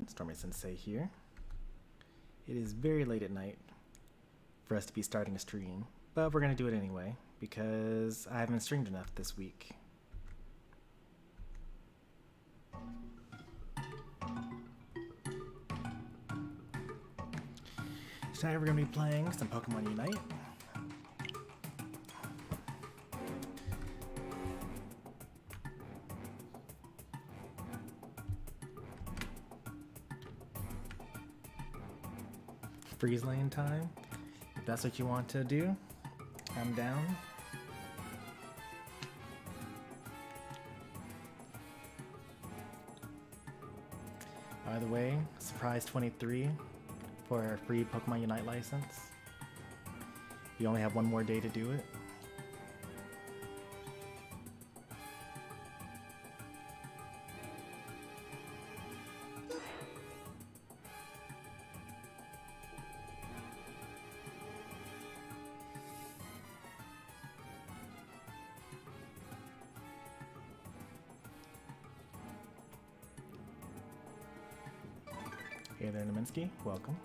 Stormy Sensei here. It is very late at night for us to be starting a stream, but we're going to do it anyway because I haven't streamed enough this week. Tonight we're going to be playing some Pokemon Unite. Freeze lane time. If that's what you want to do, I'm down. By the way, surprise 23 for our free Pokemon Unite license. You only have one more day to do it. Hey there, Naminsky. Welcome.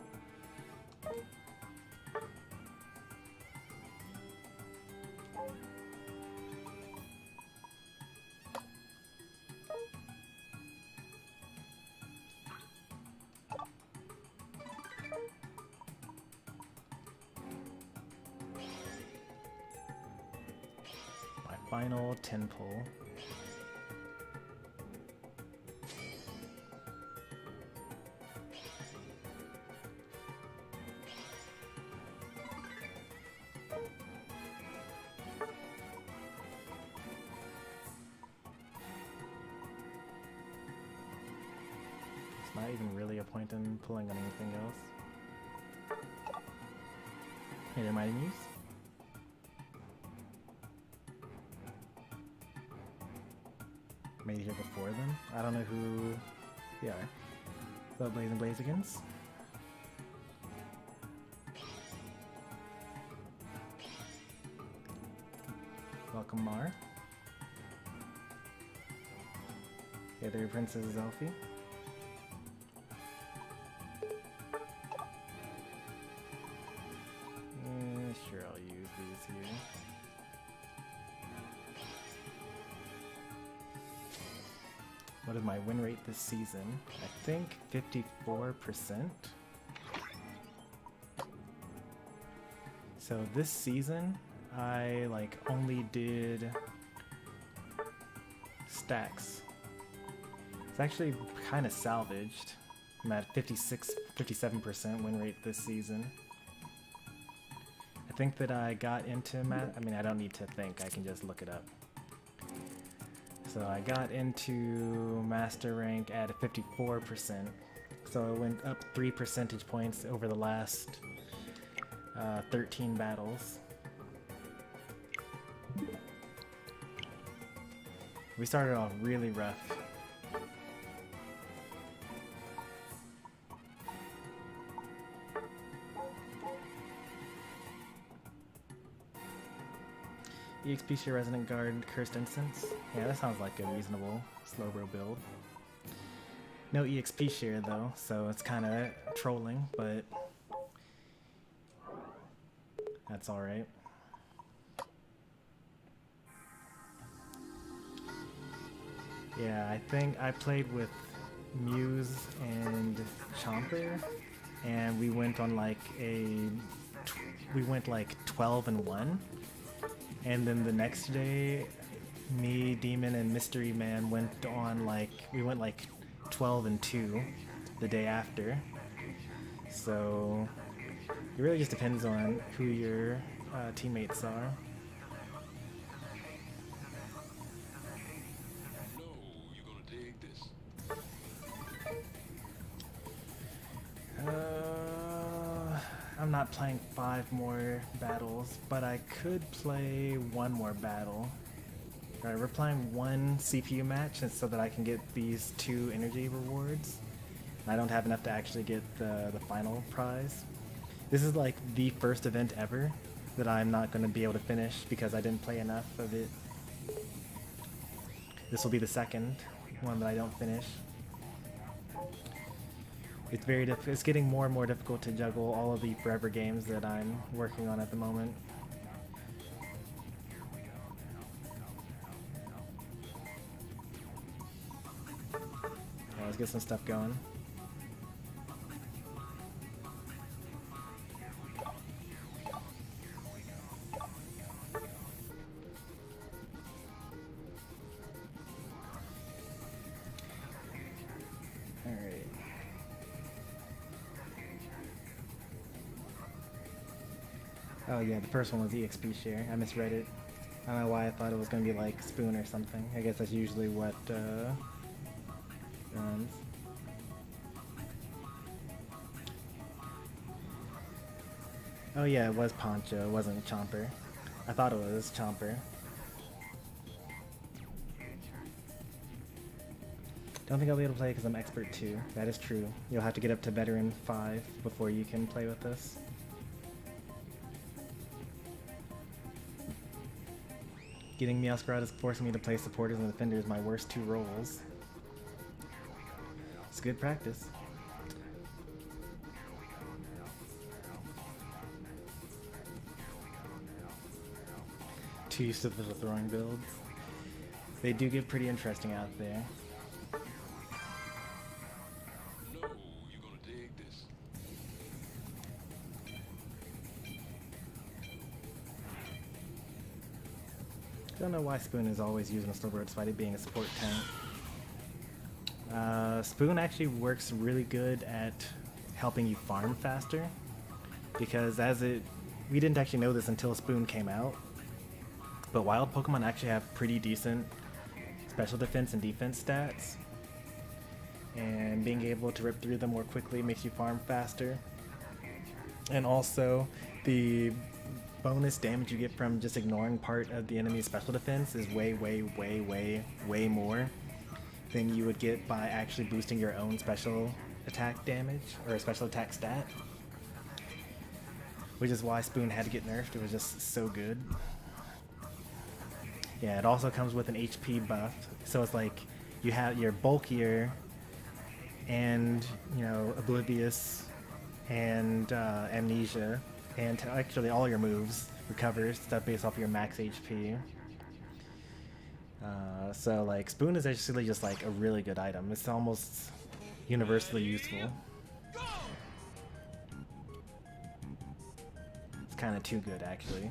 My final 10 pull. Not even really a point in pulling on anything else. Hey there, Mighty Muse. Made it here before them. I don't know who they are. Hello, Blaze and Blazigans. Welcome, Mar. Hey there, Princess Elfie. Sure, I'll use these here. What is my win rate this season? I think 54%. So this season, I only did stacks. It's actually kind of salvaged. I'm at 57% win rate this season. I think that I got into I mean, I don't need to think, I can just look it up. So I got into Master Rank at 54%. So it went up 3 percentage points over the last 13 battles. We started off really rough. EXP share Resonant Guard Cursed Instance. Yeah, that sounds like a reasonable Slowbro build. No EXP share though, so it's kind of trolling, but that's alright. Yeah, I think I played with Muse and Chomper, and we went on we went 12-1. And then the next day, me, Demon, and Mystery Man went on we went 12-2 the day after. So it really just depends on who your teammates are. I'm not playing 5 more battles, but I could play 1 more battle. Alright, we're playing 1 CPU match so that I can get these 2 energy rewards. I don't have enough to actually get the final prize. This is the first event ever that I'm not going to be able to finish because I didn't play enough of it. This will be the second one that I don't finish. It's getting more and more difficult to juggle all of the forever games that I'm working on at the moment. Yeah, let's get some stuff going. Alright. Oh yeah, the first one was EXP share. I misread it. I don't know why I thought it was going to be like Spoon or something. I guess that's usually what runs. Oh yeah, it was Poncho, it wasn't Chomper. I thought it was Chomper. Don't think I'll be able to play because I'm Expert 2. That is true. You'll have to get up to Veteran 5 before you can play with this. Getting Meowscarada is forcing me to play supporters and defenders, my worst two roles. It's good practice. Too used to the throwing builds. They do get pretty interesting out there. I don't know why Spoon is always using a Slowbro despite it being a support tank. Spoon actually works really good at helping you farm faster, because we didn't actually know this until Spoon came out, but wild Pokemon actually have pretty decent special defense and defense stats, and being able to rip through them more quickly makes you farm faster. And also the bonus damage you get from just ignoring part of the enemy's special defense is way more than you would get by actually boosting your own special attack damage or a special attack stat, which is why Spoon had to get nerfed. It was just so good. Yeah, it also comes with an HP buff, so it's like you're bulkier and, you know, Oblivious and Amnesia, and actually all your moves recover stuff based off your max HP. So like Spoon is actually just like a really good item. It's almost universally useful. It's kind of too good actually.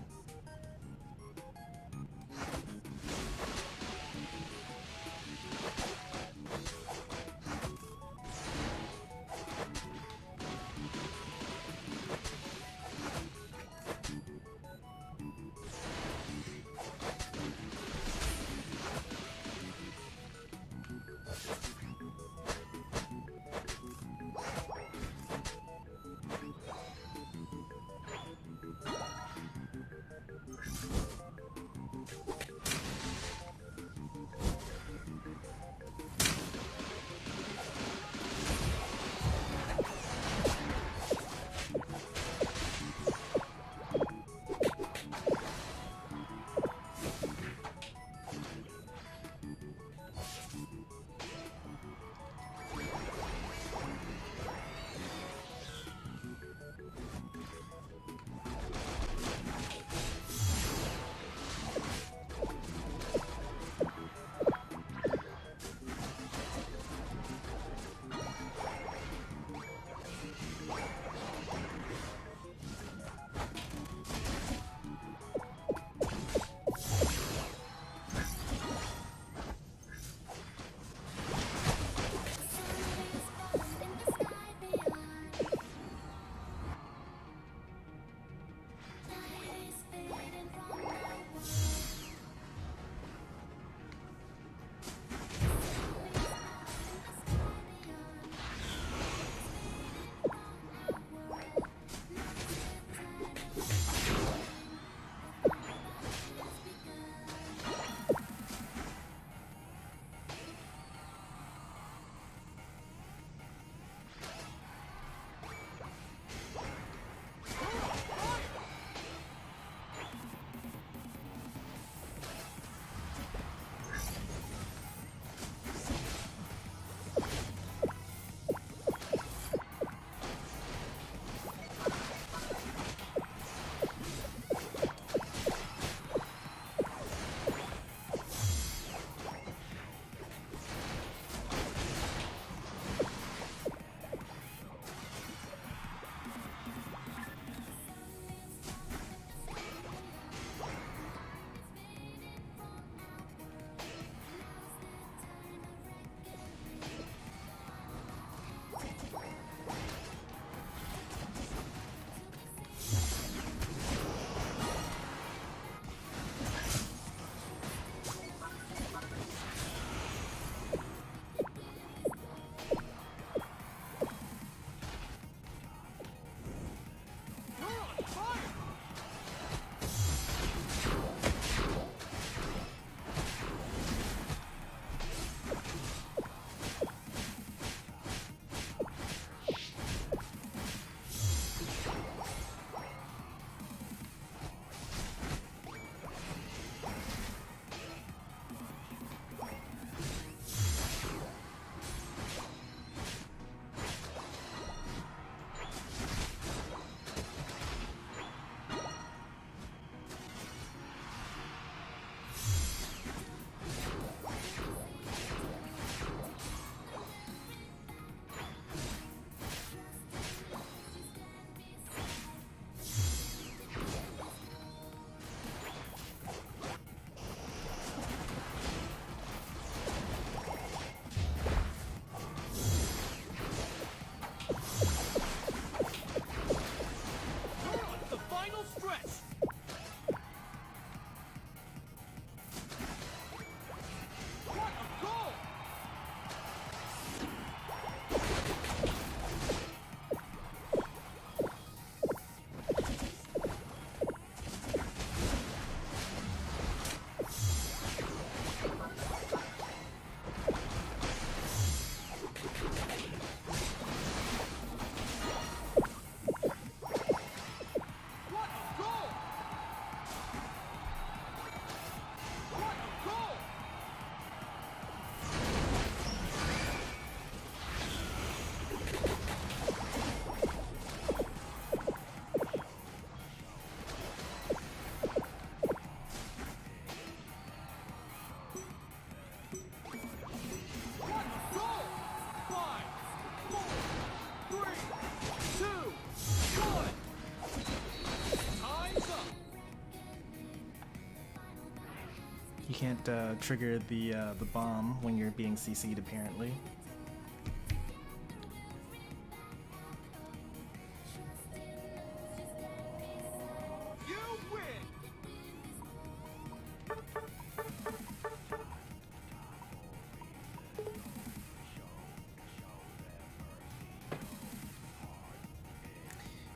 You can't trigger the bomb when you're being CC'd apparently.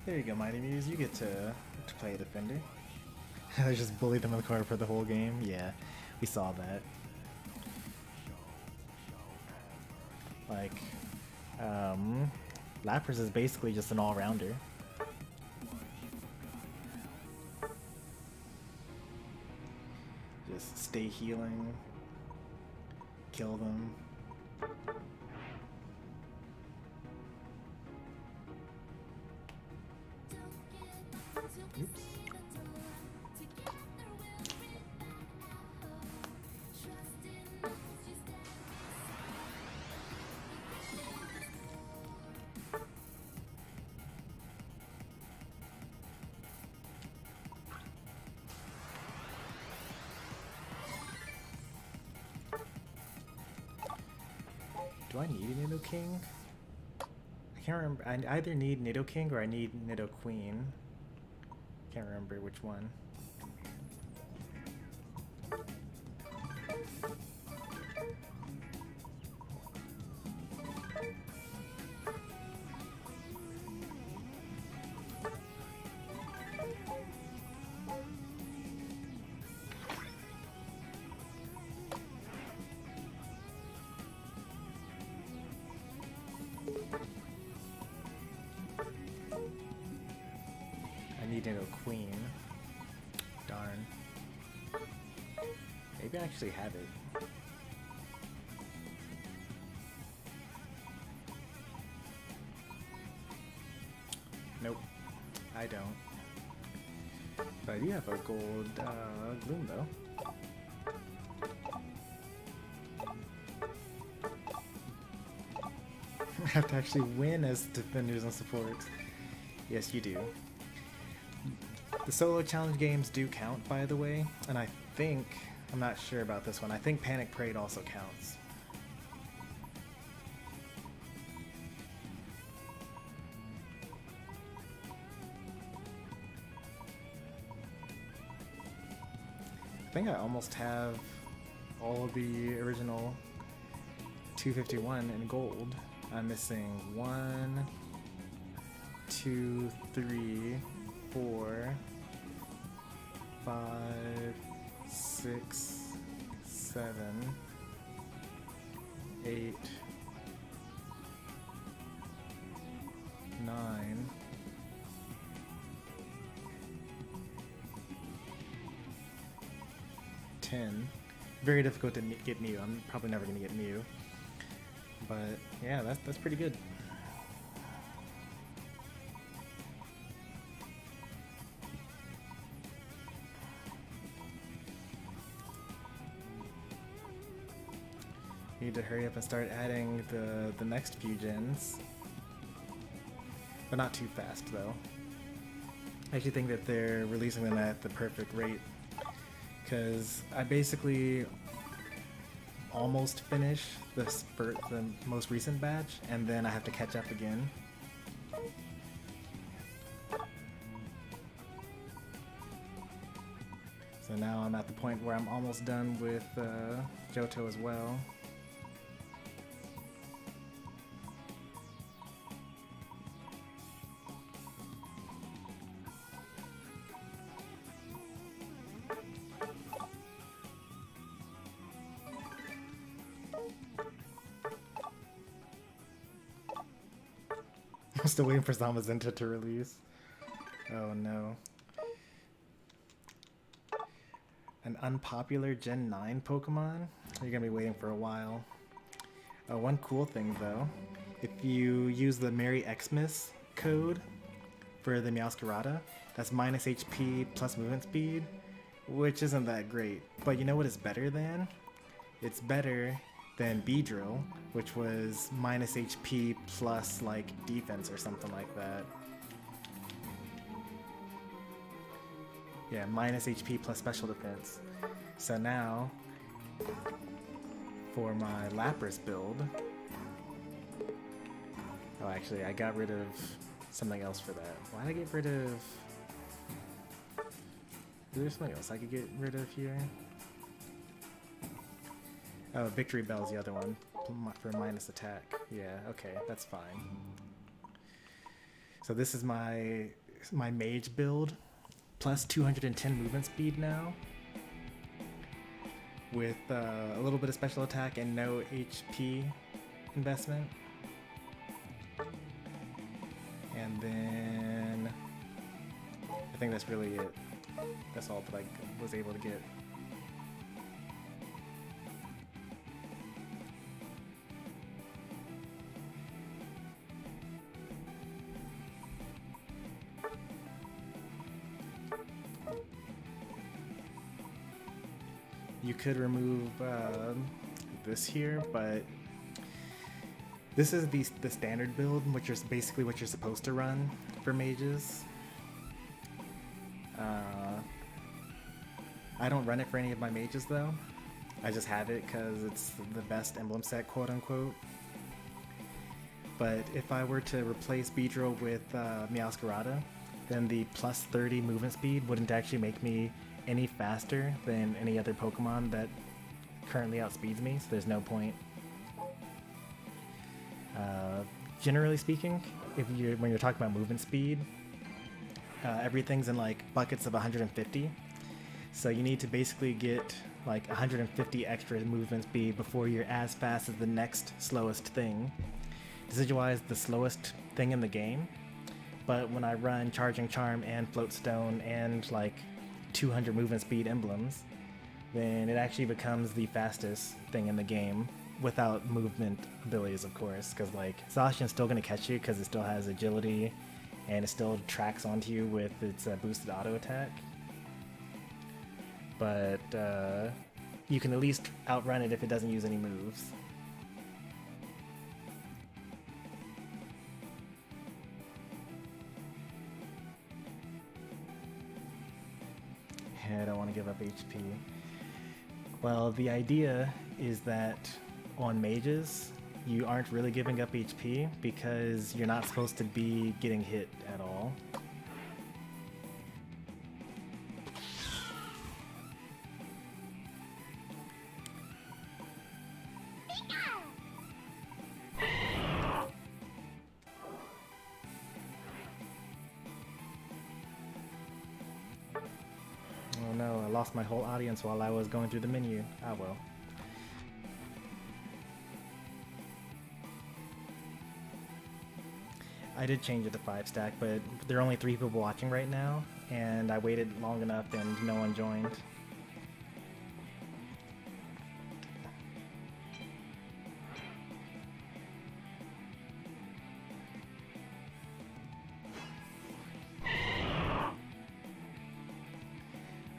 There you go, Mighty Muse. You get to play a defender. I just bullied them in the corner for the whole game. Yeah, we saw that. Like, Lapras is basically just an all-rounder. Just stay healing, kill them. Oops. Do I need a Nidoking? I can't remember. I either need Nidoking or I need Nidoqueen. Can't remember which one. Queen. Darn. Maybe I actually have it. Nope, I don't. But I do have a gold Gloom though. I have to actually win as defenders and supports. Yes, you do. The solo challenge games do count, by the way, and I think, I'm not sure about this one, I think Panic Parade also counts. I think I almost have all of the original 251 in gold. I'm missing 1, 2, 3, 4, 5, 6, 7, 8, 9, 10. Very difficult to get Mew. I'm probably never going to get Mew. But yeah, that's pretty good. Need to hurry up and start adding the next few gens. But not too fast though. I actually think that they're releasing them at the perfect rate. Because I basically almost finish the most recent batch, and then I have to catch up again. So now I'm at the point where I'm almost done with Johto as well. I'm still waiting for Zamazenta to release. Oh no. An unpopular Gen 9 Pokemon? You're gonna be waiting for a while. One cool thing though, if you use the Merry Xmas code for the Meowscarada, that's minus HP plus movement speed, which isn't that great. But you know what is better than? It's better than Beedrill, which was minus HP plus like defense or something like that. Yeah, minus HP plus special defense. So now, for my Lapras build, oh actually I got rid of something else for that. Why did I get rid of... There's something else I could get rid of here. Oh, Victory Bell's the other one, for minus attack. Yeah, okay, that's fine. So this is my mage build, plus 210 movement speed now, with a little bit of special attack and no HP investment. And then I think that's really it. That's all that I was able to get. You could remove this here, but this is the standard build, which is basically what you're supposed to run for mages. I don't run it for any of my mages though. I just have it because it's the best emblem set, quote unquote. But if I were to replace Beedrill with Meowscarada, then the plus 30 movement speed wouldn't actually make me any faster than any other Pokemon that currently outspeeds me, so there's no point. Generally speaking, when you're talking about movement speed, everything's in like buckets of 150. So you need to basically get like 150 extra movement speed before you're as fast as the next slowest thing. Decidueye is the slowest thing in the game, but when I run Charging Charm and Float Stone and like 200 movement speed emblems, then it actually becomes the fastest thing in the game without movement abilities, of course, because like Zacian's still going to catch you because it still has agility and it still tracks onto you with its boosted auto attack. But you can at least outrun it if it doesn't use any moves. I don't want to give up HP. Well, the idea is that on mages, you aren't really giving up HP because you're not supposed to be getting hit at all. Oh no, I lost my whole audience while I was going through the menu. Ah well. I did change it to 5 stack, but there are only 3 people watching right now, and I waited long enough and no one joined.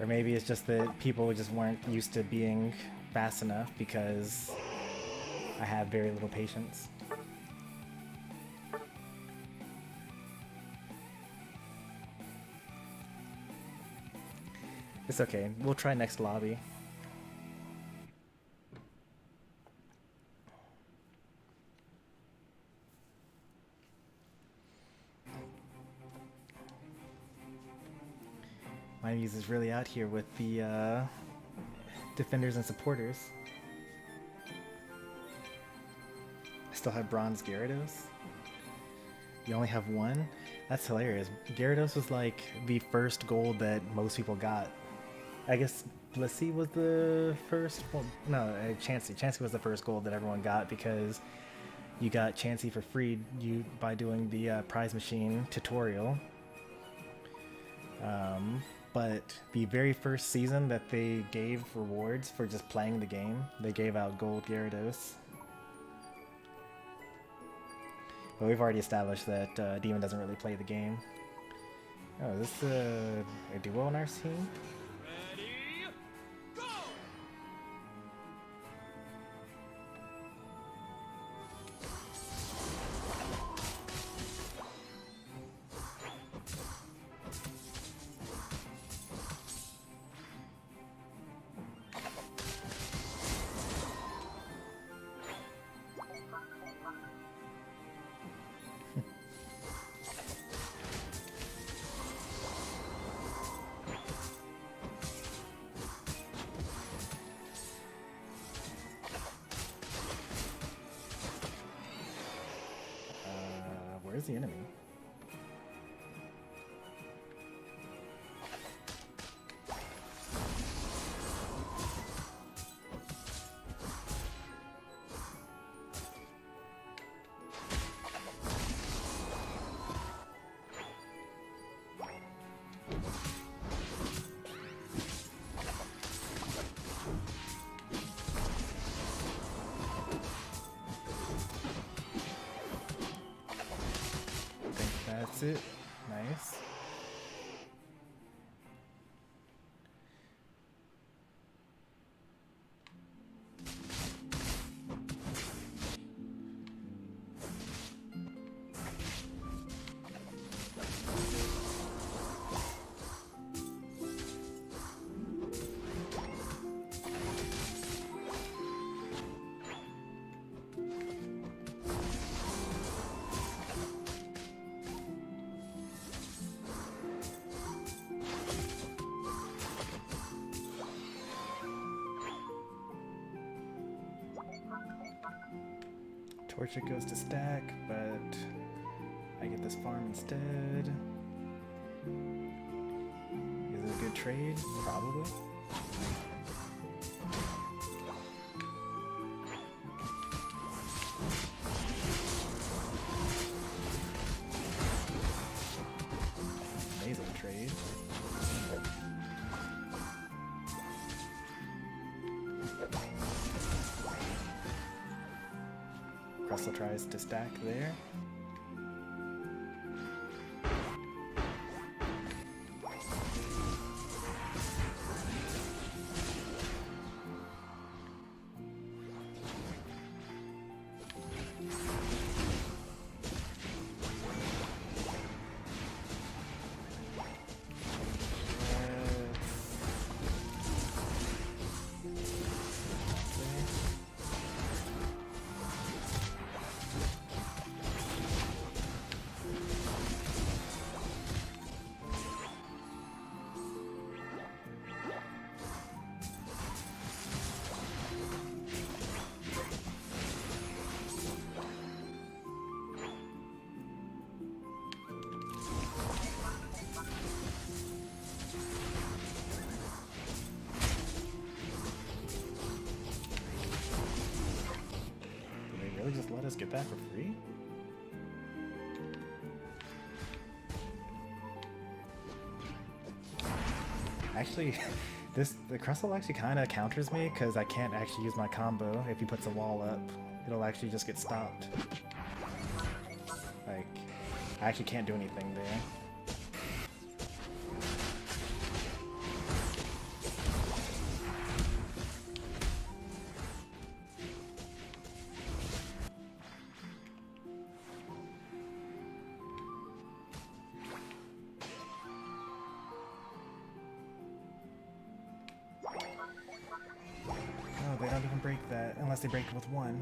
Or maybe it's just that people just weren't used to being fast enough because I have very little patience. It's okay, we'll try next lobby. My muse is really out here with the defenders and supporters. I still have bronze Gyarados. You only have one? That's hilarious. Gyarados was like the first gold that most people got. I guess Blissey was the first. Well, no, Chansey. Chansey was the first gold that everyone got because you got Chansey for free by doing the prize machine tutorial. But the very first season that they gave rewards for just playing the game, they gave out gold Gyarados. But we've already established that Demon doesn't really play the game. Oh, is this a duo on our team? Where's the enemy? That's it. Nice. Torchic goes to stack, but I get this farm instead. Is it a good trade? Probably. Amazing trade. Russell tries to stack there. Just let us get that for free? Actually, the Crustle actually kind of counters me because I can't actually use my combo. If he puts a wall up, it'll actually just get stopped. Like, I actually can't do anything there. They don't even break that unless they break it with one.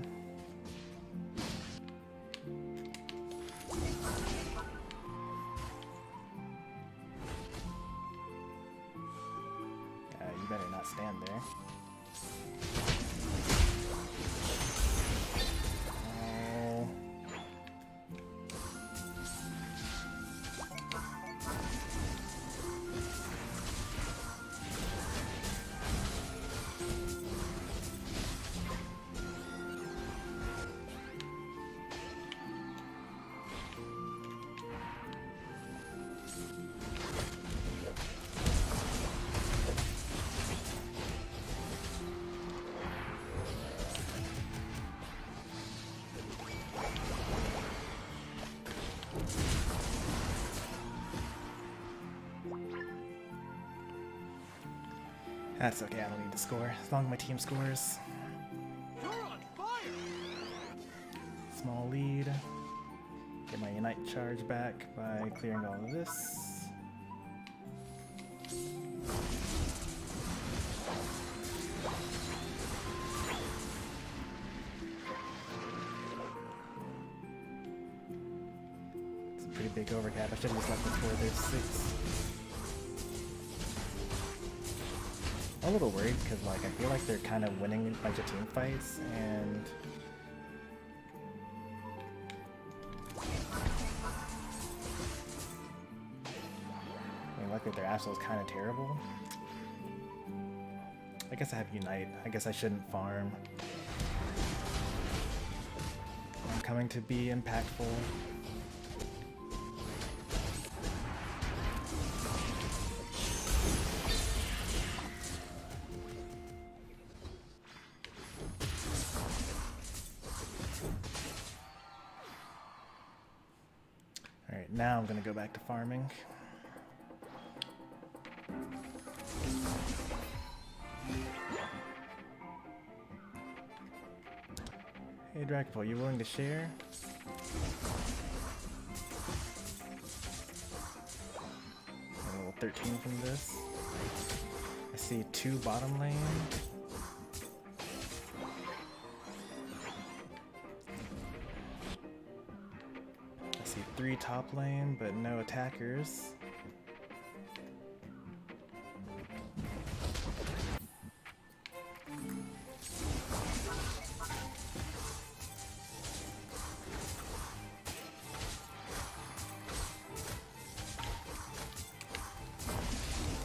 Yeah, you better not stand there. Oh. That's okay, I don't need to score, as long as my team scores. You're on fire! Small lead. Get my Unite charge back by clearing all of this. It's a pretty big overcap, I should have just left this 4, there's 6. I'm a little worried because like I feel like they're kind of winning a bunch of team fights and Absol's kind of terrible. I guess I have Unite. I guess I shouldn't farm. I'm coming to be impactful. Alright, now I'm gonna go back to farming. Hey Dracopole, you willing to share? A level 13 from this. I see 2 bottom lane. I see 3 top lane, but no attackers.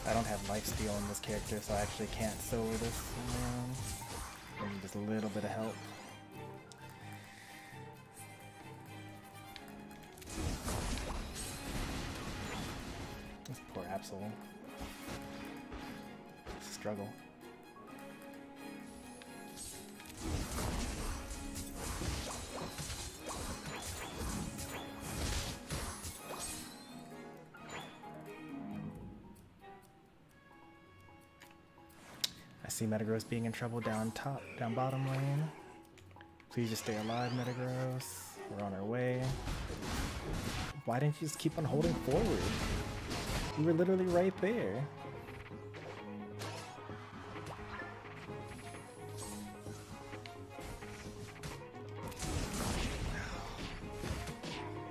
I don't have lifesteal in this character, so I actually can't solo this around. I need just a little bit of help. This poor Absol. Struggle. I see Metagross being in trouble down bottom lane. Please just stay alive, Metagross. We're on our way. Why didn't you just keep on holding forward? You were literally right there.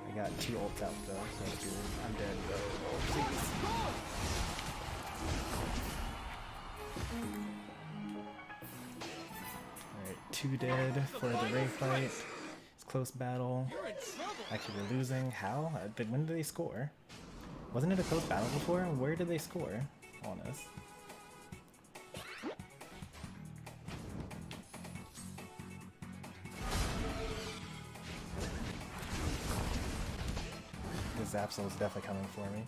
I got 2 ults out though, so that's good. I'm dead though. Please. Alright, 2 dead for the Ray fight. It's a close battle. Actually, we're losing. How? When did they score? Wasn't it a close battle before? Where did they score on us? This Absol is definitely coming for me.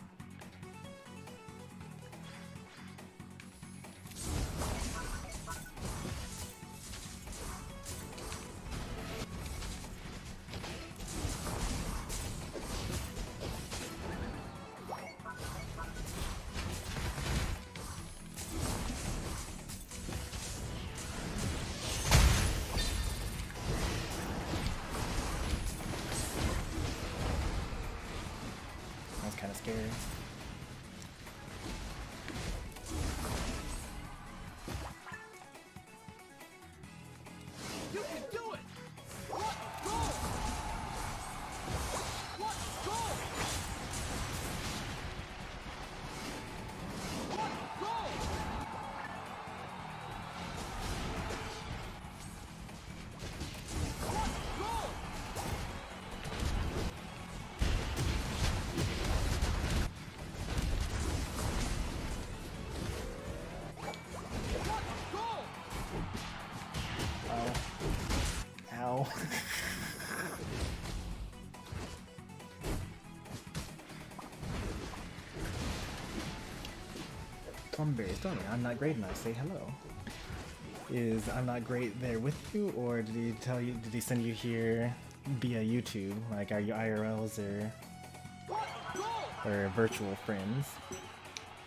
Kind of scary. You can do it! What a goal! What a goal! What a goal! What a goal! Ow. Stormy, I'm not great enough. Say hello. Is I'm not great there with you, or did he tell you? Did he send you here via YouTube? Like, are you IRLs or virtual friends?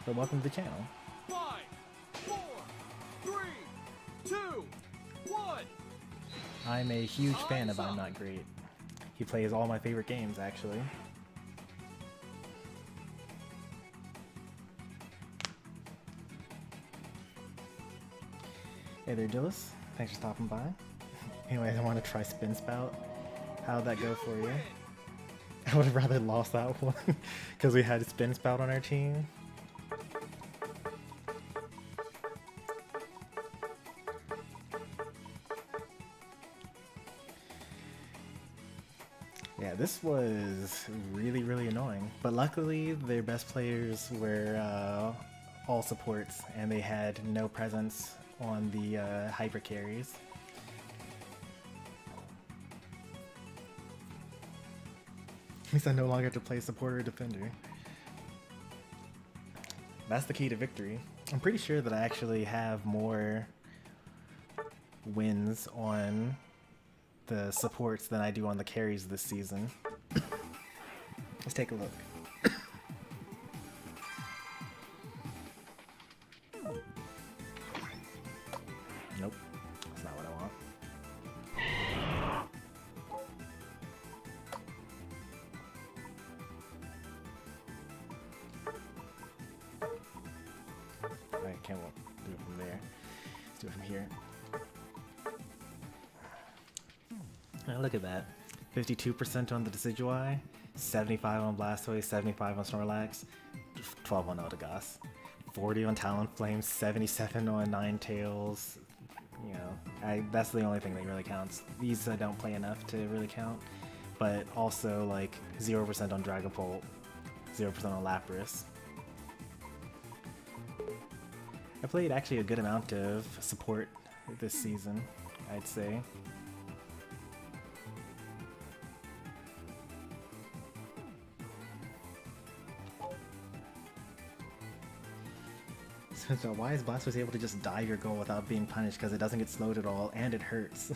But welcome to the channel. 5, 4, 3, 2, 1. I'm a huge fan of I'm Not Great. He plays all my favorite games, actually. Hey there, Dillis. Thanks for stopping by. Anyway, I want to try Spin Spout. How'd that go for you? I would have rather lost that one because we had Spin Spout on our team. Yeah, this was really, really annoying. But luckily, their best players were all supports, and they had no presence on the hyper carries. At least I no longer have to play supporter or defender. That's the key to victory. I'm pretty sure that I actually have more wins on the supports than I do on the carries this season. Let's take a look. Nope, that's not what I want. I can't do it from there. Let's do it from here. Oh, look at that. 52% on the Decidueye, 75 on Blastoise, 75 on Snorlax, 12 on Eldegoss, 40 on Talonflame, 77 on Ninetales. You know, that's the only thing that really counts. These I don't play enough to really count, but also like 0% on Dragapult, 0% on Lapras. I played actually a good amount of support this season, I'd say. So why is Blastoise able to just dive your goal without being punished? Because it doesn't get slowed at all, and it hurts.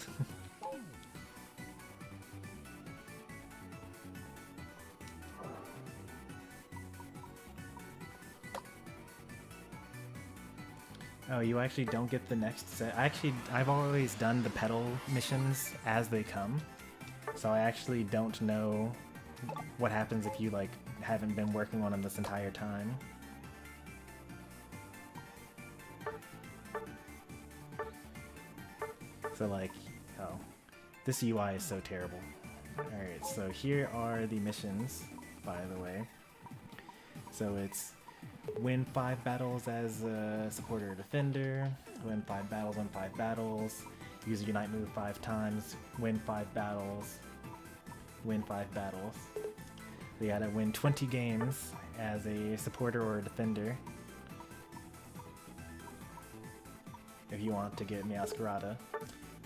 Oh, you actually don't get the next set? I've always done the petal missions as they come, so I actually don't know what happens if you like haven't been working on them this entire time. So like, oh, this UI is so terrible. Alright, so here are the missions, by the way. So it's win 5 battles as a supporter or defender, win 5 battles on 5 battles, use a Unite move 5 times, win 5 battles, win 5 battles. So you gotta win 20 games as a supporter or a defender if you want to get Meowscarada.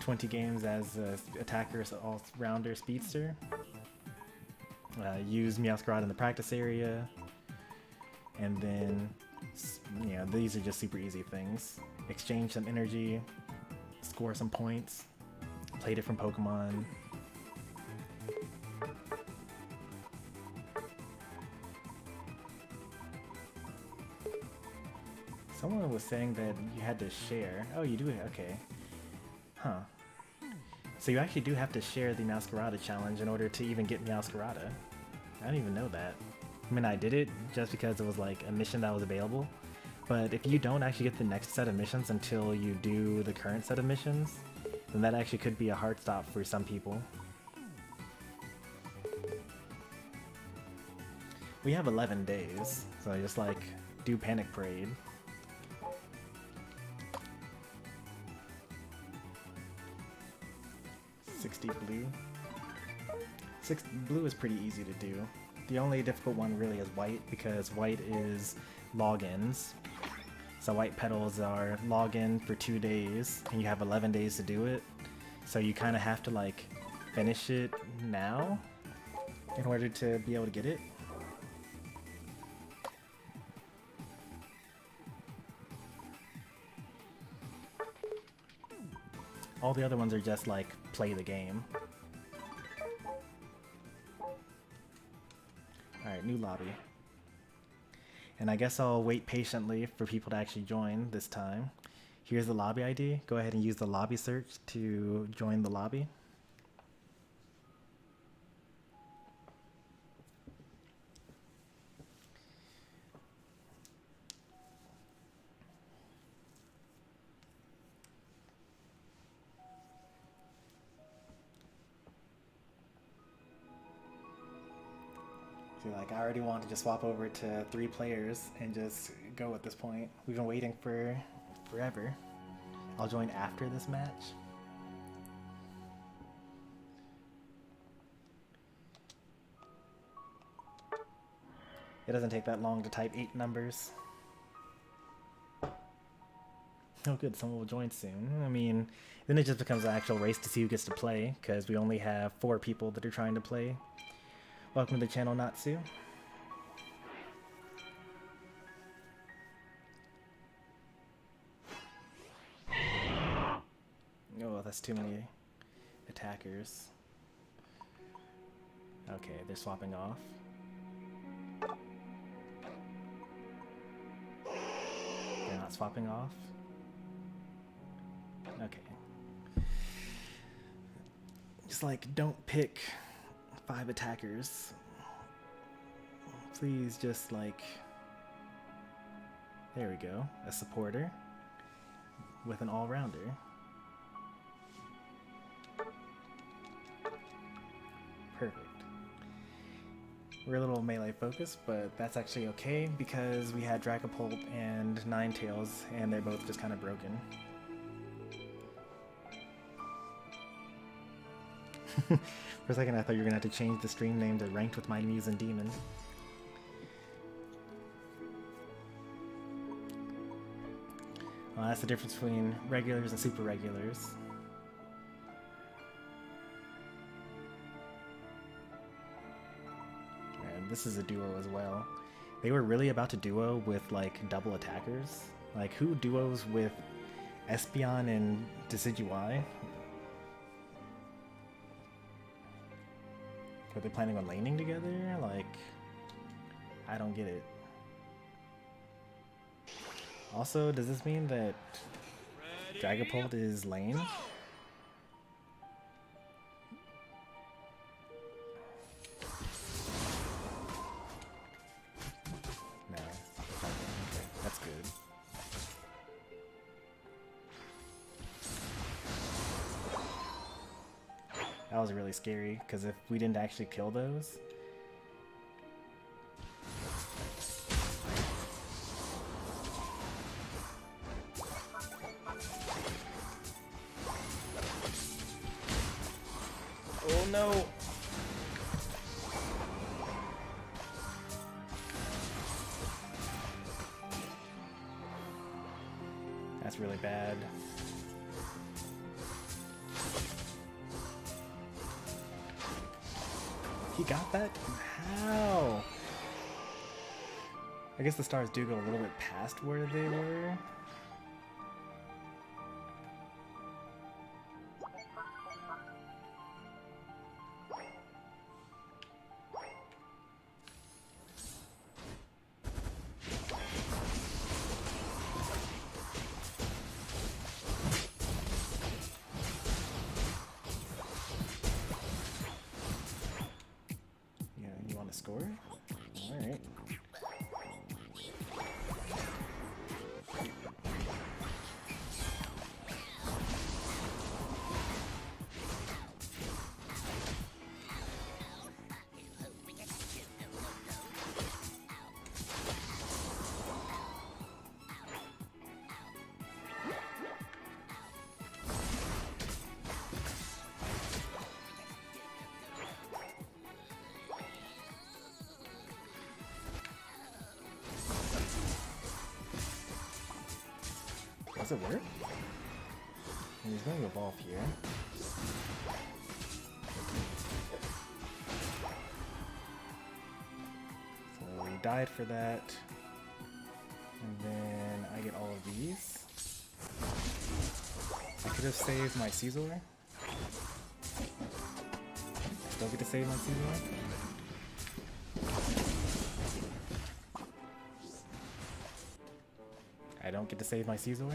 20 games as an attacker, all-rounder speedster. Use Meowscarada in the practice area. And then, you know, these are just super easy things. Exchange some energy, score some points, play different Pokemon. Someone was saying that you had to share. Oh, you do? Okay. Huh. So you actually do have to share the Meowscarada challenge in order to even get Meowscarada. I didn't even know that. I mean, I did it just because it was like a mission that was available, but if you don't actually get the next set of missions until you do the current set of missions, then that actually could be a hard stop for some people. We have 11 days, so just like do Panic Parade. Blue. 6 blue is pretty easy to do. The only difficult one really is white, because white is logins. So white petals are login for 2 days, and you have 11 days to do it. So you kind of have to like finish it now in order to be able to get it. All the other ones are just like play the game. Alright, new lobby. And I guess I'll wait patiently for people to actually join this time. Here's the lobby ID. Go ahead and use the lobby search to join the lobby. So like, I already want to just swap over to 3 players and just go at this point. We've been waiting for forever. I'll join after this match. It doesn't take that long to type 8 numbers. Oh good, someone will join soon. I mean, then it just becomes an actual race to see who gets to play, because we only have 4 people that are trying to play. Welcome to the channel, Natsu. Oh, that's too many attackers. Okay, they're swapping off. They're not swapping off. Okay. Just like, don't pick 5 attackers. Please just like... There we go. A supporter with an all-rounder. Perfect. We're a little melee focused, but that's actually okay because we had Dragapult and Ninetales, and they're both just kind of broken. For a second I thought you were going to have to change the stream name to Ranked with My Muse and Demon. Well, that's the difference between regulars and super regulars. And this is a duo as well. They were really about to duo with like double attackers. Like who duos with Espeon and Decidueye? Are they planning on laning together? Like, I don't get it. Also, does this mean that Dragapult is lane? No. Okay, that's good. That was really scary, because if we didn't actually kill those... Oh no! That's really bad. He got that? How? I guess the stars do go a little bit past where they were. Score? Alright. Does it work? He's going to evolve here. So we died for that. And then I get all of these. I could have saved my Caesar. Still get to save my Caesar. I don't get to save my Caesar.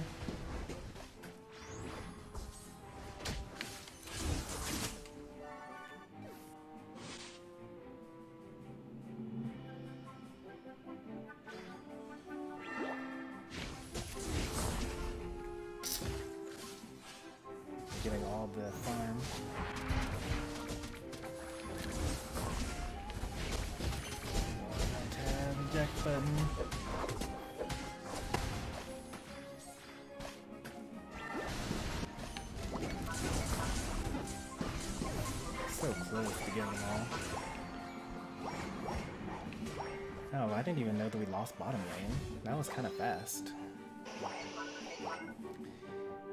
Getting all the farm. Tab, eject button. So close to getting them all. Oh, I didn't even know that we lost bottom lane. That was kind of fast.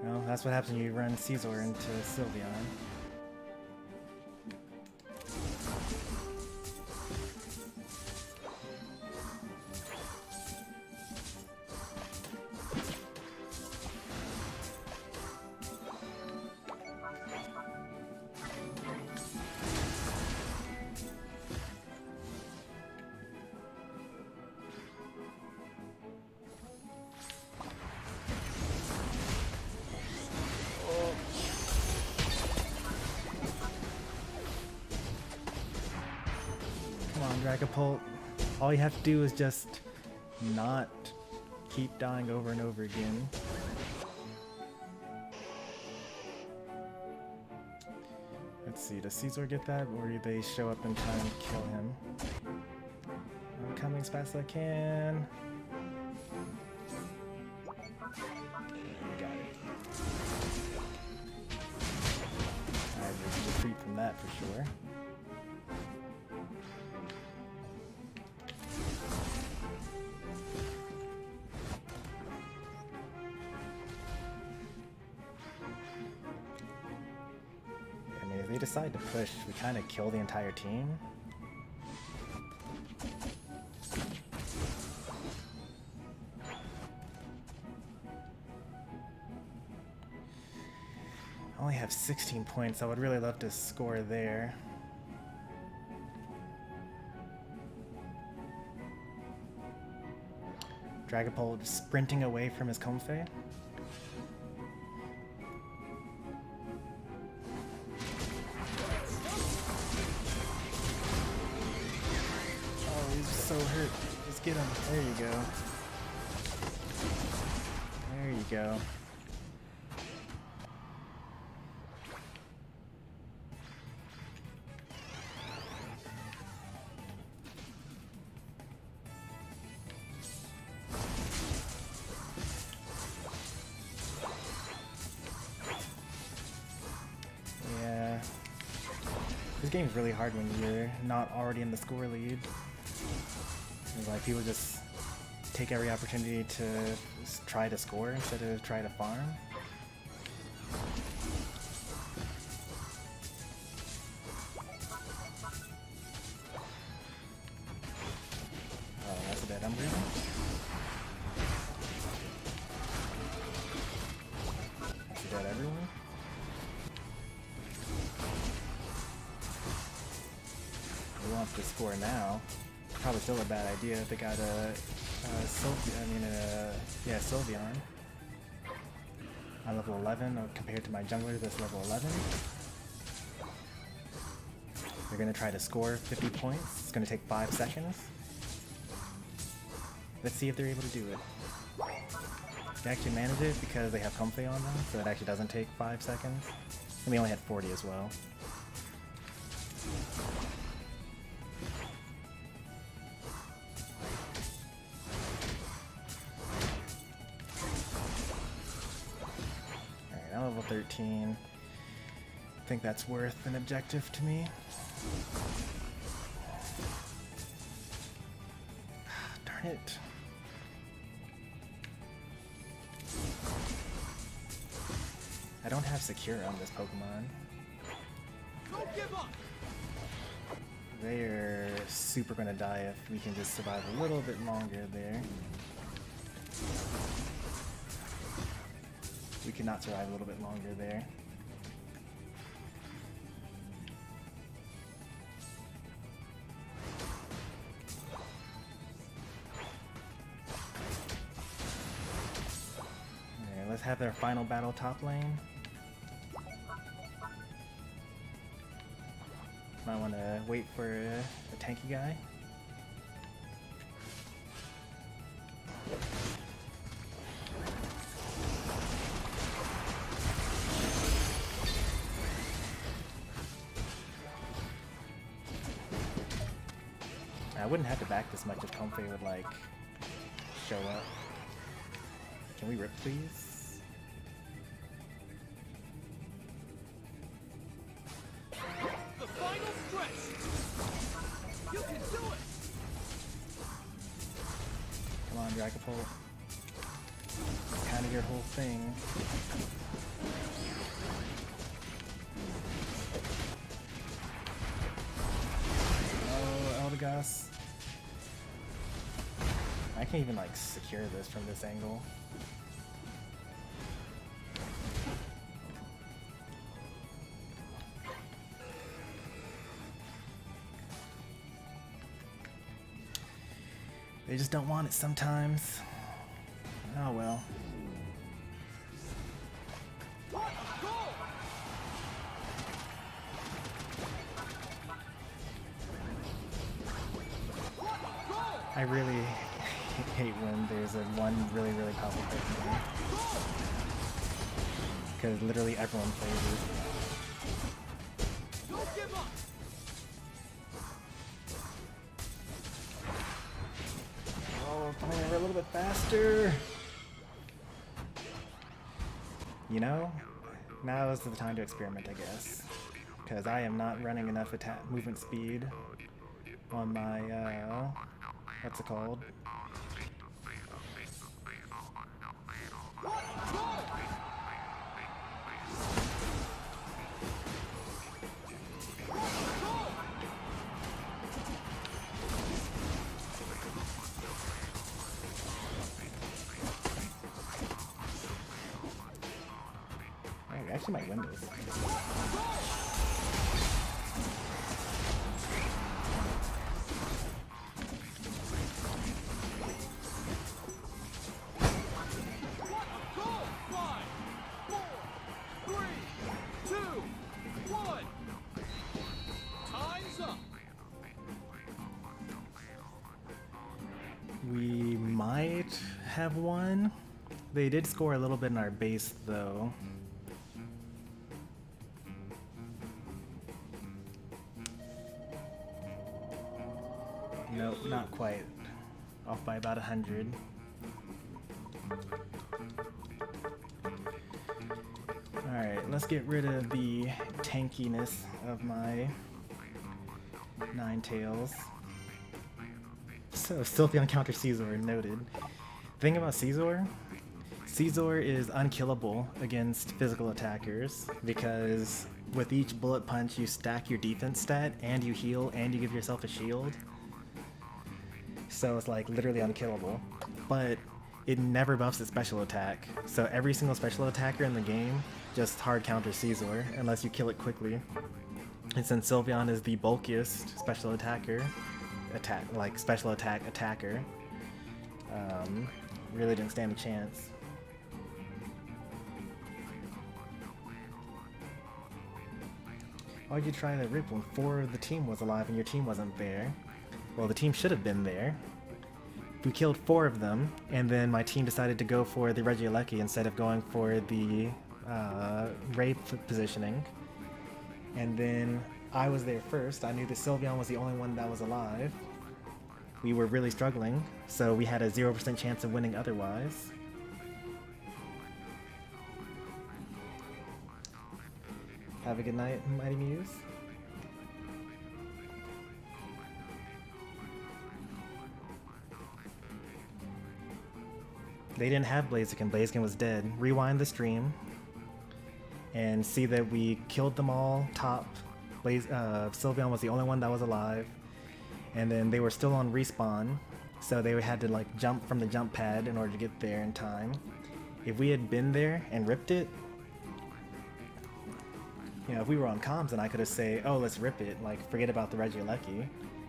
Well, that's what happens when you run Caesar into Sylveon. Dragapult, all you have to do is just not keep dying over and over again. Let's see, does Caesar get that, or do they show up in time to kill him? I'm coming as fast as I can. Got it. I will retreat from that for sure. If they decide to push, we kind of kill the entire team. I only have 16 points. I would really love to score there. Dragapult sprinting away from his Comfey. So hurt. Just get him. There you go. There you go. Yeah. This game's really hard when you're not already in the score lead. Like, people just take every opportunity to try to score instead of try to farm. Oh, that's a dead Umbreon. That's a dead everyone. We want to score now. Probably still a bad idea if they got Sylveon. I'm level 11 compared to my jungler that's level 11. They're going to try to score 50 points. It's going to take 5 seconds. Let's see if they're able to do it. They actually manage it because they have Comfey on them, so it actually doesn't take 5 seconds. And we only had 40 as well. Level 13. I think that's worth an objective to me. Darn it. I don't have Secure on this Pokemon. Don't give up. They're super gonna die if we can just survive a little bit longer there. We cannot survive a little bit longer there. Alright, let's have their final battle top lane. Might want to wait for a tanky guy. I wouldn't have to back this much if Comfey would, like, show up. Can we rip, please? The final stretch. You can do it. Dragapult. It's kind of your whole thing. Oh, Eldegoss. I can't even like secure this from this angle. They just don't want it sometimes. Oh well. I really hate when there's one really powerful Pokemon. Because literally everyone plays it. Don't give up. Oh, come over a little bit faster. You know, now is the time to experiment, I guess. Because I am not running enough attack movement speed on my, what's it called? I actually might win this. We might have won. They did score a little bit in our base, though. Nope, not quite. Off by about 100. Alright, let's get rid of the tankiness of my Ninetales. So, Sylveon counter Caesar, noted. Thing about Caesar is unkillable against physical attackers because with each bullet punch you stack your defense stat and you heal and you give yourself a shield. So it's like literally unkillable. But it never buffs its special attack. So every single special attacker in the game just hard counters Caesar unless you kill it quickly. And since Sylveon is the bulkiest special attacker, special attacker, really didn't stand a chance. Why'd you try to rip when 4 of the team was alive and your team wasn't there? Well, the team should have been there. We killed 4 of them, and then my team decided to go for the Regieleki instead of going for the raid positioning. And then I was there first. I knew that Sylveon was the only one that was alive. We were really struggling, so we had a 0% chance of winning otherwise. Have a good night, Mighty Muse. They didn't have Blaziken. Blaziken was dead. Rewind the stream and see that we killed them all top. Sylveon was the only one that was alive. And then they were still on respawn, so they had to like jump from the jump pad in order to get there in time. If we had been there and ripped it, you know, if we were on comms, then I could have said, oh, let's rip it, like forget about the Regieleki.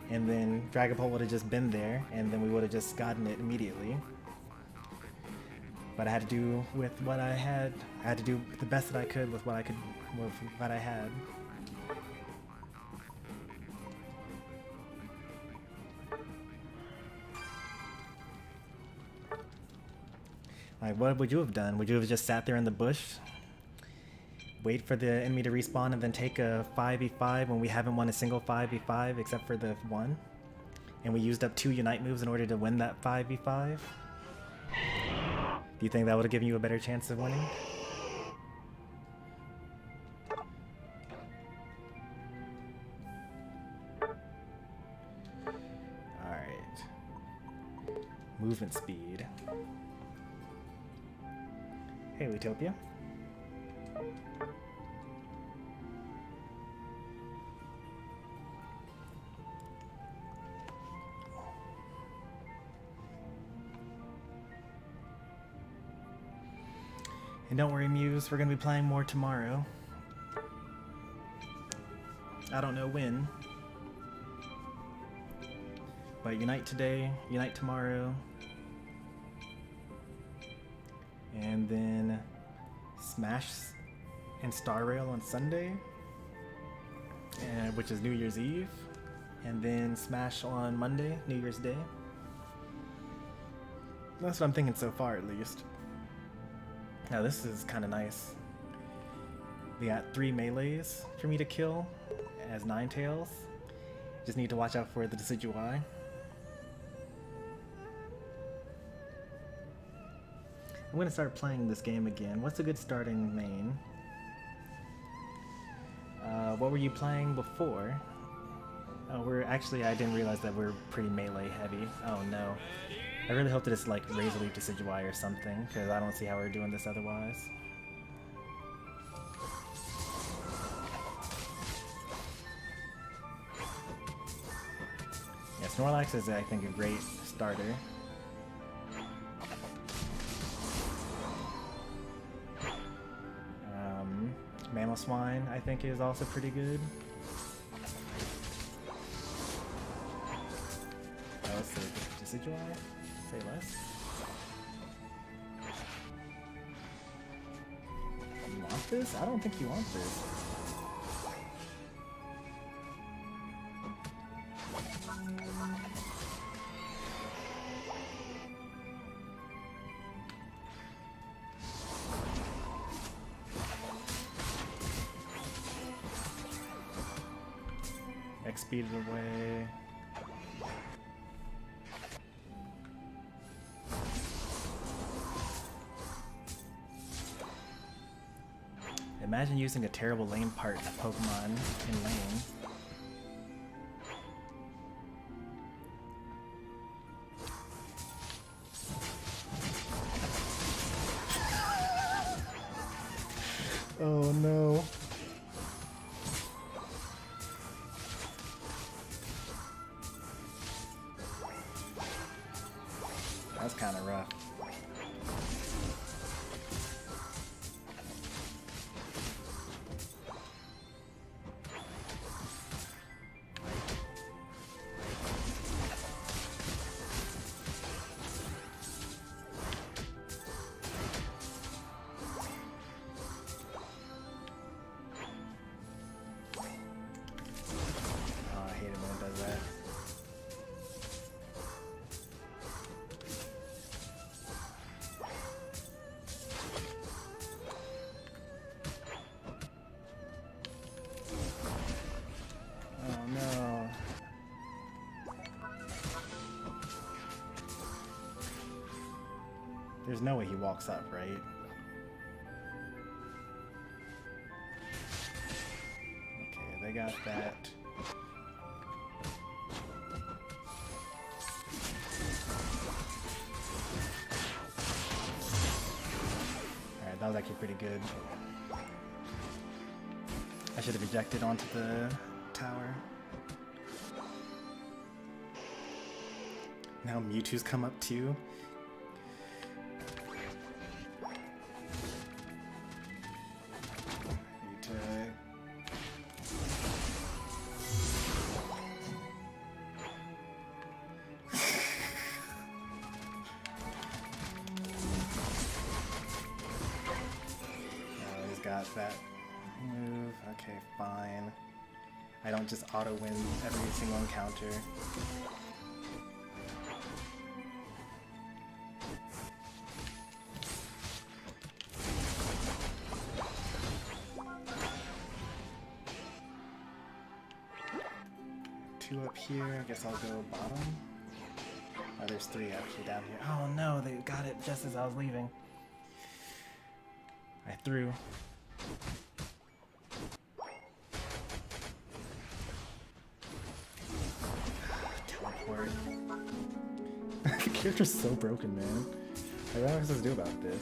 And then Dragapult would have just been there, and then we would have just gotten it immediately. But I had to do with what I had. I had to do the best that I could with what I had. Like, what would you have done? Would you have just sat there in the bush, wait for the enemy to respawn, and then take a 5v5 when we haven't won a single 5v5 except for the one? And we used up 2 Unite moves in order to win that 5v5? Do you think that would have given you a better chance of winning? movement speed. Hey, Utopia. And don't worry, Muse, we're going to be playing more tomorrow. I don't know when. But Unite today, Unite tomorrow. And then Smash and Star Rail on Sunday, and which is New Year's Eve. And then Smash on Monday, New Year's Day. That's what I'm thinking so far, at least. Now this is kind of nice. We got 3 melees for me to kill as Ninetales. Just need to watch out for the Decidueye. I'm gonna start playing this game again. What's a good starting main? What were you playing before? Oh, I didn't realize that we're pretty melee heavy. Oh no. I really hope that it's like Razor Leaf Decidueye or something, because I don't see how we're doing this otherwise. Yeah, Snorlax is, I think, a great starter. Mamoswine, I think, is also pretty good. Oh, let's see. Decidueye? Say less. You want this? I don't think you want this. Speed it away. Imagine using a terrible lane part Pokemon in lane. Oh no. That's kind of rough. Oh, I hate it when it does that. There's no way he walks up, right? Okay, they got that. Alright, that was actually pretty good. I should have ejected onto the tower. Now Mewtwo's come up too. Got that move. Okay, fine. I don't just auto win every single encounter. Two up here. I guess I'll go bottom. Oh, there's 3 actually down here. Oh no, they got it just as I was leaving. I threw. Teleport. character's so broken, man. Like, what am I supposed to do about this?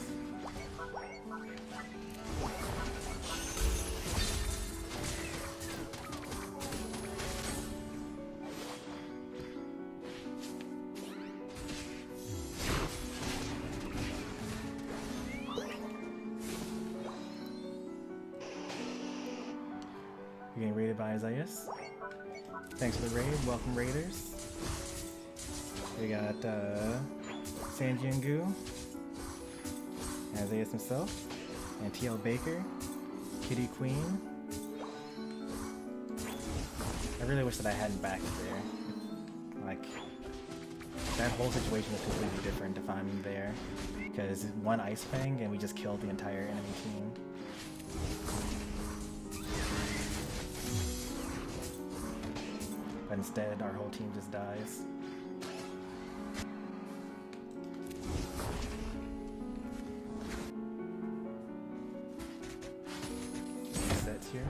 You're getting raided by Isaias. Thanks for the raid. Welcome, raiders. We got Sanjiangu, Isaias himself, and TL Baker, Kitty Queen. I really wish that I hadn't backed there. Like, that whole situation is completely different if I'm there. Because one Ice Fang and we just killed the entire enemy team. But instead, our whole team just dies. Sets here.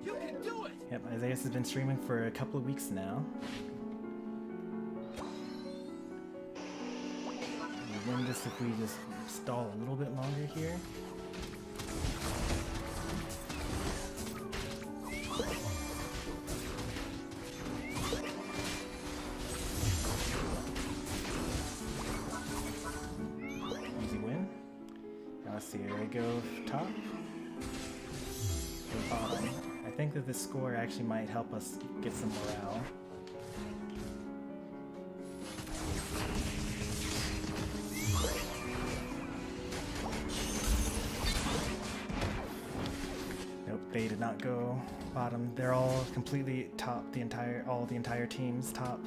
You can do it. Yep, Isaias has been streaming for a couple of weeks now. We win this if we just stall a little bit longer here. Easy win. Now let's see, here we go top. Go bottom. I think that this score actually might help us get some morale. Nope, they did not go bottom. They're all completely top, the entire team's top.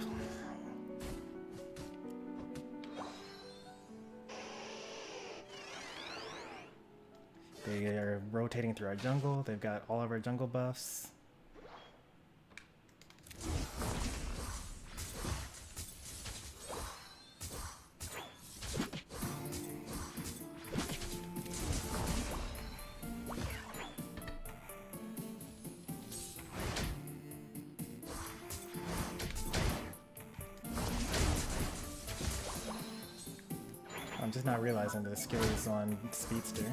They are rotating through our jungle. They've got all of our jungle buffs. I'm just not realizing that the skill is on Speedster.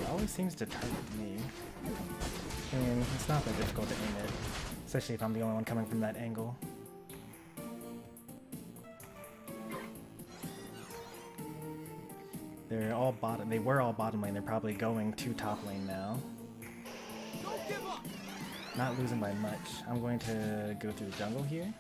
It always seems to target me. I mean, it's not that difficult to aim it, especially if I'm the only one coming from that angle. They're all bottom. They were all bottom lane. They're probably going to top lane now. Don't give up. Not losing by much. I'm going to go through the jungle here.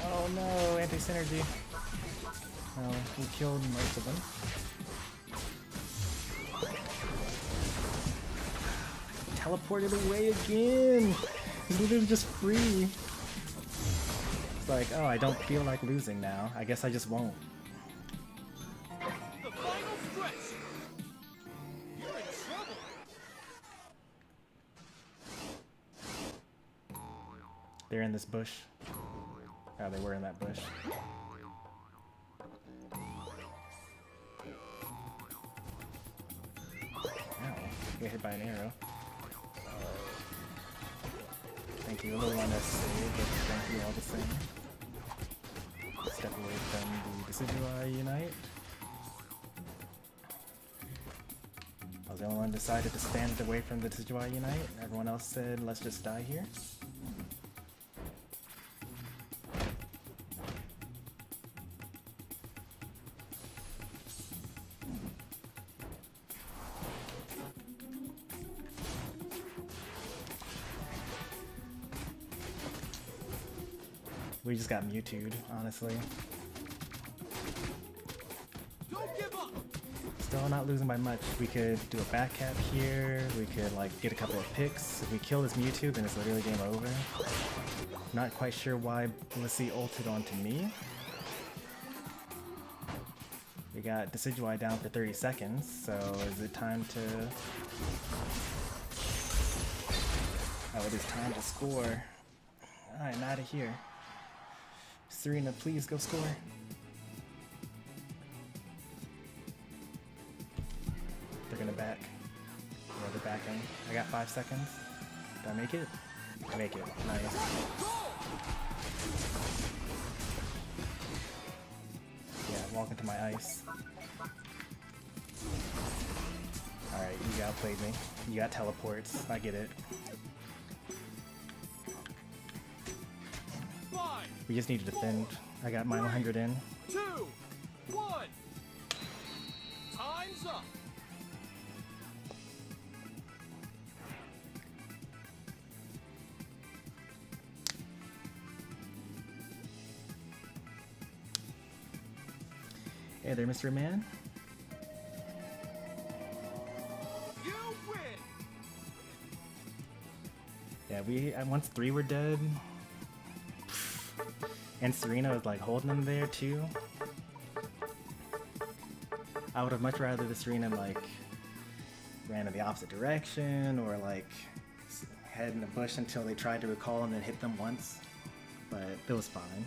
Oh no, anti-synergy. Oh, we killed most of them. Teleported away again! He's literally just free. It's like, oh, I don't feel like losing now. I guess I just won't. The final stretch. You're in trouble. They're in this bush. Oh, they were in that bush. Ow, get hit by an arrow. Thank you, a little unnecessary, but thank you all the same. Step away from the Decidueye Unite. I was the only one who decided to stand away from the Decidueye Unite. Everyone else said, let's just die here. We just got Mewtwo'd, honestly. Don't give up. Still not losing by much. We could do a back cap here. We could like get a couple of picks. If we kill this Mewtwo, then it's literally game over. Not quite sure why Blissey ulted onto me. We got Decidueye down for 30 seconds, so is it time to... Oh, it is time to score. Alright, out of here. Serena, please go score. They're gonna back. Yeah, they're backing. I got 5 seconds. Did I make it? I make it. Nice. Yeah, walk into my ice. Alright, you outplayed me. You got teleports. I get it. We just need to defend. I got my 100 in. 2, 1. Time's up. Hey there, Mr. Man. You win. Yeah, once 3 were dead, and Serena was like holding them there too. I would have much rather the Serena like ran in the opposite direction or like head in the bush until they tried to recall and then hit them once, but it was fine.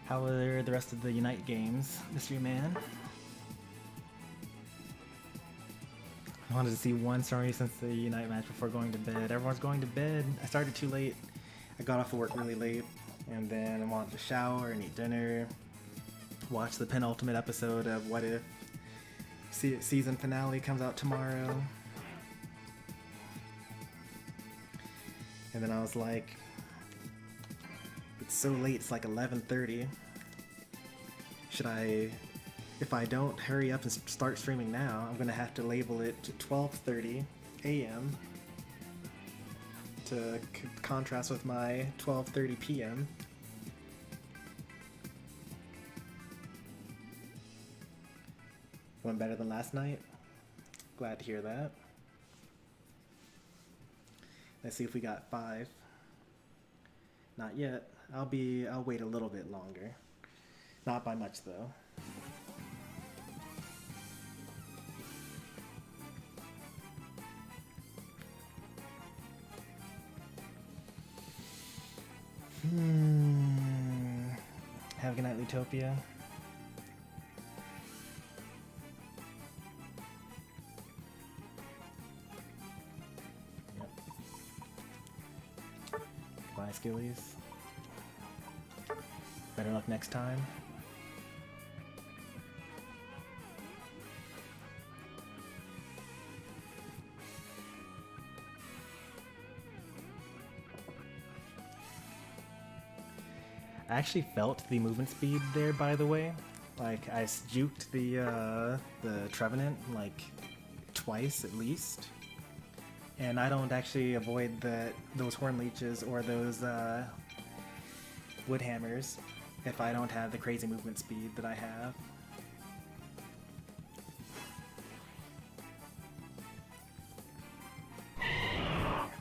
How are the rest of the Unite games, Mystery Man? I wanted to see one Stormy since the Unite match before going to bed. Everyone's going to bed. I started too late. I got off of work really late, and then I wanted to shower and eat dinner, watch the penultimate episode of What If. Season finale comes out tomorrow. And then I was like, it's so late, it's like 11:30. Should I, if I don't hurry up and start streaming now, I'm gonna have to label it 12:30 a.m. to contrast with my 12:30 p.m. Went better than last night. Glad to hear that. Let's see if we got 5. Not yet. I'll wait a little bit longer. Not by much though. Have a good night, Utopia. Yep. Bye, Skillies. Better luck next time. I actually felt the movement speed there, by the way. Like, I juked the Trevenant like twice at least. And I don't actually avoid those Horn Leeches or those Wood Hammers if I don't have the crazy movement speed that I have.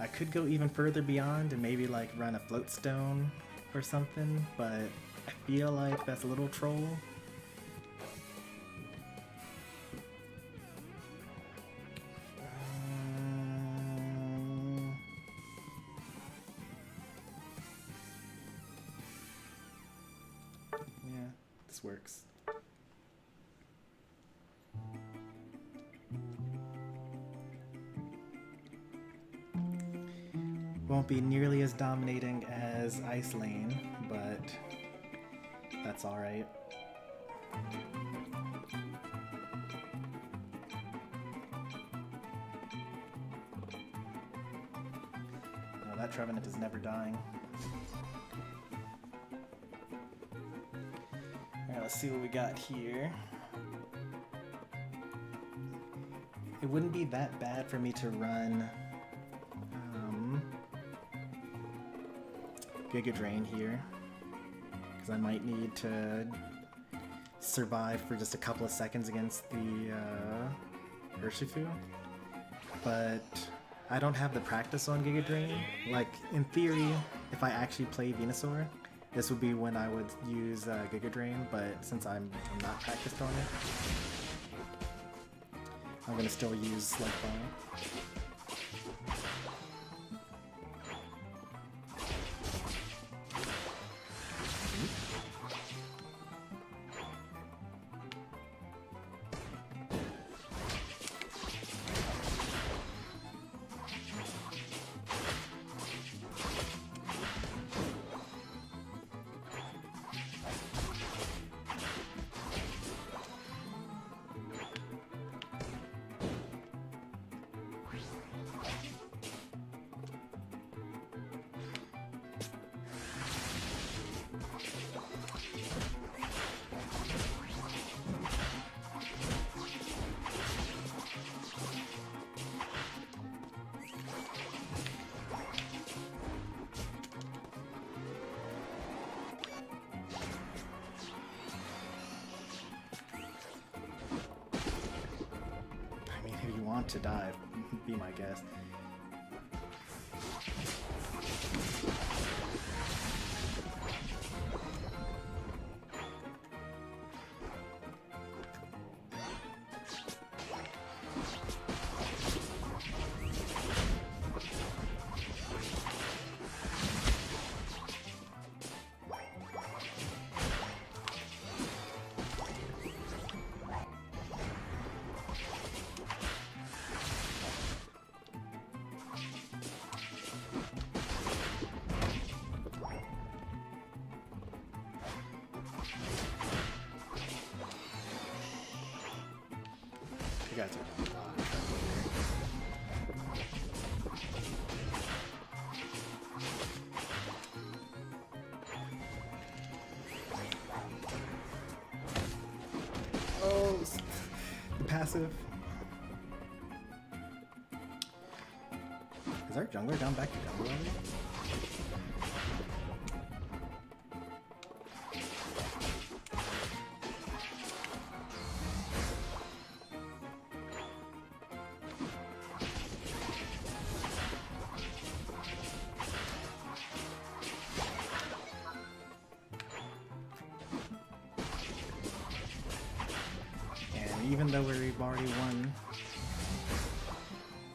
I could go even further beyond and maybe like run a Float Stone or something, but I feel like that's a little troll. Yeah, this works. Won't be nearly as dominating as Ice Lane, but that's alright. Oh, that Trevenant is never dying. Alright, let's see what we got here. it wouldn't be that bad for me to run Giga Drain here, because I might need to survive for just a couple of seconds against the Urshifu. But I don't have the practice on Giga Drain. Like, in theory, if I actually play Venusaur, this would be when I would use Giga Drain, but since I'm not practiced on it, I'm gonna still use Slug Ball. If you want to dive, be my guest. You guys are a lot of trouble here. Oh, the passive. Is our jungler down back to jungle already? Even though we've already won,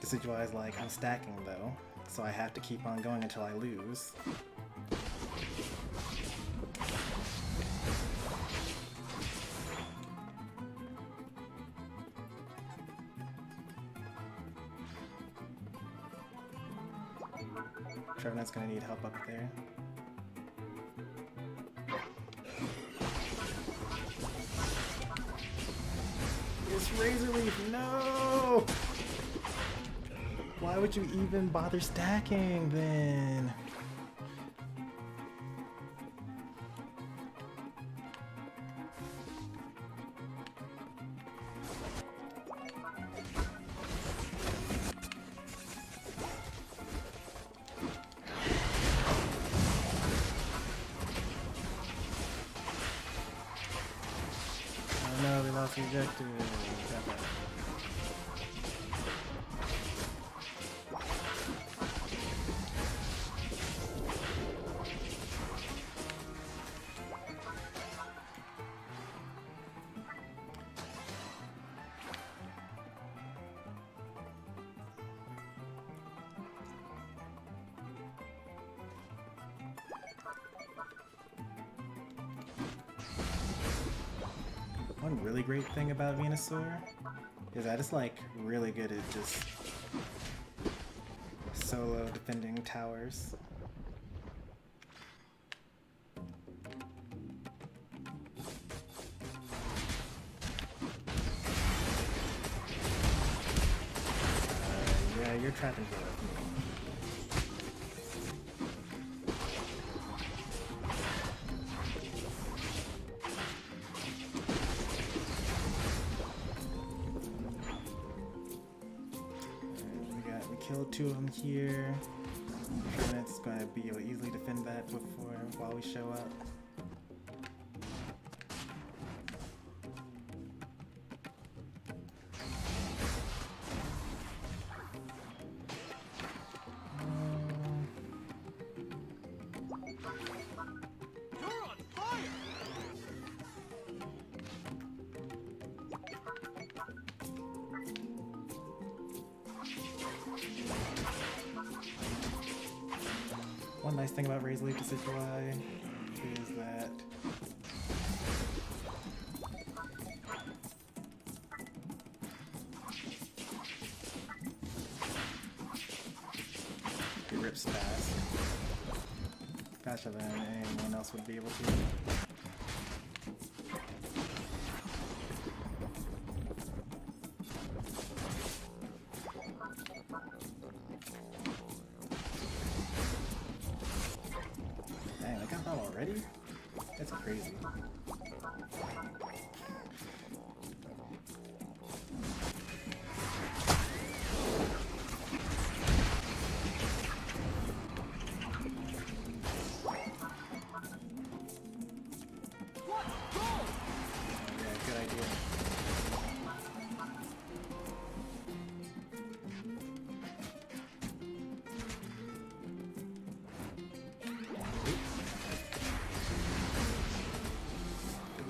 Decidueye is like, I'm stacking though, so I have to keep on going until I lose. Trevenant's gonna need help up there. It's Razor Leaf, no! Why would you even bother stacking then? Oh no, we lost the objective. One really great thing about Venusaur is that it's like really good at just solo defending towers. Yeah, you're trapping here. kill 2 of them here. It's going to be able to easily defend that while we show up. One nice thing about Razor Leaf Decidueye is that it rips fast, faster than anyone else would be able to. Already? That's crazy. Yeah, good idea.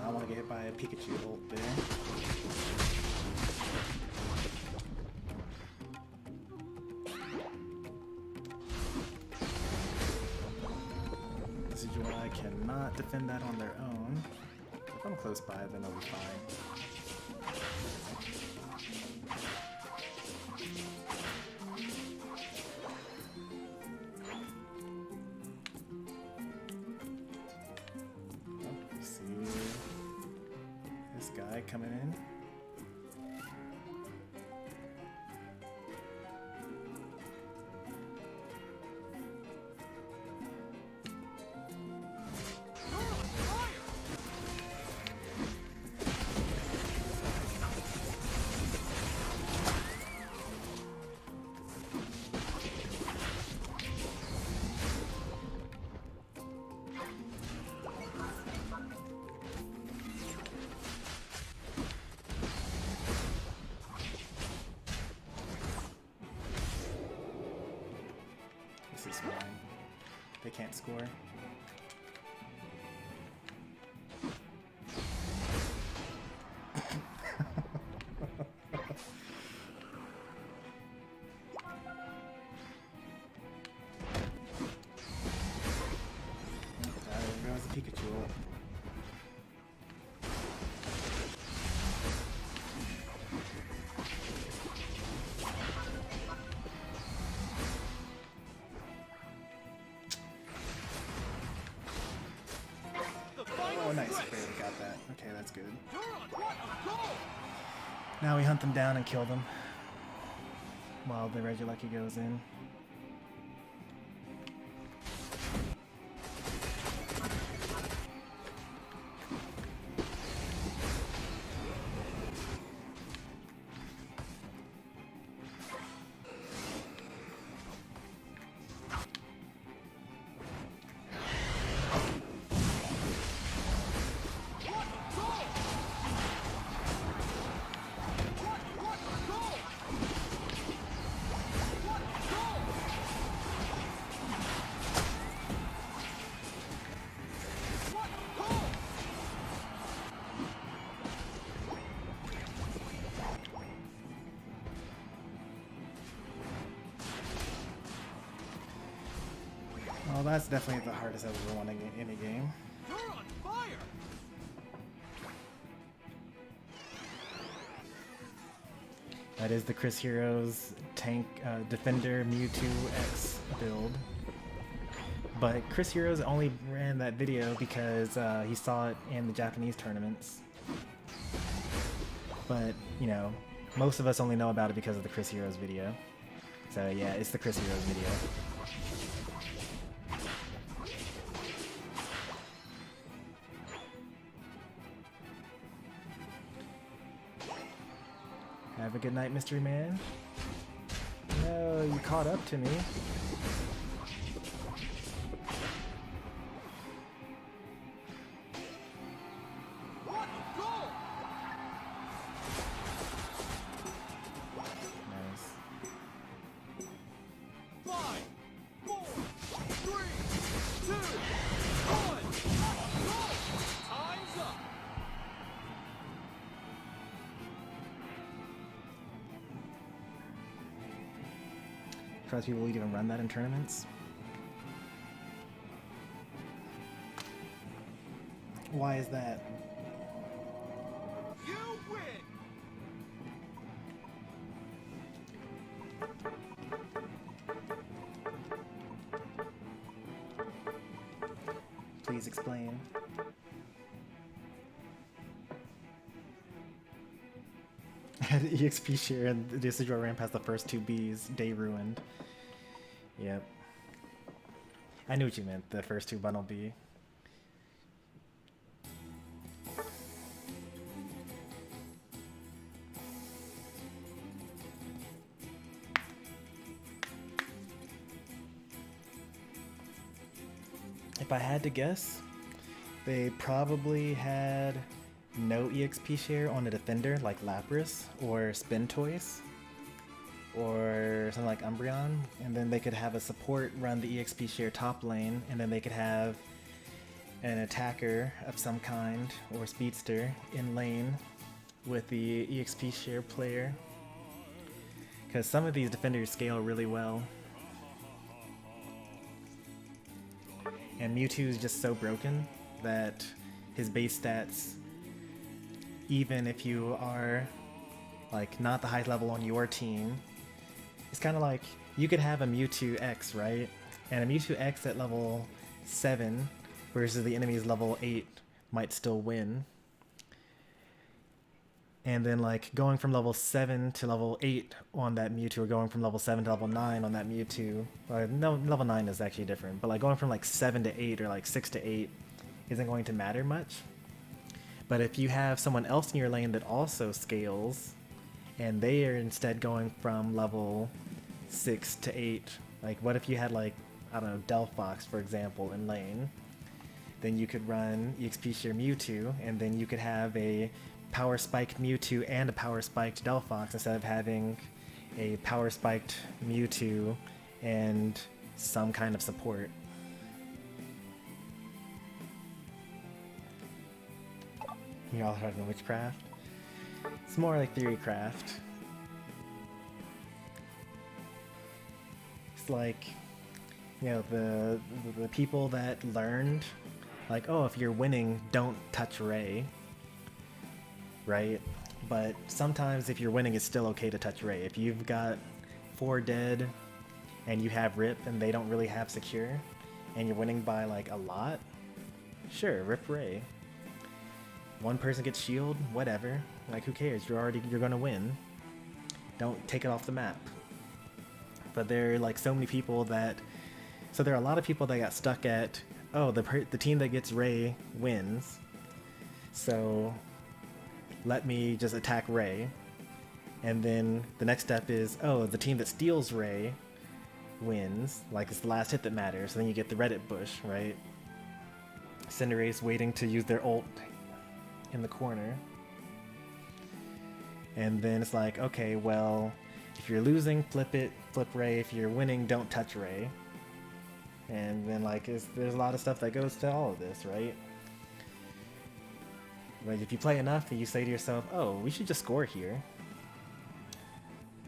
I want to get hit by a Pikachu ult there. Decidueye cannot defend that on their own. If I'm close by, then they'll be fine. Guy coming in. This is fine. They can't score. There goes the Pikachu ult. Oh, nice. Barely got that. Okay, that's good. Now we hunt them down and kill them while the Regieleki goes in. Well, that's definitely the hardest I've ever won in any game. You're on fire! That is the Chris Heroes tank Defender Mewtwo X build. But Chris Heroes only ran that video because he saw it in the Japanese tournaments. But, you know, most of us only know about it because of the Chris Heroes video. So yeah, it's the Chris Heroes video. Have a good night, Mystery Man. No, you caught up to me. What a goal! Nice. 5, 4, 3, 2, 1. Goal! Time's up. Surprised people would even run that in tournaments. Why is that? You win. Please explain. EXP share and the Decidueye ran past the first 2 Bs. Day ruined. Yep. I knew what you meant, the first 2 bundle B. If I had to guess, they probably had no EXP share on a defender like Lapras or Spin Toys or something like Umbreon, and then they could have a support run the EXP share top lane, and then they could have an attacker of some kind or speedster in lane with the EXP share player, because some of these defenders scale really well. And Mewtwo is just so broken that his base stats, even if you are like not the highest level on your team, it's kind of like you could have a Mewtwo X, right? And a Mewtwo X at level 7 versus the enemy's level 8 might still win. And then like going from level 7 to level 8 on that Mewtwo, or going from level 7 to level 9 on that Mewtwo, or no, level 9 is actually different, but like going from like 7 to 8 or like 6 to 8 isn't going to matter much. But if you have someone else in your lane that also scales, and they are instead going from level 6 to 8, like what if you had like, I don't know, Delphox for example in lane, then you could run EXP share Mewtwo, and then you could have a power spiked Mewtwo and a power spiked Delphox instead of having a power spiked Mewtwo and some kind of support. You all heard of witchcraft? It's more like theorycraft. It's like, you know, the people that learned, like, oh, if you're winning, don't touch Ray. Right? But sometimes if you're winning, it's still okay to touch Ray. If you've got 4 dead and you have Rip and they don't really have Secure and you're winning by like a lot, sure, Rip Ray. One person gets shield, whatever. Like who cares? You're gonna win. Don't take it off the map. But there are like so many people that, so there are a lot of people that got stuck at, oh, the team that gets Ray wins. So let me just attack Ray, and then the next step is, oh, the team that steals Ray wins, like it's the last hit that matters, so then you get the Reddit bush, right? Cinderace waiting to use their ult in the corner, and then it's like, okay, well, if you're losing, flip it, flip Ray, if you're winning, don't touch Ray. And then like there's a lot of stuff that goes to all of this, right? But if you play enough and you say to yourself, oh, we should just score here.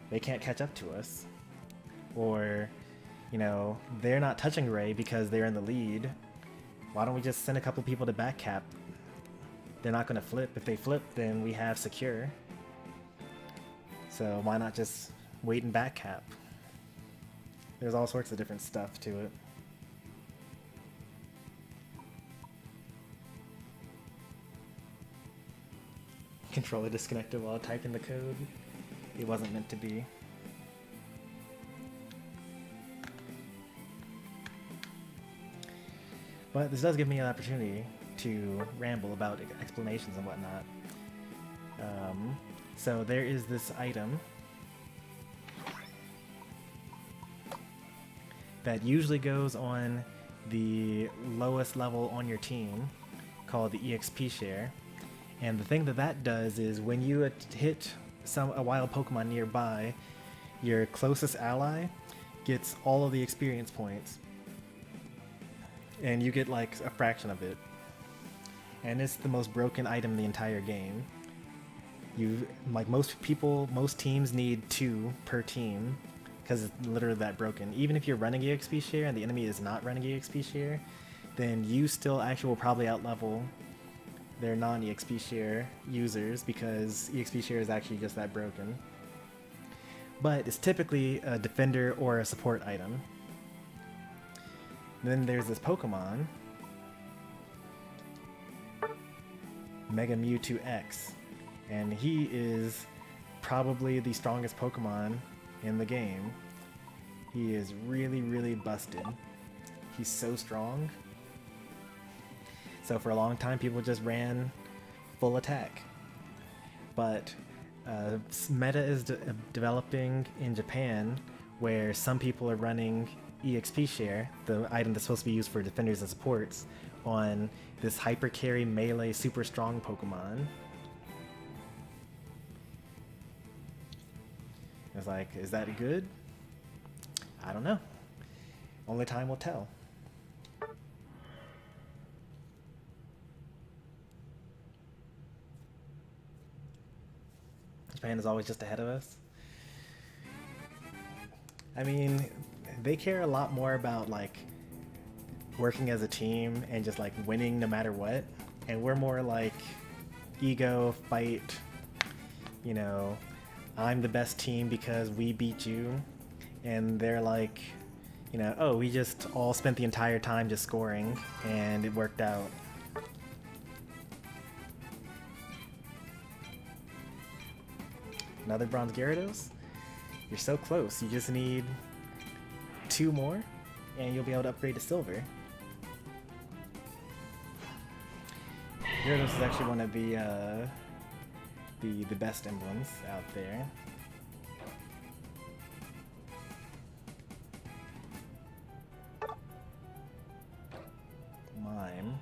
They can't catch up to us. Or, you know, they're not touching Ray because they're in the lead. Why don't we just send a couple people to back cap? They're not going to flip. If they flip, then we have Secure. So why not just wait and back cap? There's all sorts of different stuff to it. Controller disconnected while typing the code. It wasn't meant to be. But this does give me an opportunity to ramble about explanations and whatnot. So there is this item that usually goes on the lowest level on your team, called the EXP share. And the thing that that does is when you hit a wild Pokemon nearby, your closest ally gets all of the experience points, and you get like a fraction of it. And it's the most broken item in the entire game. You, like most teams need 2 per team because it's literally that broken. Even if you're running EXP share and the enemy is not running EXP share, then you still actually will probably outlevel their non-EXP share users because EXP share is actually just that broken. But it's typically a defender or a support item. Then there's this Pokemon, Mega Mewtwo X, and he is probably the strongest Pokemon in the game. He is really, really busted. He's so strong. So for a long time, people just ran full attack. But meta is developing in Japan, where some people are running EXP share, the item that's supposed to be used for defenders and supports, on this hyper carry melee super strong Pokemon. It's like, is that good? I don't know. Only time will tell. Japan is always just ahead of us. I mean, they care a lot more about like working as a team and just like winning no matter what, and we're more like ego, fight, you know, I'm the best team because we beat you, and they're like, you know, oh, we just all spent the entire time just scoring and it worked out. Another bronze Gyarados? You're so close. You just need 2 more and you'll be able to upgrade to silver. Gyarados is actually one of the best emblems out there. Mime.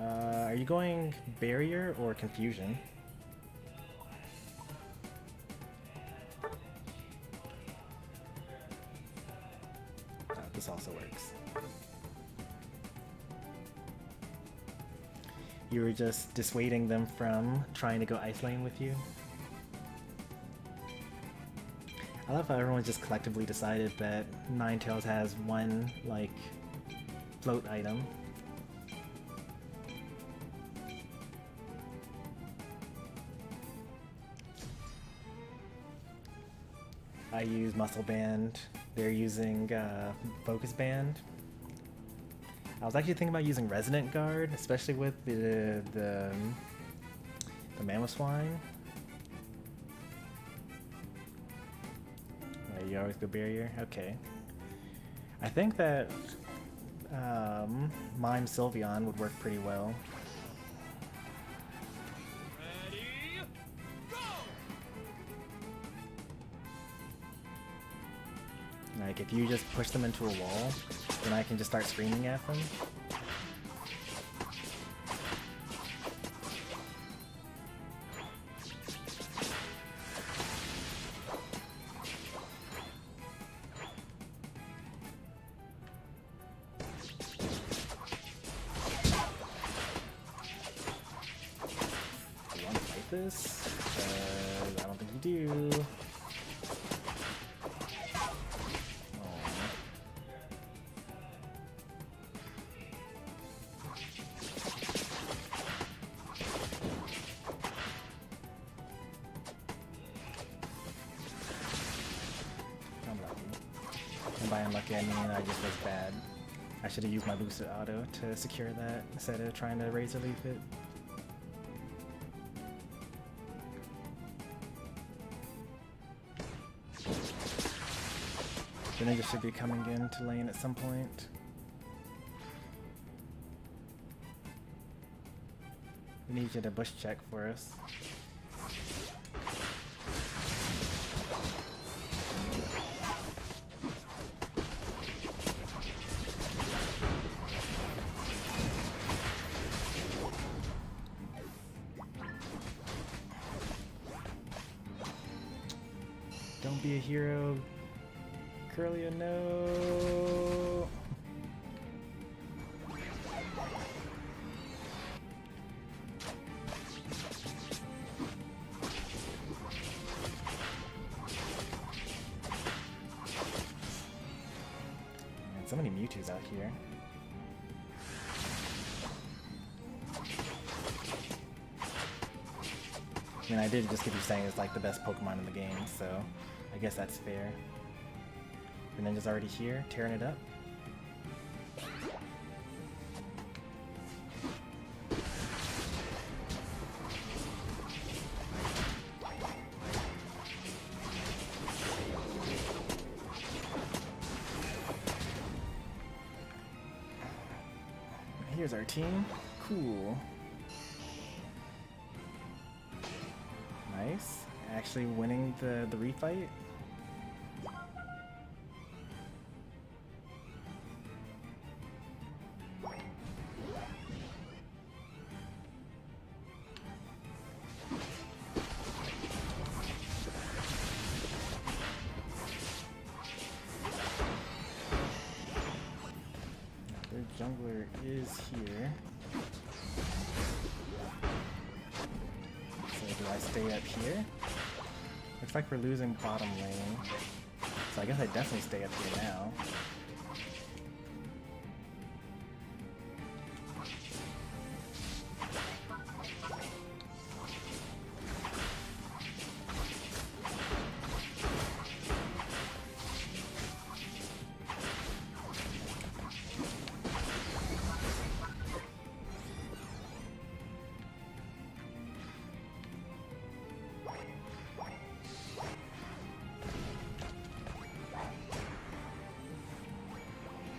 Are you going barrier or confusion? This also works. You were just dissuading them from trying to go ice lane with you. I love how everyone just collectively decided that Ninetales has one, like, float item. I use Muscle Band. They're using Focus Band. I was actually thinking about using Resonant Guard, especially with the Mamoswine. You always go barrier? Okay. I think that Mime Sylveon would work pretty well. Ready, go! Like, if you just push them into a wall, then I can just start screaming at them. Do you want to fight this? I don't think you do. By unlucky, I mean I just was bad. I should have used my boosted auto to secure that instead of trying to razor leaf it. The ninja should be coming into lane at some point. We need you to bush check for us. be a hero. Curlia, no. Man, so many Mewtwo's out here. I mean, I did just keep saying it's like the best Pokemon in the game, so I guess that's fair. And then just already here, tearing it up. Here's our team. Cool. Nice. Actually winning the refight. Their jungler is here. So do I stay up here? Looks like we're losing bottom lane. So I guess I definitely stay up here now.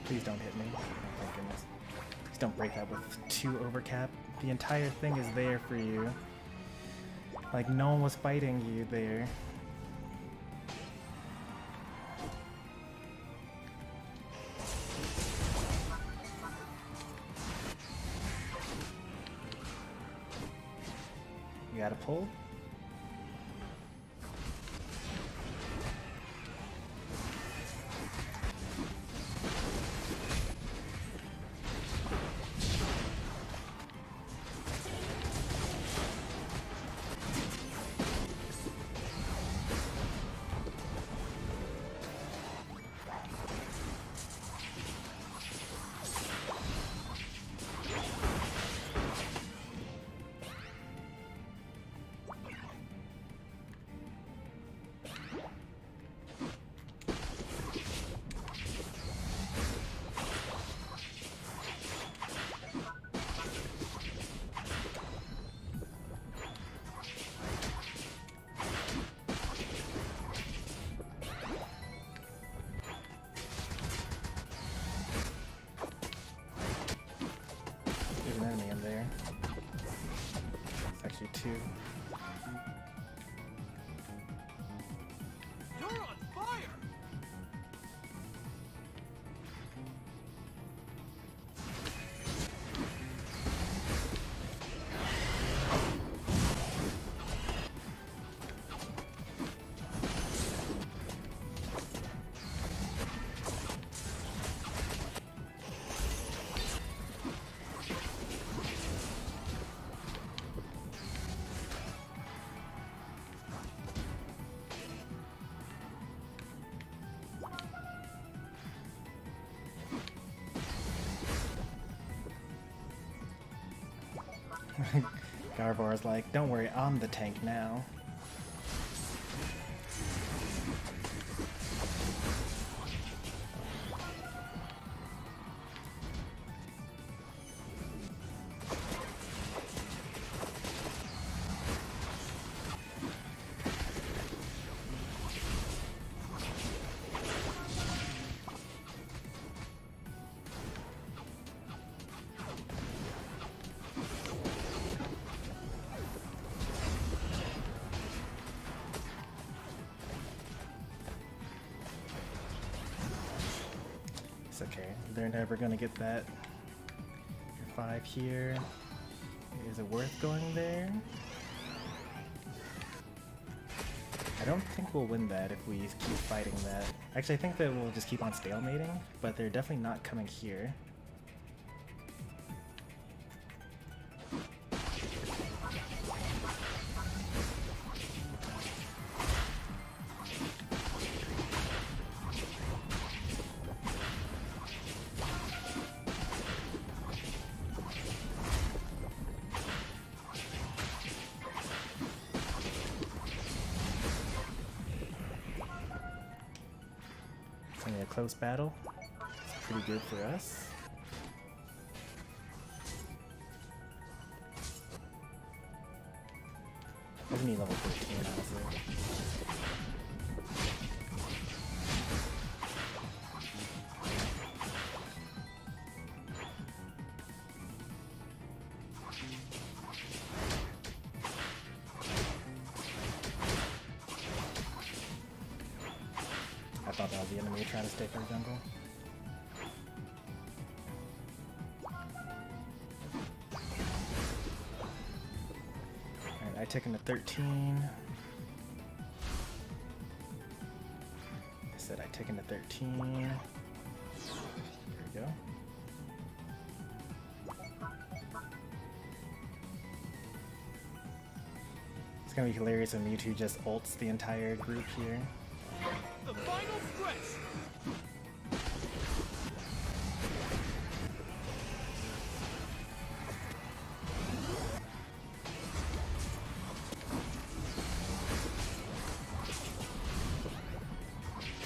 Please don't hit me. Oh, thank goodness. Please don't break that with 2 overcap. The entire thing is there for you. Like, no one was fighting you there. You gotta pull? There's an enemy in there. It's actually 2. You're on fire! Garvor's like, don't worry, I'm the tank now. It's okay. They're never gonna get that. Your 5 here. Is it worth going there? I don't think we'll win that if we keep fighting that. Actually, I think that we'll just keep on stalemating, but they're definitely not coming here. A close battle. It's pretty good for us. I need level 13, honestly. I thought that was the enemy trying to stay for jungle. Alright, I took him to 13. I said I took him to 13. There we go. It's gonna be hilarious when Mewtwo just ults the entire group here. The final stretch!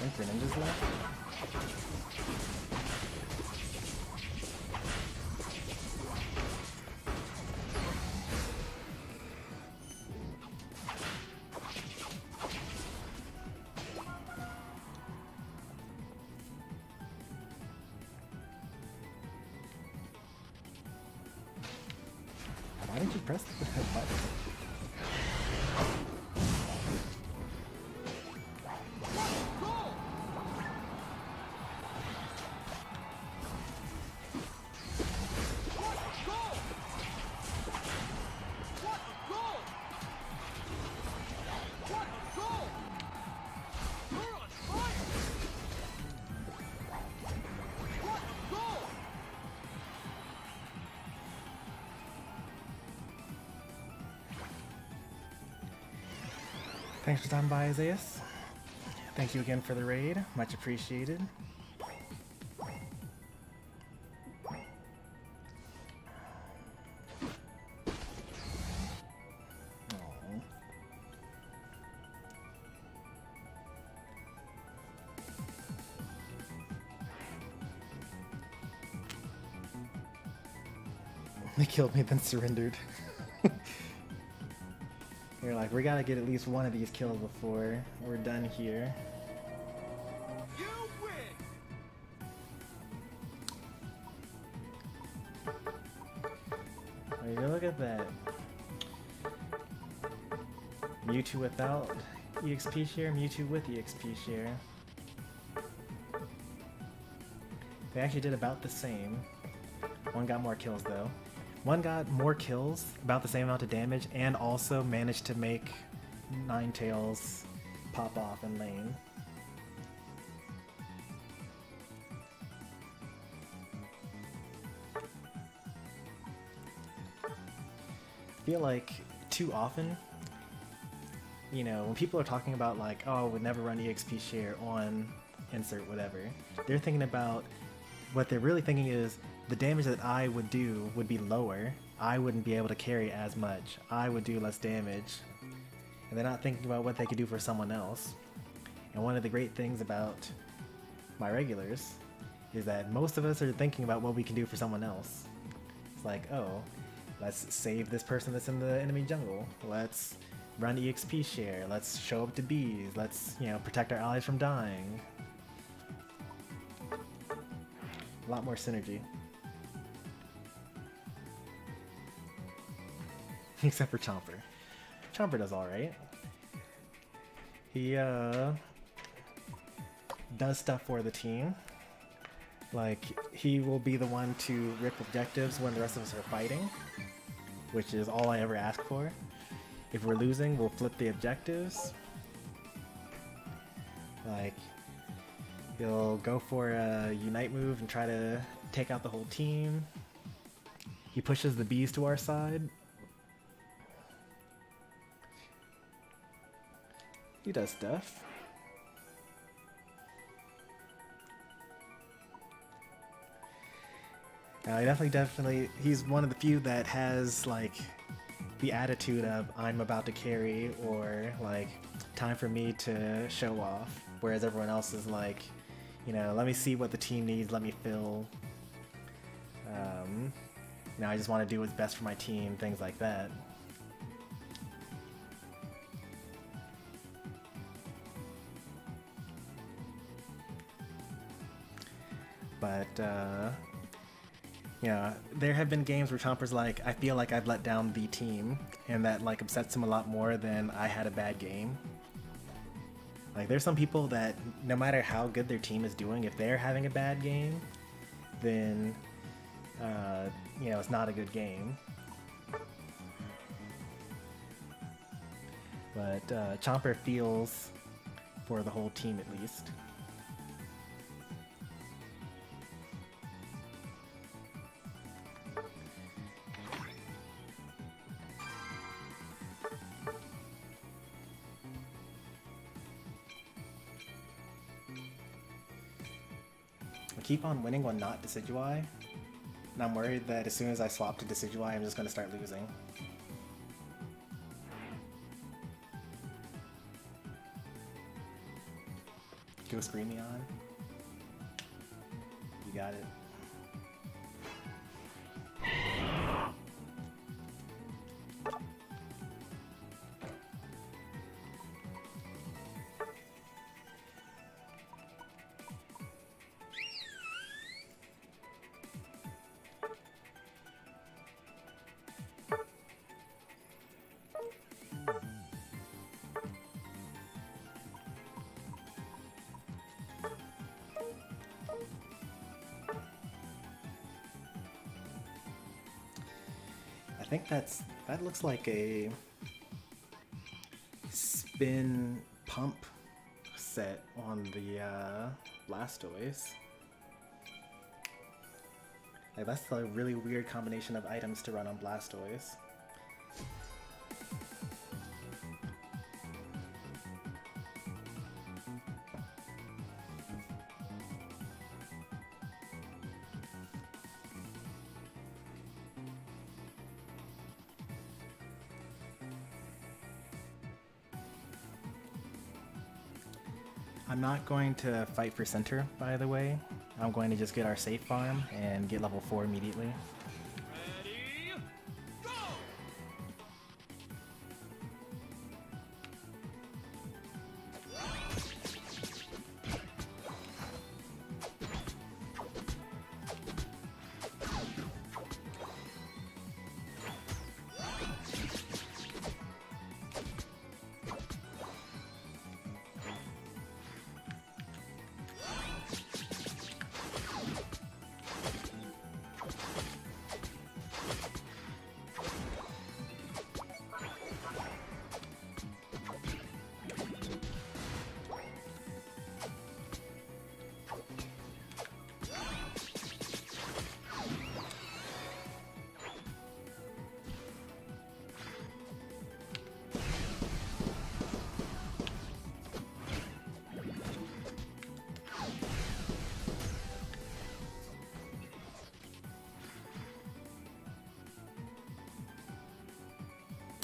I think Greninja's left. Why did you press the button? Thanks for stopping by, Isaiah. Thank you again for the raid. Much appreciated. Aww. They killed me, then surrendered. You're like, we gotta get at least one of these kills before we're done here. You win! Like, look at that. Mewtwo without EXP share, Mewtwo with EXP share. They actually did about the same. One got more kills though. One got more kills, about the same amount of damage, and also managed to make Ninetales pop off in lane. I feel like too often, you know, when people are talking about like, oh, I would never run EXP share on insert whatever, they're thinking about, what they're really thinking is, the damage that I would do would be lower. I wouldn't be able to carry as much. I would do less damage. And they're not thinking about what they could do for someone else. And one of the great things about my regulars is that most of us are thinking about what we can do for someone else. It's like, oh, let's save this person that's in the enemy jungle. Let's run EXP share. Let's show up to bees. Let's, you know, protect our allies from dying. A lot more synergy. Except for Chomper. Chomper does alright. He does stuff for the team. Like, he will be the one to rip objectives when the rest of us are fighting, which is all I ever ask for. If we're losing, we'll flip the objectives. Like, he'll go for a Unite move and try to take out the whole team. He pushes the bees to our side. He does stuff. Definitely, he's one of the few that has, like, the attitude of, I'm about to carry, or, like, time for me to show off. Whereas everyone else is like, you know, let me see what the team needs, let me fill. You know, I just want to do what's best for my team, things like that. But, you know, there have been games where Chomper's like, I feel like I've let down the team, and that, like, upsets him a lot more than I had a bad game. Like, there's some people that, no matter how good their team is doing, if they're having a bad game, then, you know, it's not a good game. But Chomper feels for the whole team at least. I keep on winning when not Decidueye, and I'm worried that as soon as I swap to Decidueye, I'm just going to start losing. Go Screamy on. You got it. I think that looks like a spin pump set on the Blastoise. Like, that's a really weird combination of items to run on Blastoise. I'm not going to fight for center, by the way. I'm going to just get our safe farm and get level 4 immediately. Ready, go!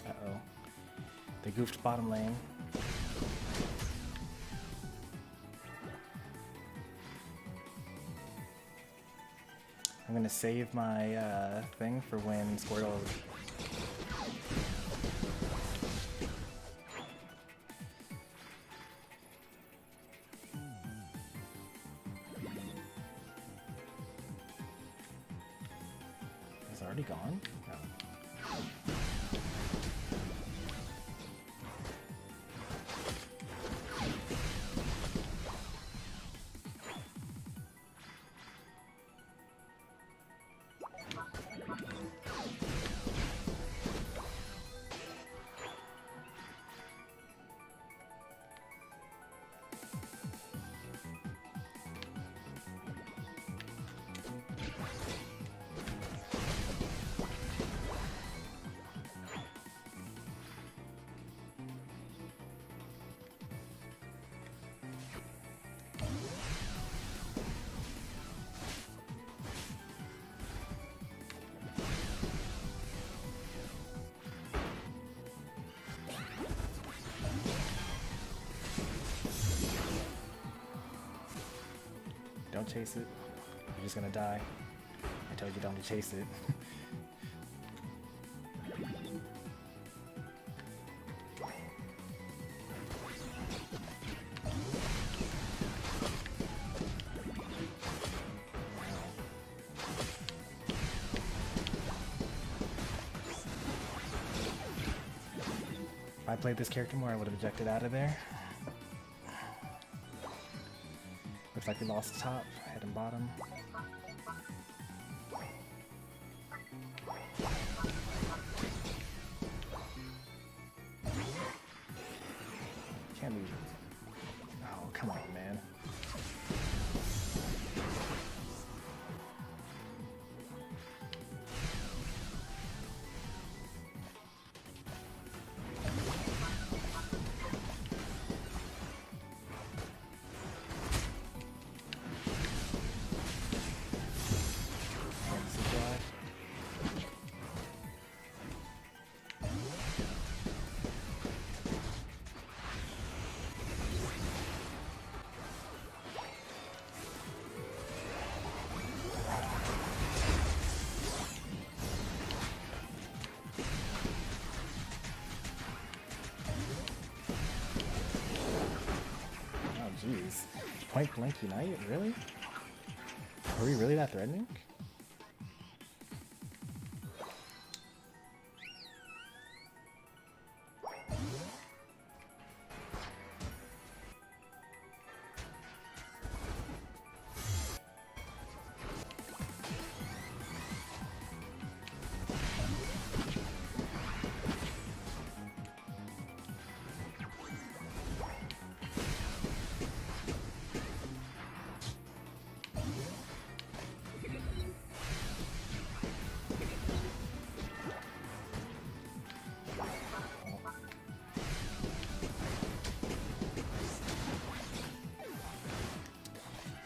Uh-oh. They goofed bottom lane. I'm gonna save my thing for when Squirtle... Is it already gone? No. chase it. You're just gonna die. I told you don't chase it. If I played this character more, I would have ejected out of there. Looks like we lost top, head and bottom. Can't leave. Oh, come on, man. Jeez. Point blank unite? Really? Are we really that threatening?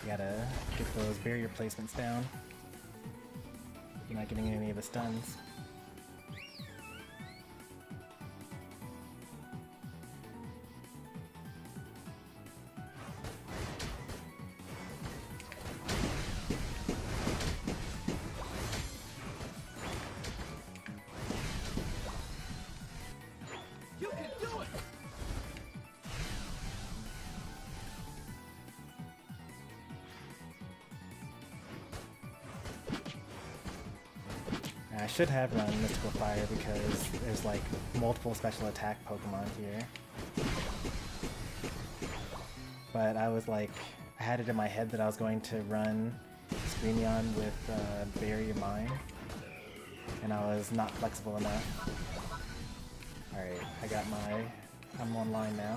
Gotta get those barrier placements down. You're not getting any of the stuns. You can do it! I should have run Mystical Fire because there's like multiple special attack Pokemon here. But I was like, I had it in my head that I was going to run Screamion with Barrier Mine, and I was not flexible enough. Alright, I'm online now.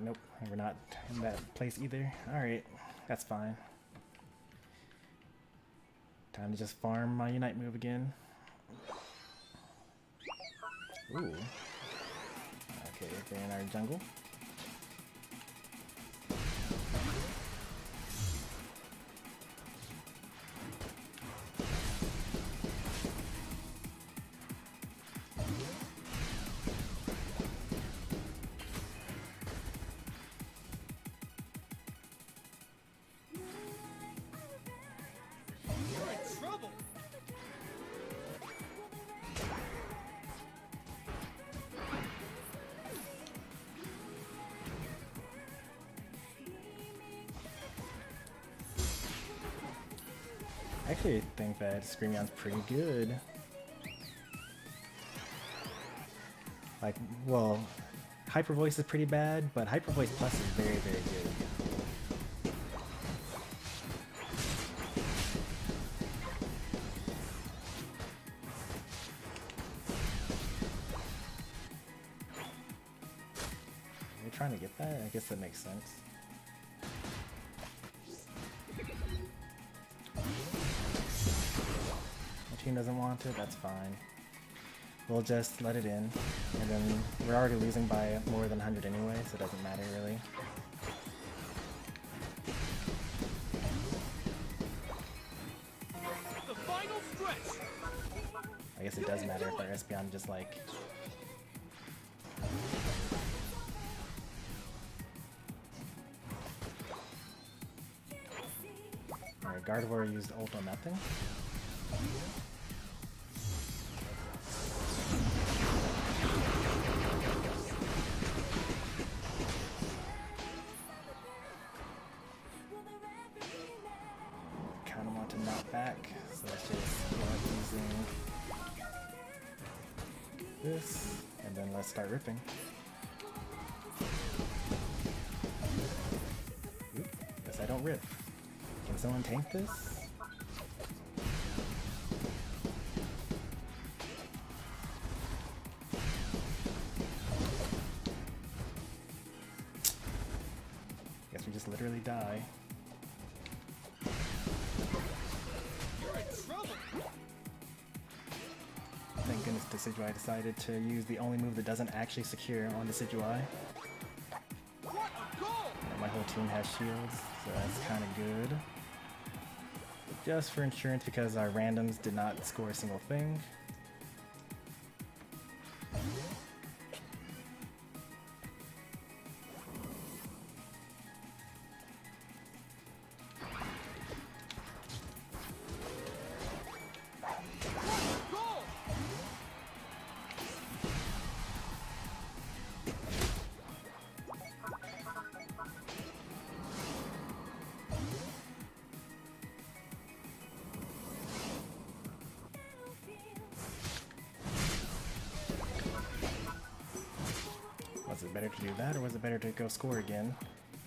Nope, we're not in that place either. Alright, that's fine. Time to just farm my Unite move again. Ooh. Okay, they're in our jungle. I actually think that Screamion's pretty good. Like, well, Hyper Voice is pretty bad, but Hyper Voice Plus is very, very good. Are you trying to get that? I guess that makes sense. My team doesn't want it, that's fine. We'll just let it in, and then we're already losing by more than 100 anyway, so it doesn't matter really. The final stretch. I guess it does matter if our Espeon just like... Alright, Gardevoir used ult on that thing. Kind of want to knock back, so let's just go using this, and then let's start ripping. Oop, guess I don't rip. Can someone tank this? Guess we just literally die. You're in trouble. Thank goodness Decidueye decided to use the only move that doesn't actually secure on Decidueye. What a goal! My whole team has shields, so that's kind of good. Just for insurance because our randoms did not score a single thing. Goal! Was it better to do that, or was it better to go score again?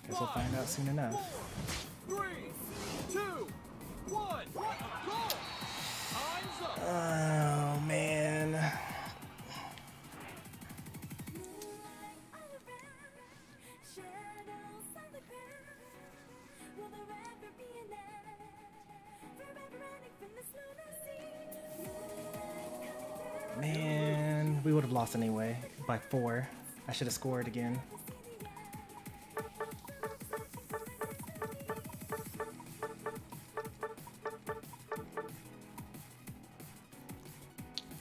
Guess we'll find out soon enough. 3, 2, 1. What a goal! Time's up. Oh man. Man, we would have lost anyway by 4. I should have scored again.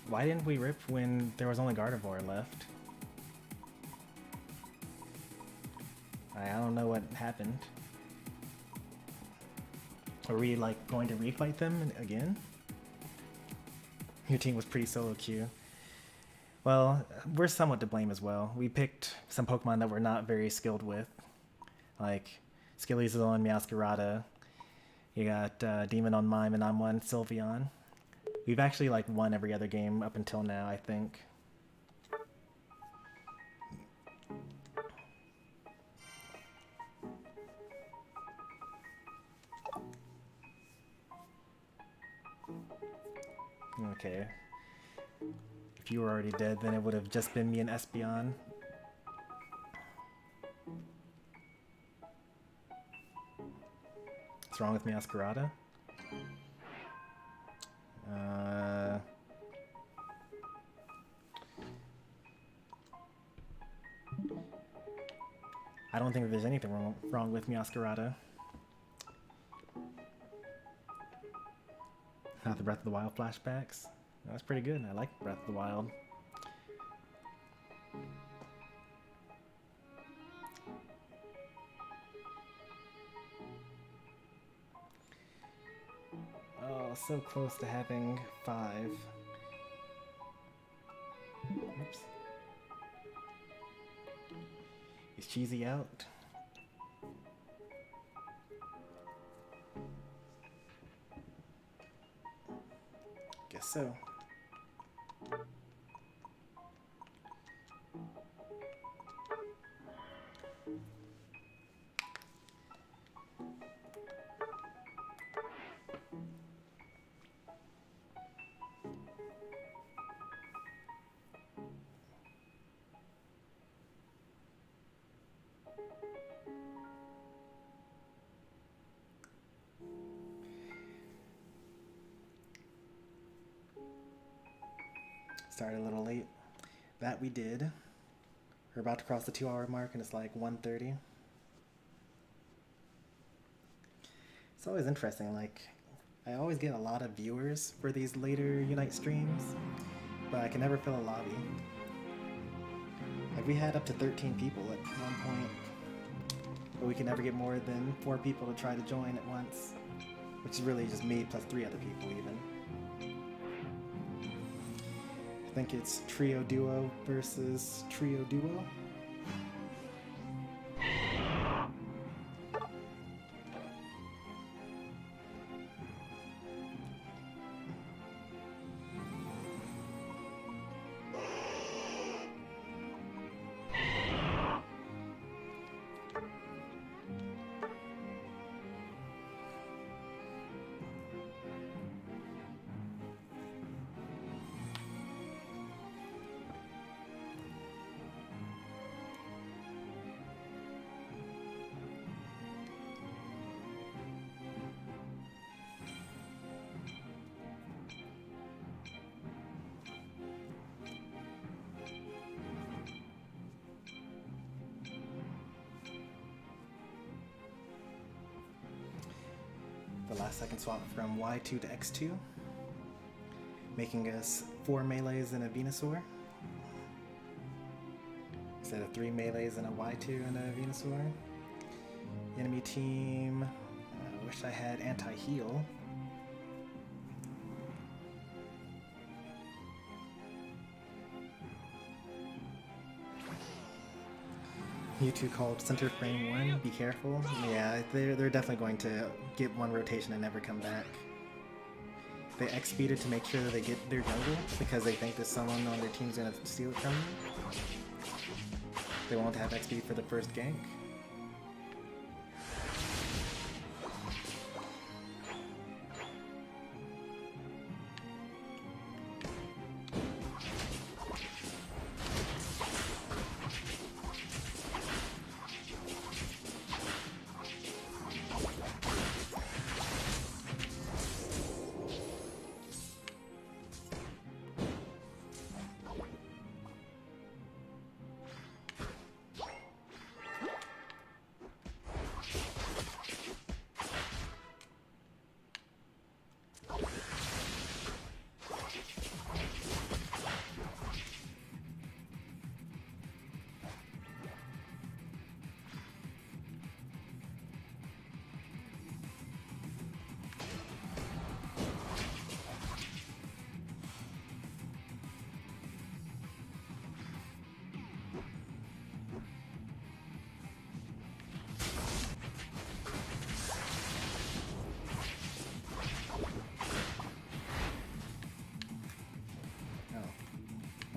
Why didn't we rip when there was only Gardevoir left? I don't know what happened. Are we like going to refight them again? Your team was pretty solo queue. Well, we're somewhat to blame as well. We picked some Pokemon that we're not very skilled with. Like Skeletal and Meowscarada. You got Demon on Mime and I'm one Sylveon. We've actually like won every other game up until now, I think. Okay. If you were already dead, then it would have just been me and Espeon. What's wrong with Meowscarada? I don't think there's anything wrong with Meowscarada. Not the Breath of the Wild flashbacks. That's pretty good. I like Breath of the Wild. Oh, so close to having 5. Oops. Is Cheesy out? Guess so. started a little late. That we did. We're about to cross the 2-hour mark and it's like 1:30. It's always interesting, like, I always get a lot of viewers for these later Unite streams, but I can never fill a lobby. Like, we had up to 13 people at one point, but we can never get more than 4 people to try to join at once, which is really just me plus 3 other people even. I think it's trio duo versus trio duo. The last second swap from Y2 to X2, making us 4 melees and a Venusaur, instead of 3 melees and a Y2 and a Venusaur. Enemy team, I wish I had anti-heal. U2 called center frame 1, be careful. Yeah, they're definitely going to get 1 rotation and never come back. They X-speeded to make sure that they get their jungle because they think that someone on their team's going to steal it from them. They won't have X-speed for the first gank.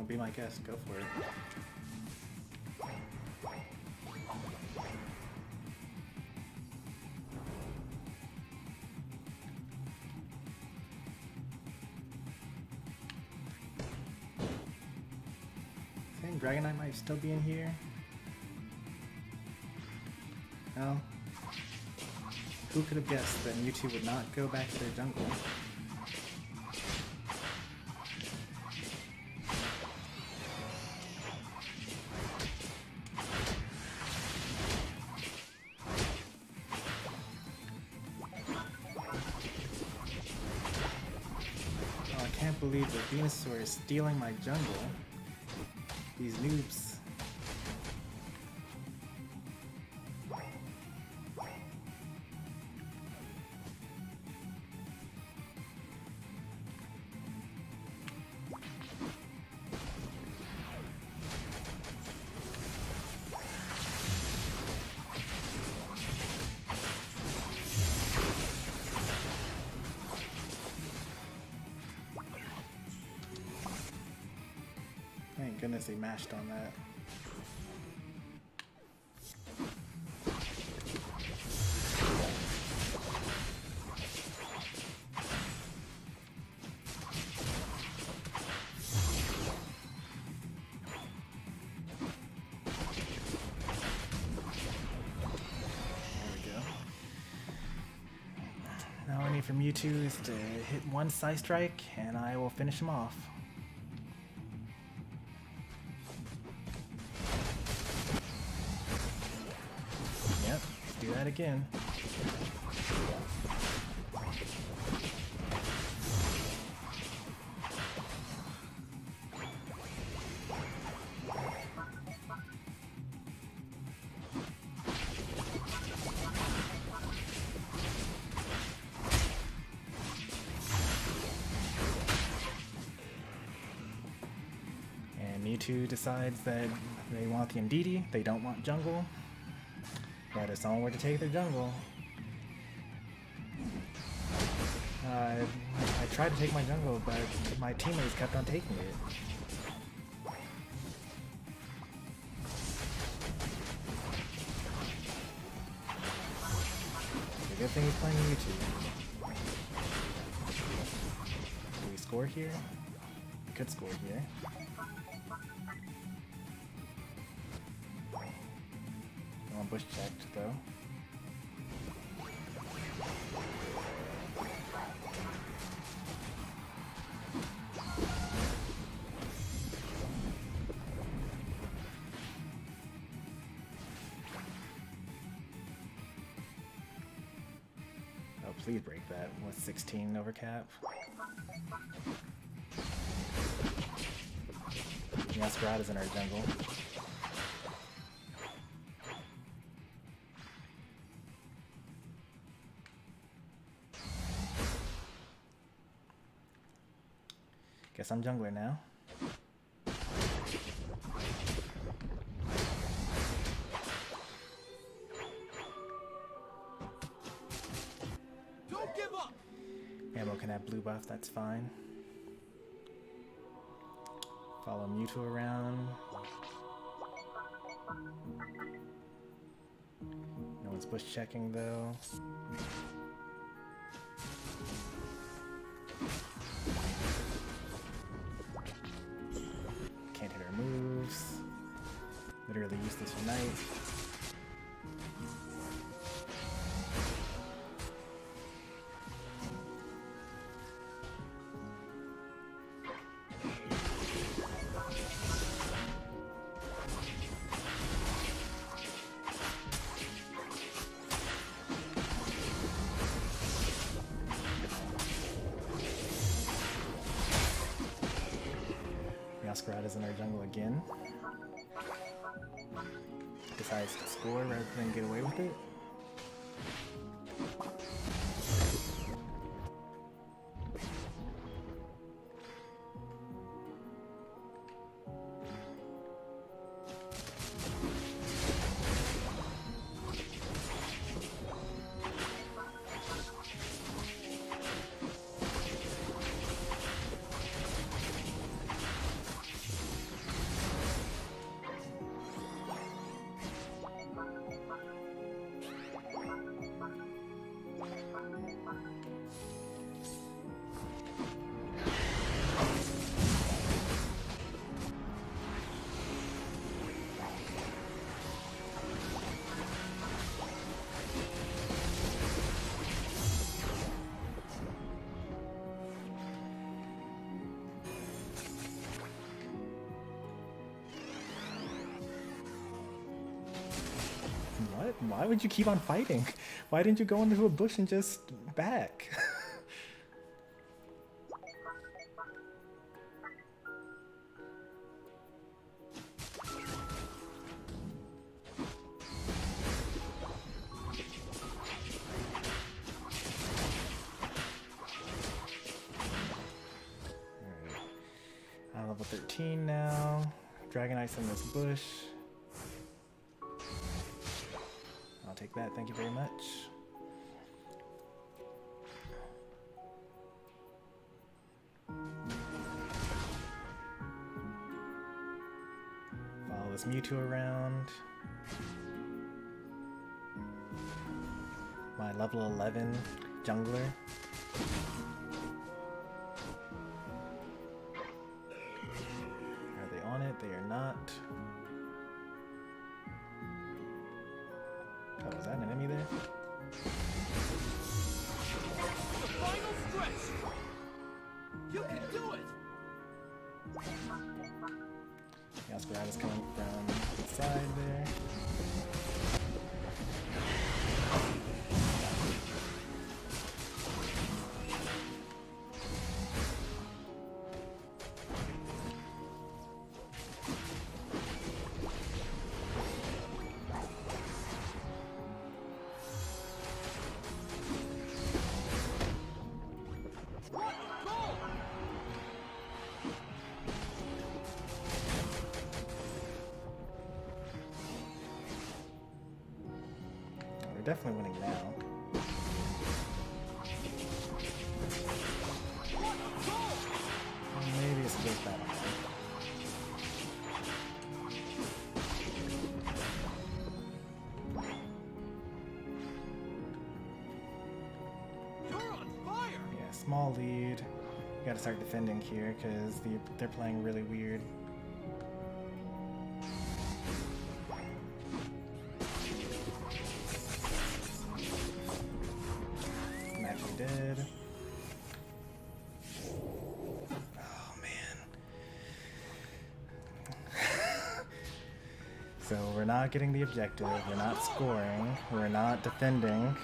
Be my guest, go for it. I think Dragonite might still be in here. No. Who could have guessed that Mewtwo would not go back to their jungle? I can't believe the Venusaur is stealing my jungle. These noobs. Thank goodness he mashed on that. Now all I need from Mewtwo is to hit 1 Psy Strike and I will finish him off. do that again. Mewtwo decides that they want the Indeedee, they don't want jungle. But it's onward to take their jungle. I tried to take my jungle, but my teammates kept on taking it. The good thing he's playing Mewtwo. Do we score here? We could score here. Bush checked though. Oh, please break that. What's 16 over cap? Masquerade in our jungle. Guess I'm jungler now. Don't give up. Ammo can have blue buff, that's fine. Follow Mewtwo around. No one's bush checking though. Can't hit her moves. Literally useless Unite. Masquerade is in our jungle again. Decides to score rather than get away with it. What? Why would you keep on fighting? Why didn't you go into a bush and just back? Alright. I'm level 13 now. Dragon Ice in this bush. Take that, thank you very much. Follow this Mewtwo around. My level 11 jungler. Are they on it? They are not. Oh, is that an enemy there? The final stretch. You can do it. Masquerade is coming from the side there. definitely winning now. Maybe it's just that. You're on fire. Yeah, small lead. Gotta start defending here because they're playing really weird. Match dead. Oh man. So we're not getting the objective, we're not scoring, we're not defending.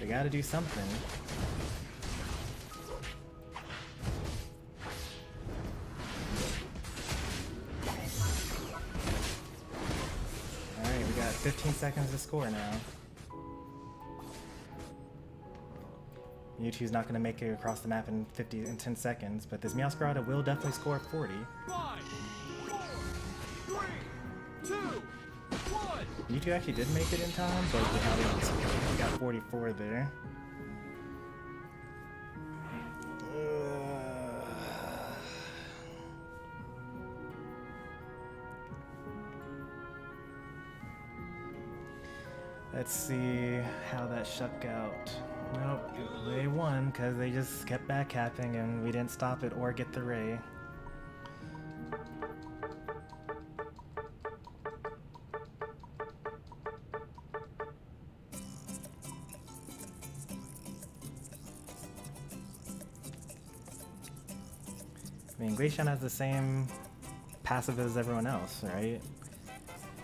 They gotta do something. Alright, we got 15 seconds to score now. Mewtwo's not gonna make it across the map in 10 seconds, but this Meowscarada will definitely score 40. 5, 4, 3, 2, 1. Mewtwo actually did make it in time, but we got 44 there. Let's see how that shook out. Nope, they won because they just kept backcapping and we didn't stop it or get the Ray. I mean, Glaceon has the same passive as everyone else, right?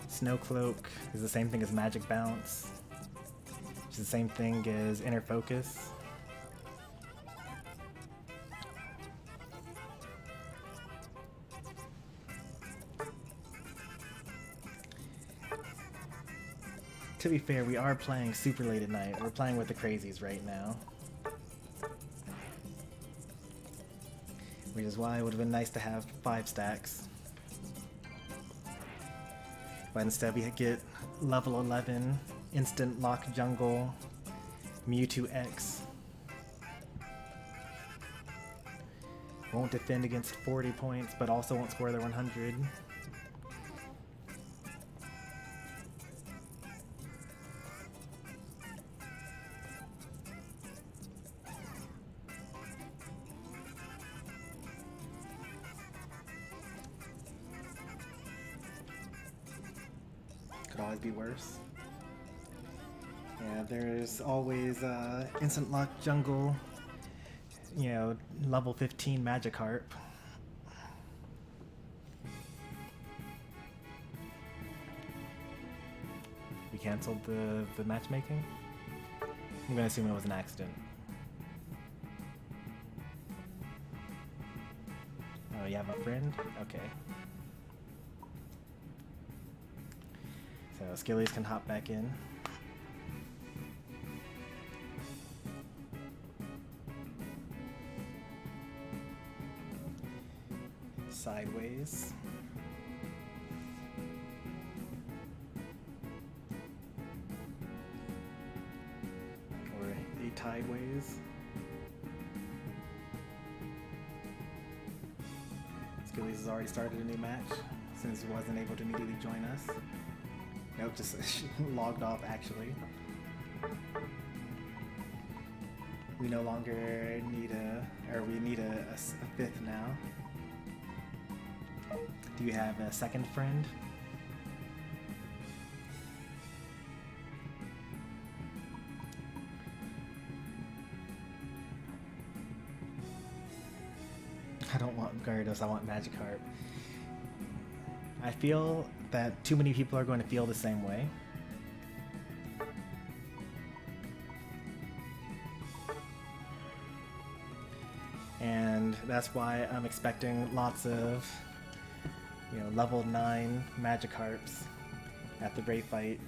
Snow Cloak is the same thing as Magic Bounce, which is the same thing as Inner Focus. To be fair, we are playing super late at night. We're playing with the crazies right now. Which is why it would have been nice to have 5 stacks. But instead we get level 11, instant lock jungle, Mewtwo X. Won't defend against 40 points, but also won't score their 100. Could always be worse. Yeah, there's always instant lock jungle, you know, level 15 Magikarp. We canceled the matchmaking? I'm gonna assume it was an accident. Oh, you have a friend? Okay. So Skillies can hop back in. Sideways. Or a tideways. Skillies has already started a new match since he wasn't able to immediately join us. Nope, just logged off actually. We no longer need we need a 5th now. Do you have a second friend? I don't want Gyarados, I want Magikarp. I feel that too many people are going to feel the same way. And that's why I'm expecting lots of, you know, level 9 Magikarps at the Ray fight.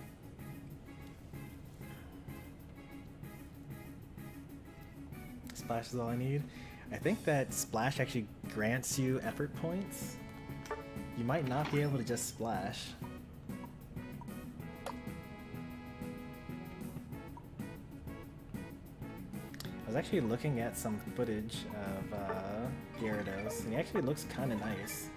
Splash is all I need. I think that Splash actually grants you effort points. You might not be able to just splash. I was actually looking at some footage of Gyarados, and he actually looks kind of nice.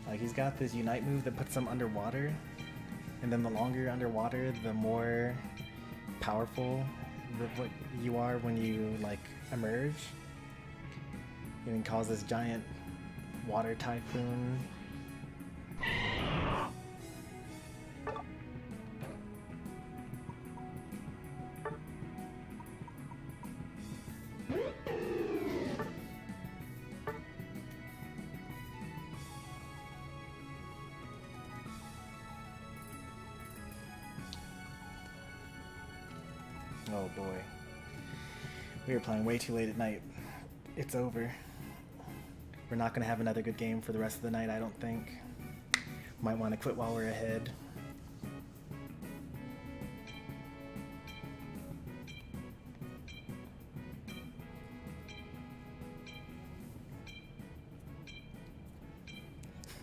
Like, he's got this Unite move that puts him underwater, and then the longer you're underwater, the more powerful you are when you, like, emerge. And it causes this giant water typhoon. Oh boy. We were playing way too late at night. It's over. We're not going to have another good game for the rest of the night, I don't think. Might want to quit while we're ahead.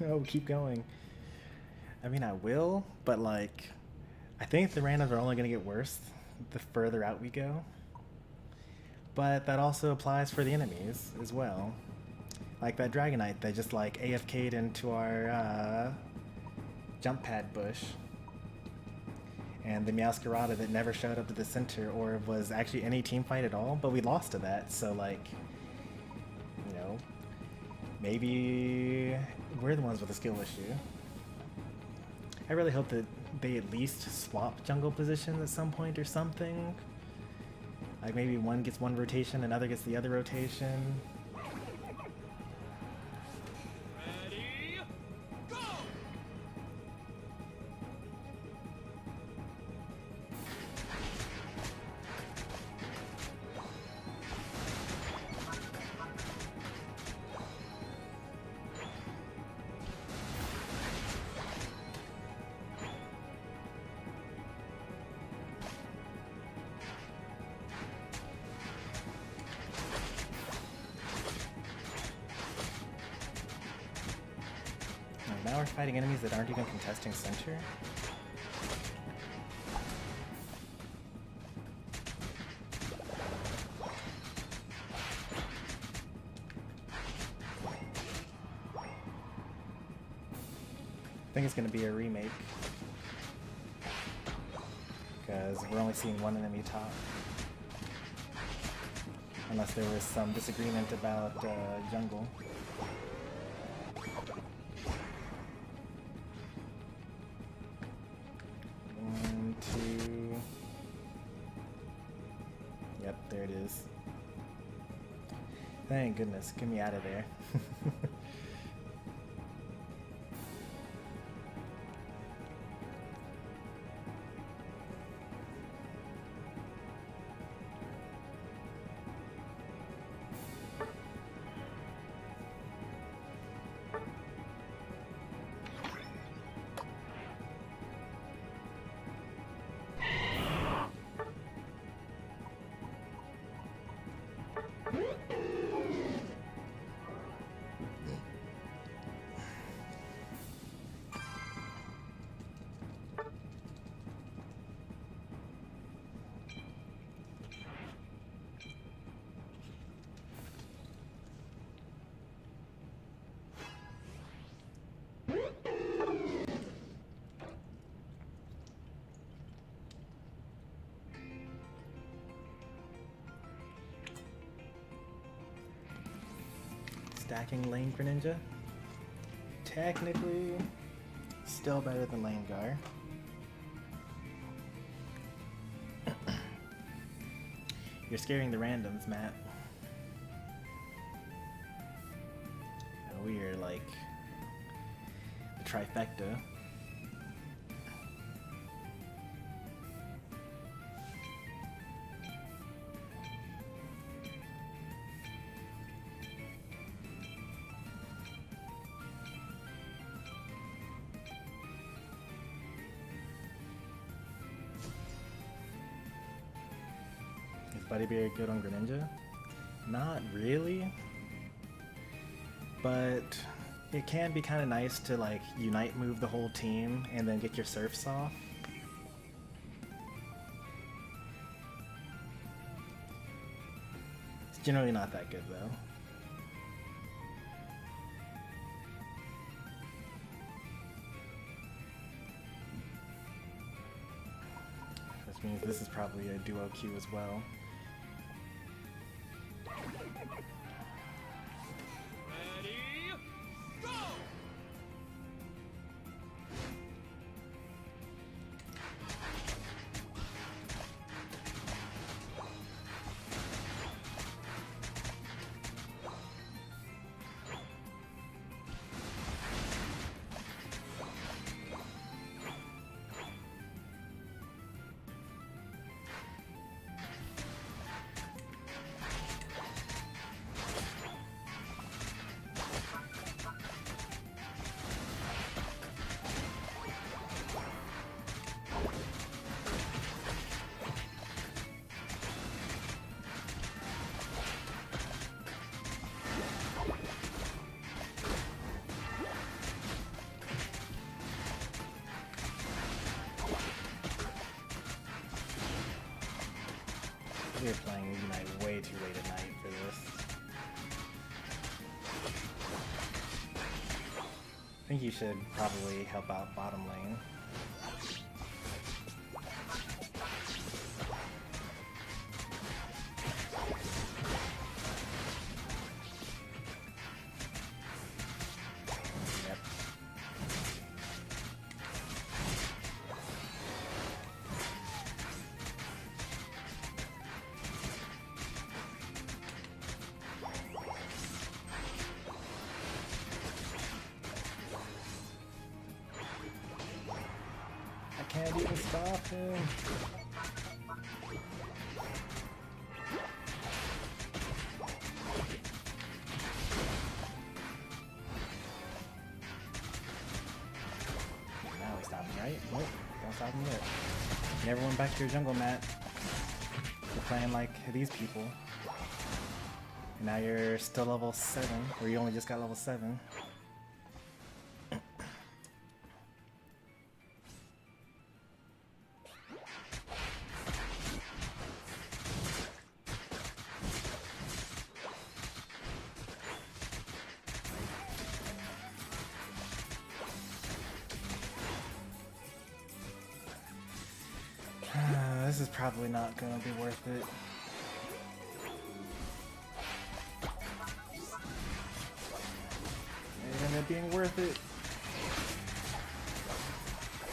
Oh, keep going. I mean, I will, but like, I think the randoms are only going to get worse the further out we go. But that also applies for the enemies as well. Like that Dragonite that just like AFK'd into our jump pad bush. And the Meowscarada that never showed up to the center or was actually any team fight at all, but we lost to that, so like, you know, maybe we're the ones with a skill issue. I really hope that they at least swap jungle positions at some point or something. Like maybe one gets one rotation, another gets the other rotation. Ready, go! Now we're fighting enemies that aren't even contesting center. I think it's going to be a remake, because we're only seeing one enemy top. Unless there was some disagreement about jungle. Yep, there it is. Thank goodness, get me out of there. Stacking Lane Greninja. Technically, still better than Langar. You're scaring the randoms, Matt. We are like the trifecta. Buddy Bear good on Greninja? Not really. But it can be kind of nice to like unite move the whole team and then get your surfs off. It's generally not that good though. This means this is probably a duo queue as well. Ready, go! We're playing Unite way too late at night for this. I think you should probably help out bottom lane. Yep. I can't even stop him. Now he stopped me, right? Nope, don't stop him yet. Never went back to your jungle, Matt. You're playing like these people. And now you're still level 7, or you only just got level 7. This is probably not gonna be worth it. It ended up being worth it.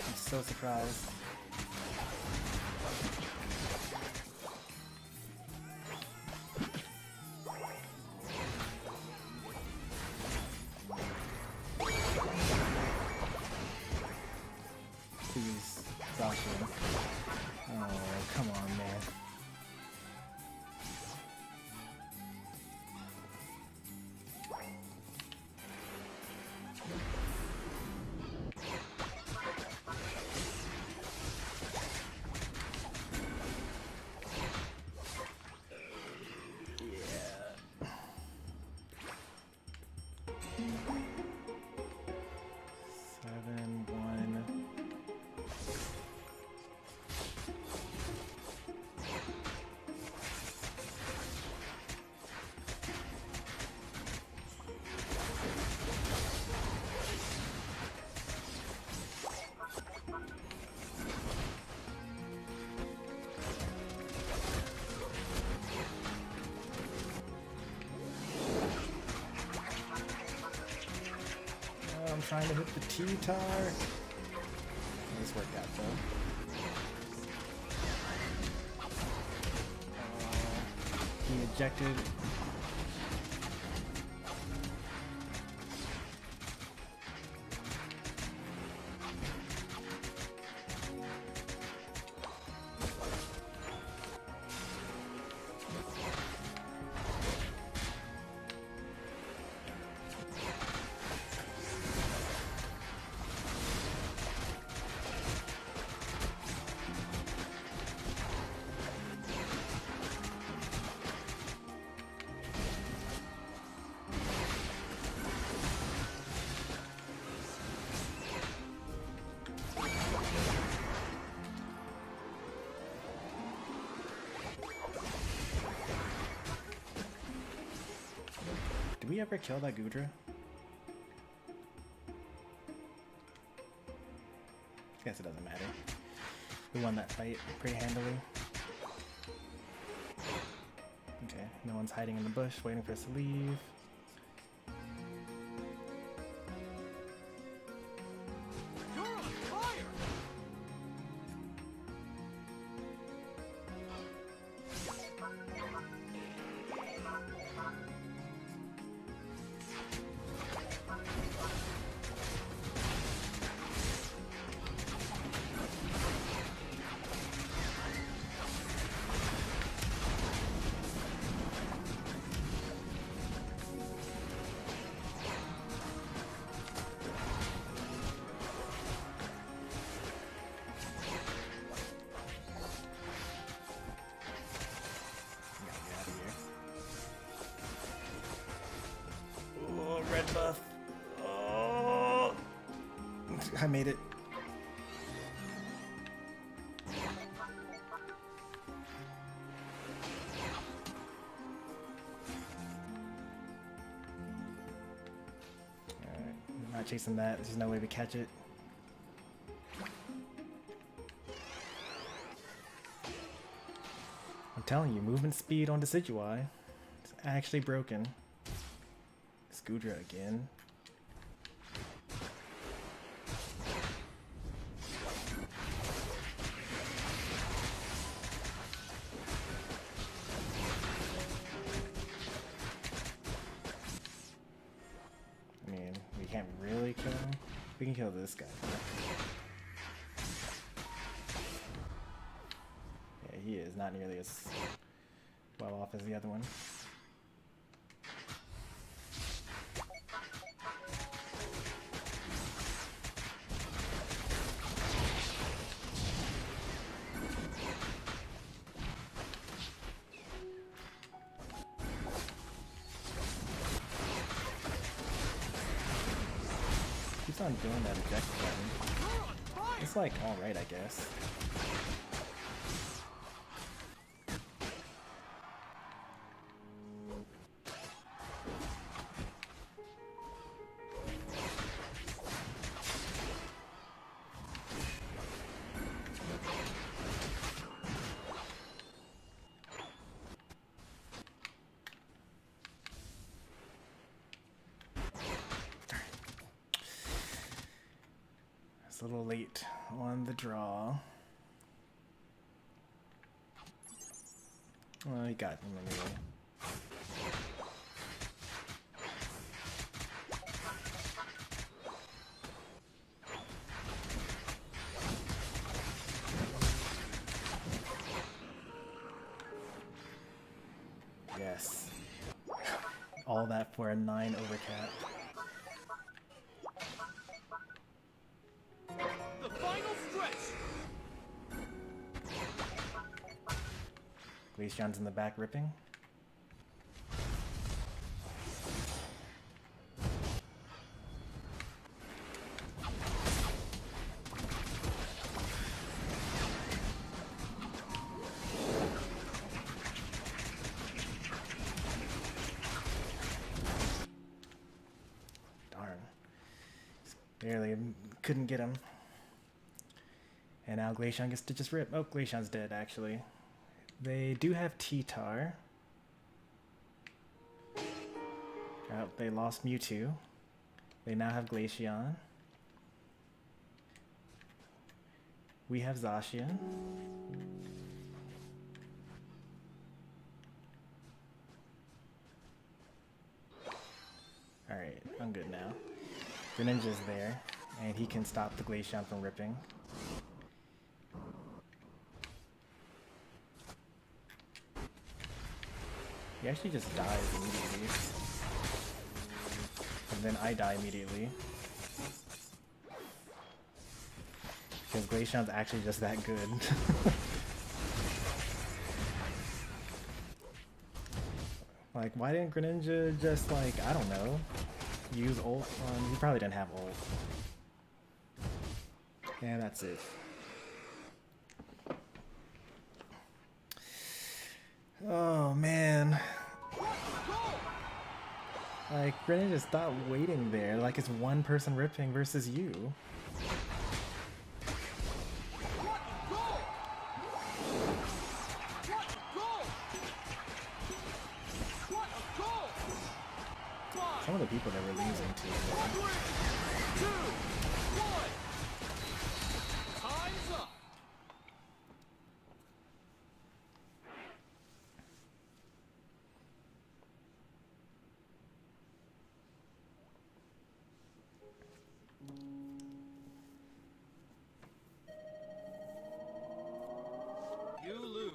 I'm so surprised. Please, Joshua. Oh, come on, man. Yeah. 7-1. I'm trying to hit the T-tar. This worked out though. He ejected. we ever kill that Goodra? Guess it doesn't matter. We won that fight pretty handily. Okay, no one's hiding in the bush waiting for us to leave. You're on fire! Red buff. Oh, I made it. Alright, I'm not chasing that. There's no way to catch it. I'm telling you, movement speed on Decidueye is actually broken. Goodra again. I mean, we can't really kill him. We can kill this guy. Yeah, he is not nearly as well off as the other one. Keeps on doing that eject button. It's like alright, I guess. It's a little late on the draw. Well, he got him anyway. Yes. All that for a 9 overcap. The final stretch! Glaceon's in the back ripping. Darn. Barely couldn't get him. And now Glaceon gets to just rip. Oh, Glaceon's dead, actually. They do have T-Tar. Oh, they lost Mewtwo. They now have Glaceon. We have Zacian. Alright, I'm good now. Greninja's there, and he can stop the Glaceon from ripping. He actually just dies immediately. And then I die immediately. Because Glaceon's actually just that good. Like, why didn't Greninja just, like, I don't know, use ult? He probably didn't have ult. Yeah, that's it. Oh, man. Like, Greninja, just stop waiting there like it's one person ripping versus you. Some of the people that we're losing to. 3, 2, 1. Time's up. You lose.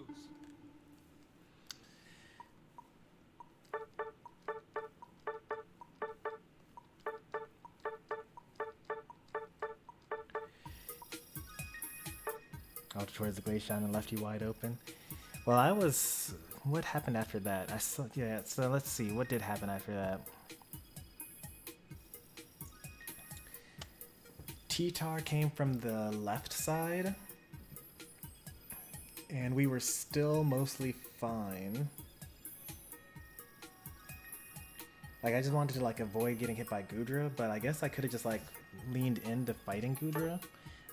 Out towards the Glaceon and left you wide open. Well, I was... What happened after that? I saw... Yeah, so let's see. What did happen after that? T-Tar came from the left side. And we were still mostly fine. Like, I just wanted to, like, avoid getting hit by Goodra, but I guess I could have just, like, leaned into fighting Goodra.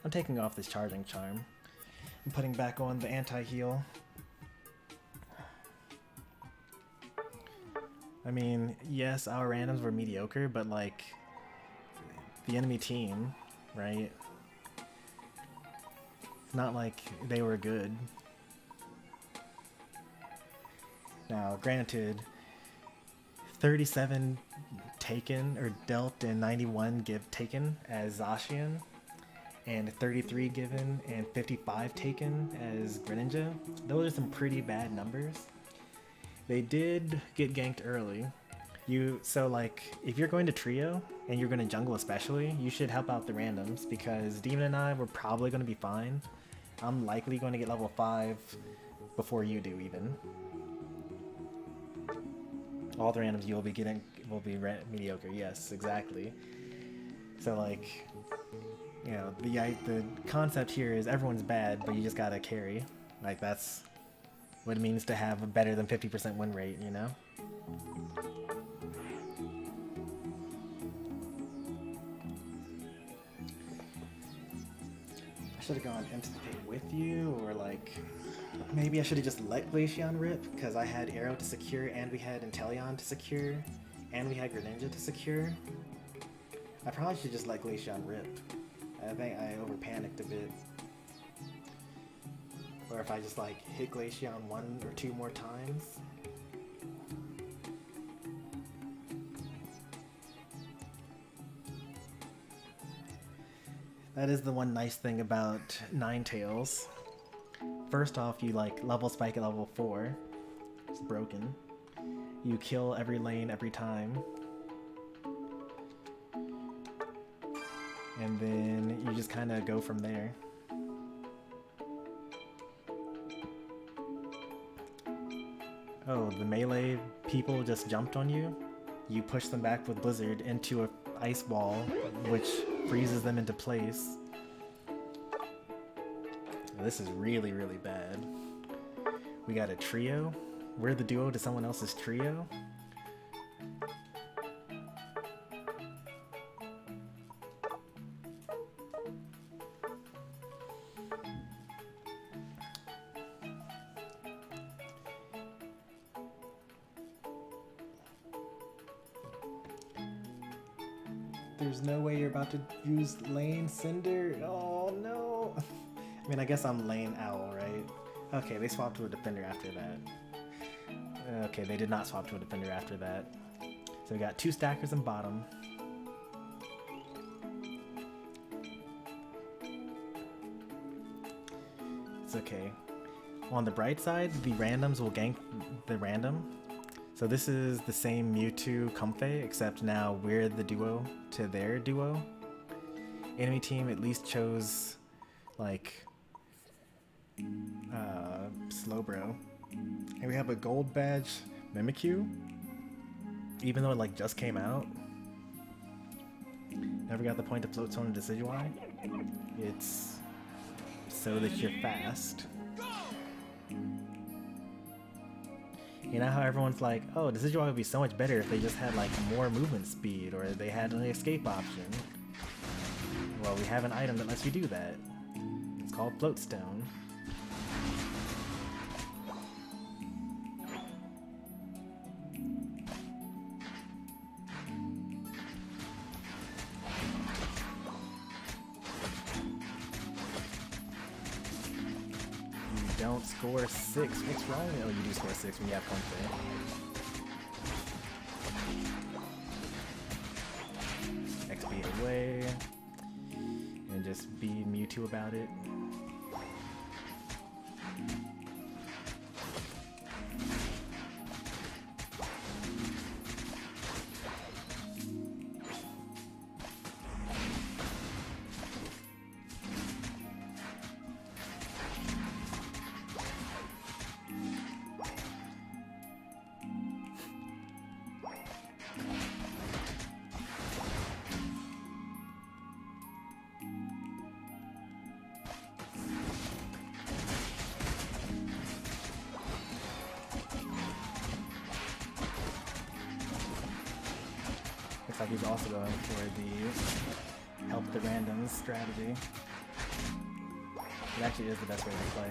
I'm taking off this Charging Charm. I'm putting back on the anti-heal. I mean, yes, our randoms were mediocre, but, like, the enemy team, right? It's not like they were good. Now, granted, 37 taken, or dealt, and 91 taken as Zacian, and 33 given, and 55 taken as Greninja. Those are some pretty bad numbers. They did get ganked early. So like, if you're going to trio, and you're going to jungle especially, you should help out the randoms, because Demon and I were probably going to be fine. I'm likely going to get level 5 before you do, even. All the randoms you'll be getting will be mediocre. Yes, exactly. So like, you know, the concept here is everyone's bad, but you just gotta carry. Like, that's what it means to have a better than 50% win rate, you know? I should have gone into the pit with you, or like, maybe I should have just let Glaceon rip, because I had Arrow to secure, and we had Inteleon to secure, and we had Greninja to secure. I probably should just let Glaceon rip. I think I over-panicked a bit. Or if I just like hit Glaceon 1 or 2 more times. That is the one nice thing about Ninetales. First off, you like level spike at level 4. It's broken. You kill every lane every time. And then you just kind of go from there. Oh, the melee people just jumped on you? You push them back with Blizzard into a ice wall, which freezes them into place. This is really, really bad. We got a trio. We're the duo to someone else's trio. There's no way you're about to use Lane Cinder. Oh no. I mean, I guess I'm Lane Owl, right? Okay, they swapped to a defender after that. Okay, they did not swap to a defender after that. So we got 2 stackers in bottom. It's okay. On the bright side, the randoms will gank the random. So this is the same Mewtwo Comfey, except now we're the duo to their duo. Enemy team at least chose, like, Slowbro. And we have a gold badge Mimikyu, even though it, like, just came out. Never got the point to float zone and Decidueye. It's so that you're fast. You know how everyone's like, oh, Decidueye would be so much better if they just had like more movement speed or they had an escape option. Well, we have an item that lets you do that. It's called Floatstone. You don't score 6. What's wrong? Oh, you do score 6 when you have Pompe. XP it away. And just be Mewtwo about it. Looks like he's also going for the help the randoms strategy. It actually is the best way to play.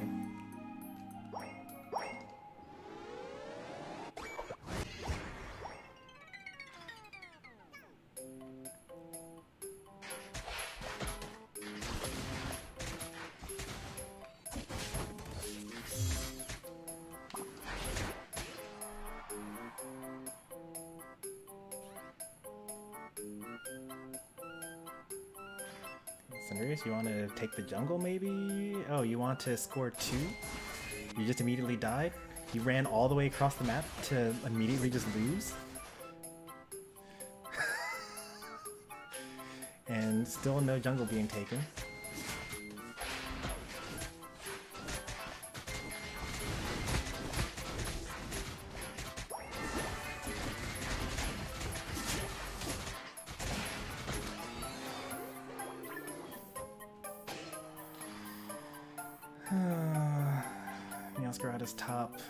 Cinderace, you want to take the jungle maybe? Oh, you want to score 2? You just immediately died? You ran all the way across the map to immediately just lose? And still no jungle being taken. Meowscarada's top.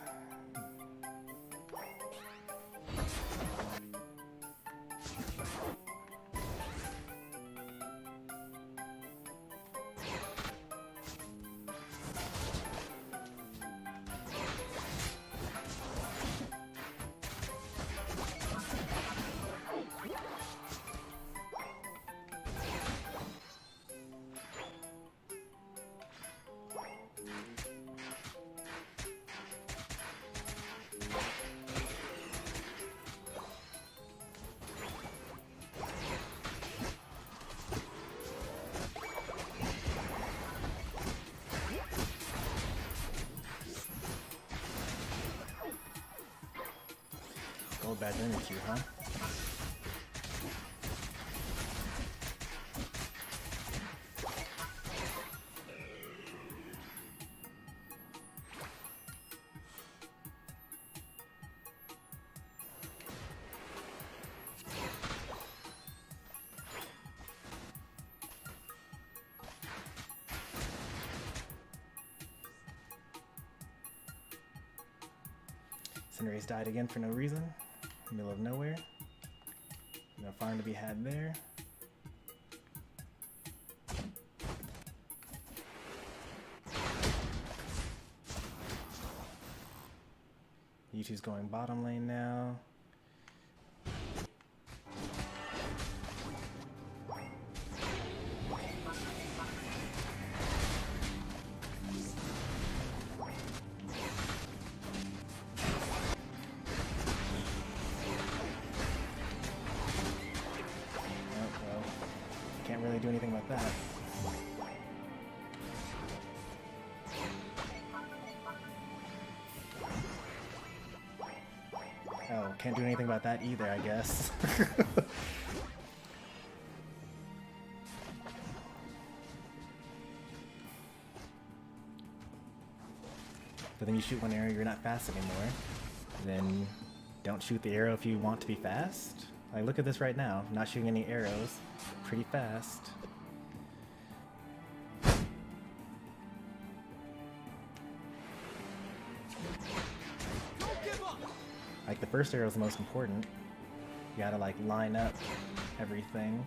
Bad damage you, huh? Cinderace died again for no reason. Middle of nowhere. No farm to be had there. Mewtwo's going bottom lane now. Can't really do anything about that. Oh, can't do anything about that either, I guess. But then you shoot one arrow, you're not fast anymore. Then don't shoot the arrow if you want to be fast. Like, look at this right now. I'm not shooting any arrows. Pretty fast. Don't give up! Like, the first arrow is the most important. You gotta, like, line up everything.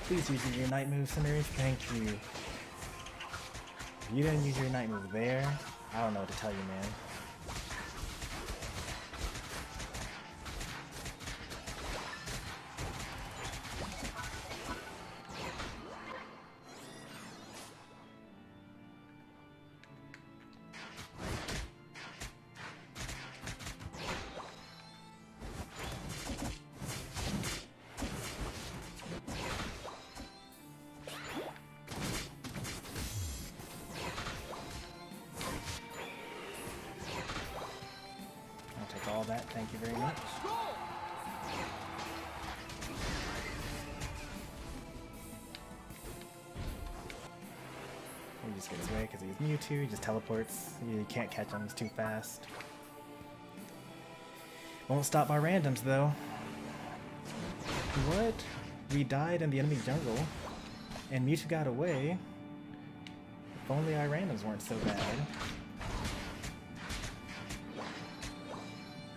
Please use your night move, Cinderace. Thank you. If you didn't use your night move there, I don't know what to tell you, man. All that, thank you very much. He just gets away because he's Mewtwo, he just teleports. You can't catch him, he's too fast. Won't stop our randoms though. What? We died in the enemy jungle, and Mewtwo got away. If only our randoms weren't so bad.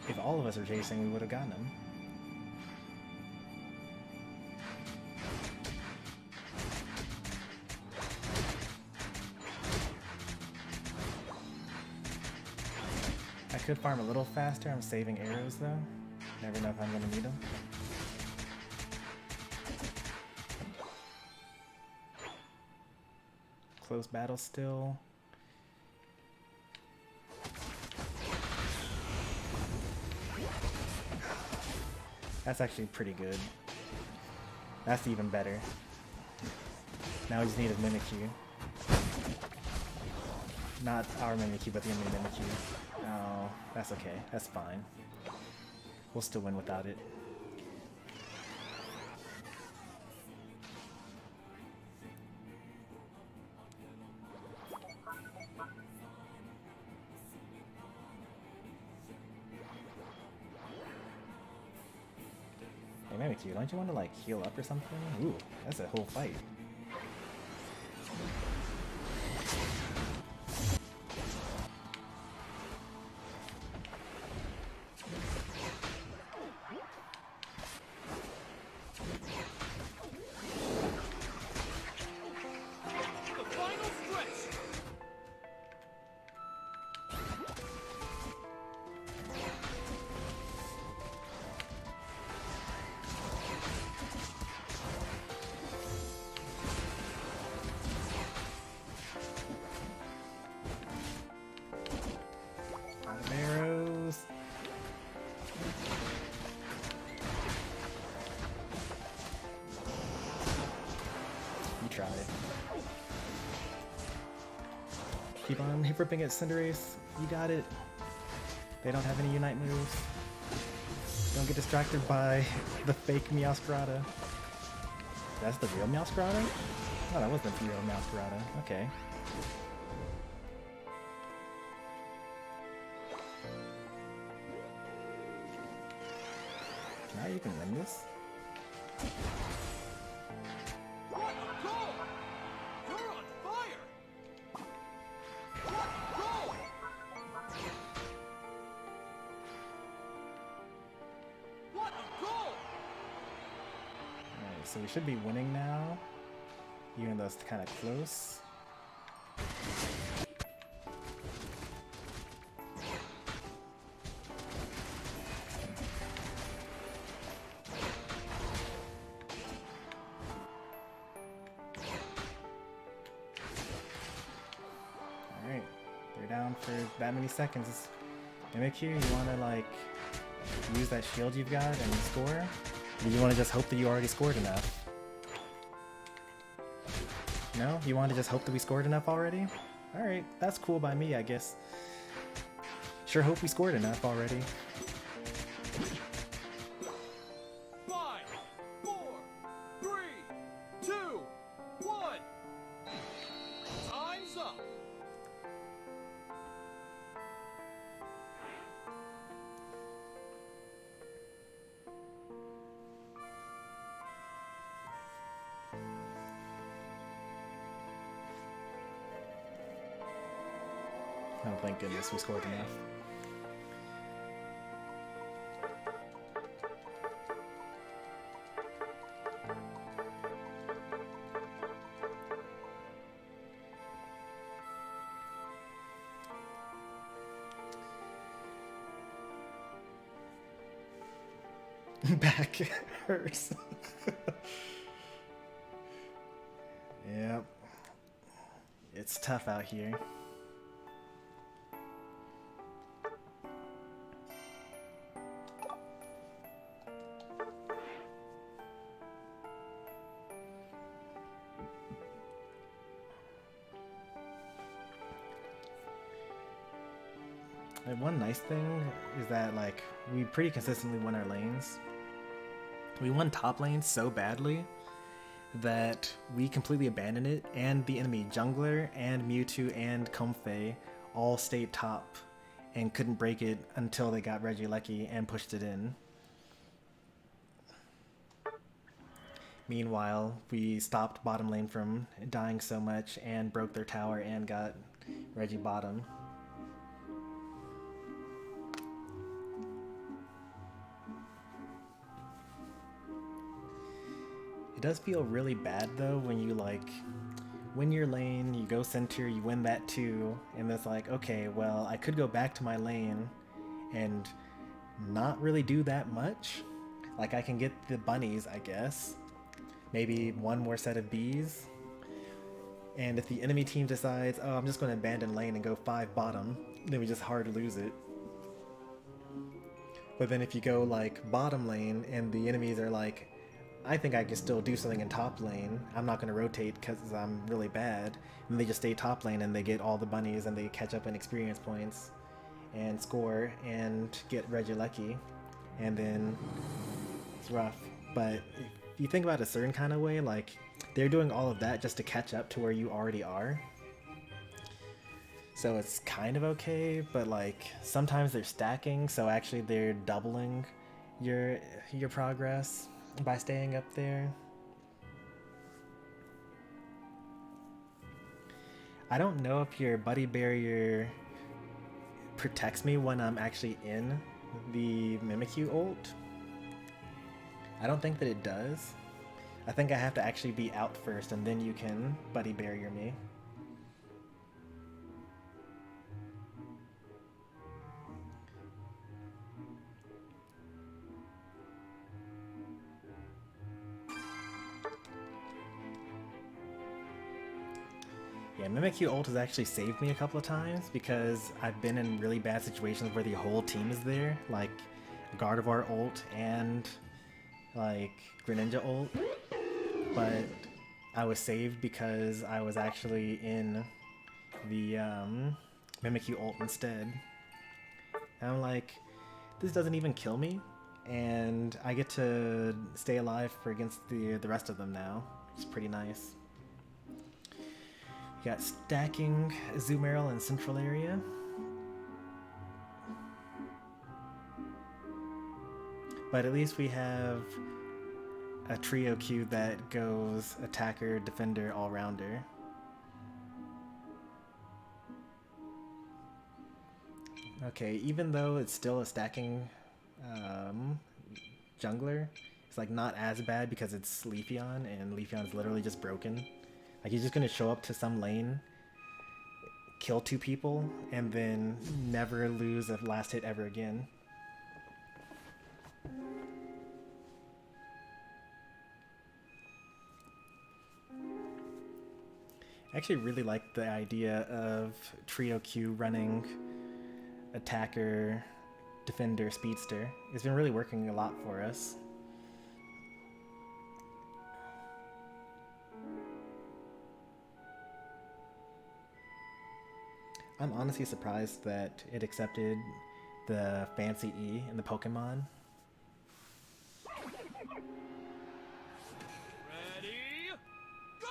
If all of us are chasing, we would have gotten him. I could farm a little faster. I'm saving arrows though. Never know if I'm gonna need them. Close battle still. That's actually pretty good. That's even better. Now we just need a Mimikyu. Not our Mimikyu, but the enemy Mimikyu. Oh, that's okay. That's fine. We'll still win without it. Hey, Mimikyu, don't you want to like heal up or something? Ooh, that's a whole fight. Tried. Keep on ripping at Cinderace. You got it. They don't have any Unite moves. Don't get distracted by the fake Meowscarada. That's the real Meowscarada? Oh, that wasn't the real Meowscarada. Okay. Now you can win this. So we should be winning now, even though it's kind of close. Alright, they're down for that many seconds. Mimikyu, you want to like use that shield you've got and score? Or you want to just hope that you already scored enough? No? You want to just hope that we scored enough already? Alright, that's cool by me, I guess. Sure hope we scored enough already. 5, 4, 3, 2, 1. Time Oh, thank goodness we scored enough. Back hurts. Yep. It's tough out here. Like, one nice thing is that, like, we pretty consistently won our lanes. We won top lane so badly that we completely abandoned it, and the enemy jungler and Mewtwo and Comfey all stayed top and couldn't break it until they got Regieleki and pushed it in. Meanwhile, we stopped bottom lane from dying so much and broke their tower and got Reggie bottom. It does feel really bad though when you like win your lane, you go center, you win that too, and it's like, okay, well, I could go back to my lane and not really do that much. Like, I can get the bunnies, I guess. Maybe one more set of bees. And if the enemy team decides, oh, I'm just going to abandon lane and go 5 bottom, then we just hard lose it. But then if you go like bottom lane and the enemies are like, I think I can still do something in top lane, I'm not going to rotate because I'm really bad, and they just stay top lane and they get all the bunnies and they catch up in experience points and score and get Regieleki, and then it's rough. But if you think about it a certain kind of way, like, they're doing all of that just to catch up to where you already are. So it's kind of okay, but like sometimes they're stacking, so actually they're doubling your progress by staying up there. I don't know if your buddy barrier protects me when I'm actually in the Mimikyu ult. I don't think that it does. I think I have to actually be out first and then you can buddy barrier me. Yeah, Mimikyu ult has actually saved me a couple of times because I've been in really bad situations where the whole team is there, like Gardevoir ult and like Greninja ult, but I was saved because I was actually in the Mimikyu ult instead. And I'm like, this doesn't even kill me, and I get to stay alive for against the rest of them now. It's pretty nice. Got stacking Azumarill in central area. But at least we have a trio queue that goes attacker, defender, all-rounder. Okay, even though it's still a stacking jungler, it's like not as bad because it's Leafeon, and Leafeon is literally just broken. Like, he's just gonna show up to some lane, kill 2 people, and then never lose a last hit ever again. I actually really like the idea of trio Q running attacker, defender, speedster. It's been really working a lot for us. I'm honestly surprised that it accepted the fancy E in the Pokemon. Ready, go!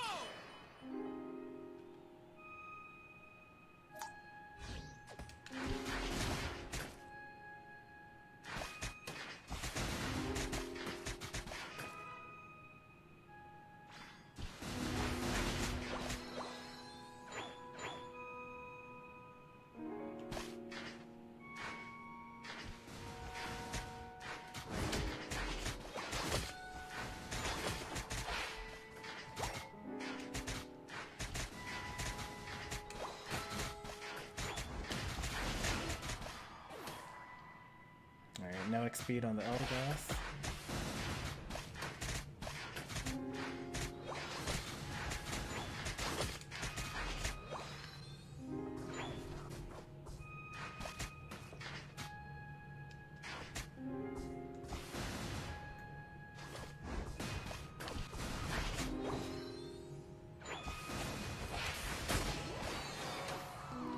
no XP on the Eldegoss.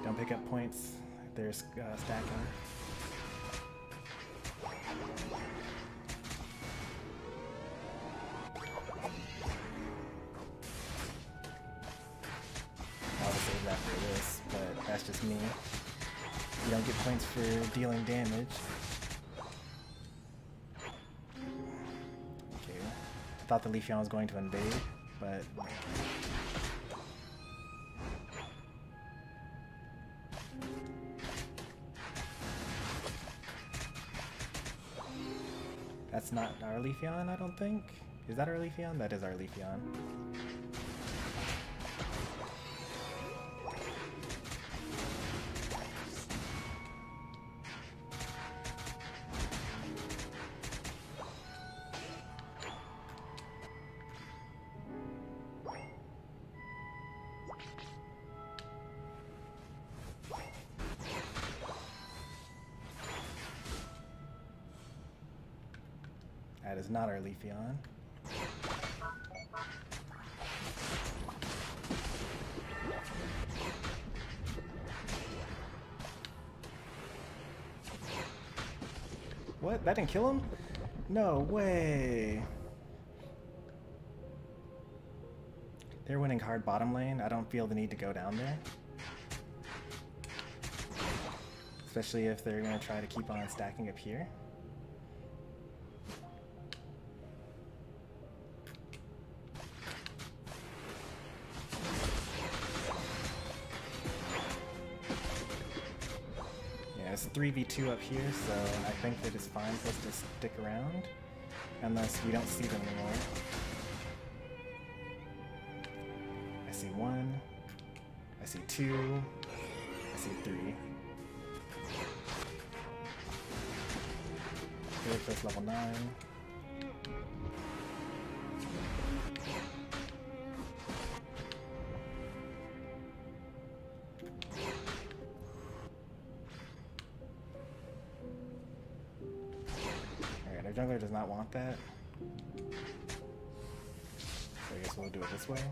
Don't pick up points. There's stacking. I'll save that for this, but that's just me. You don't get points for dealing damage. Okay. I thought the Leafeon was going to invade, but that's not our Leafeon, I don't think. Is that our Leafeon? That is our Leafeon. That is not our Leafeon. What? That didn't kill him? No way. They're winning hard bottom lane. I don't feel the need to go down there. Especially if they're going to try to keep on stacking up here. It's 3v2 up here, so I think that it's fine for us to stick around, unless we don't see them anymore. I see 1, I see 2, I see 3. Very first level 9. Our jungler does not want that. So I guess we'll do it this way.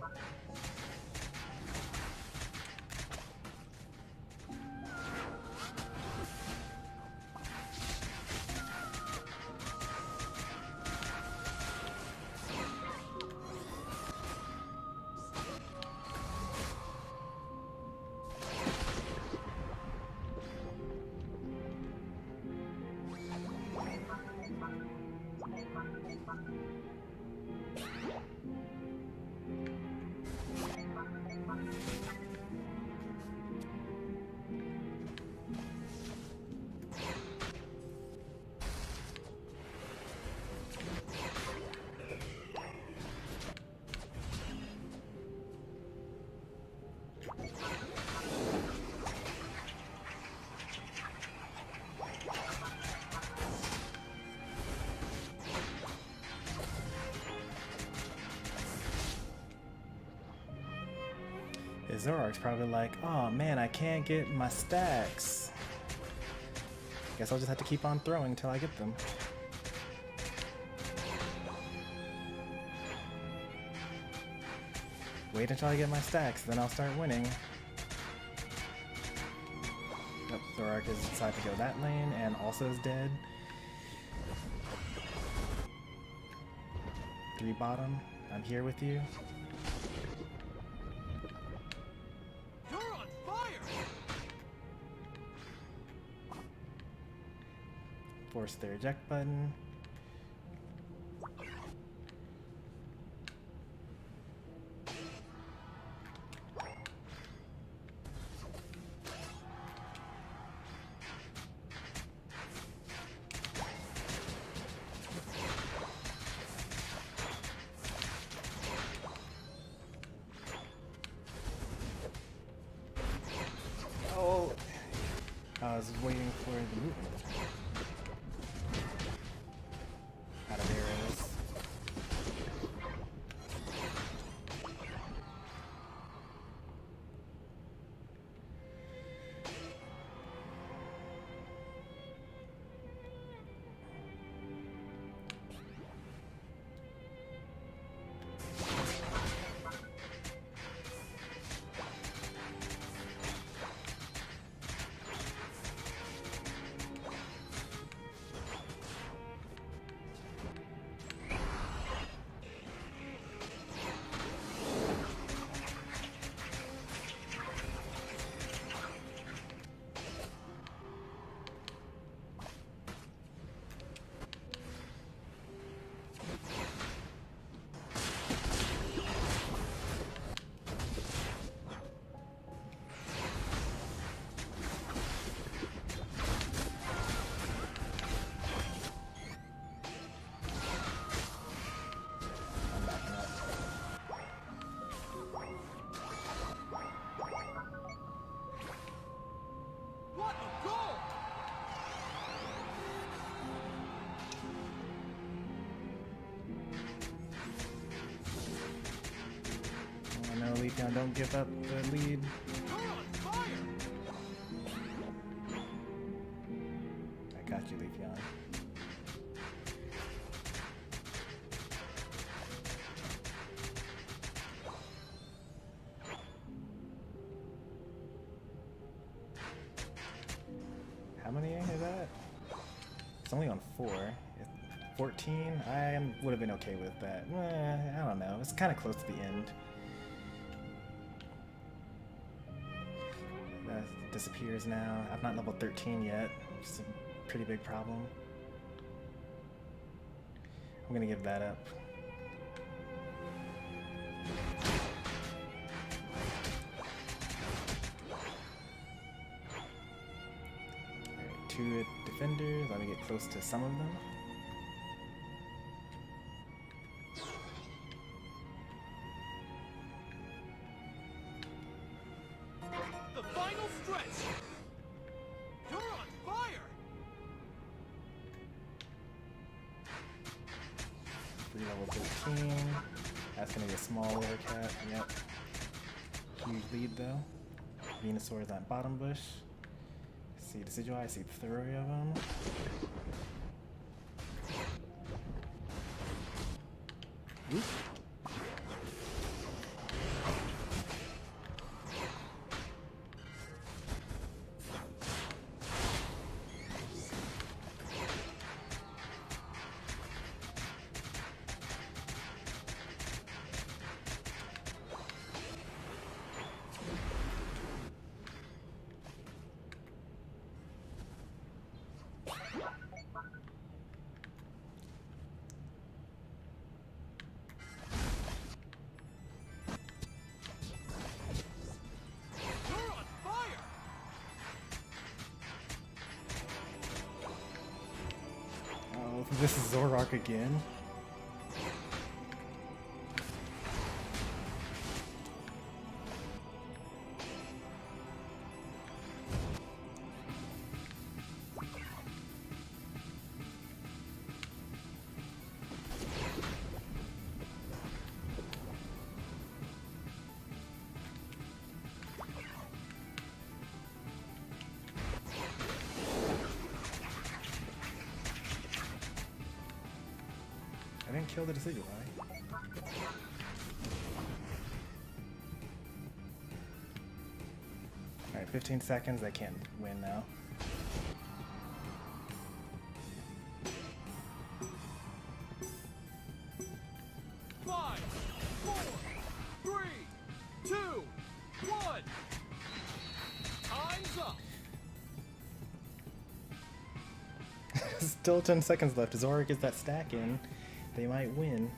Zoroark's probably like, oh man, I can't get my stacks. Guess I'll just have to keep on throwing until I get them. Wait until I get my stacks, then I'll start winning. Yep, Zoroark has decided to go that lane and also is dead. 3 bottom, I'm here with you. Force their eject button. Oh, I was waiting for the movement. Leafeon, don't give up the lead. You're on fire! I got you, Leafeon. How many is that? It's only on 4. 14? I would have been okay with that. I don't know. It's kind of close to the end. That disappears now. I'm not level 13 yet. It's a pretty big problem. I'm gonna give that up. Alright, 2 defenders. Let me get close to some of them. The final stretch! You're on fire! 3 level 13. That's gonna be a small little cat. Yep. Huge lead though. Venusaur is at bottom bush. See Decidueye, I see 3 of them. Oop. You're on fire! Oh, this is Zoroark again. I didn't kill the Decidueye. Alright, 15 seconds, I can't win now. Five, four, three, two, one. Time's up. Still 10 seconds left. Zoroark gets that stack in. They might win.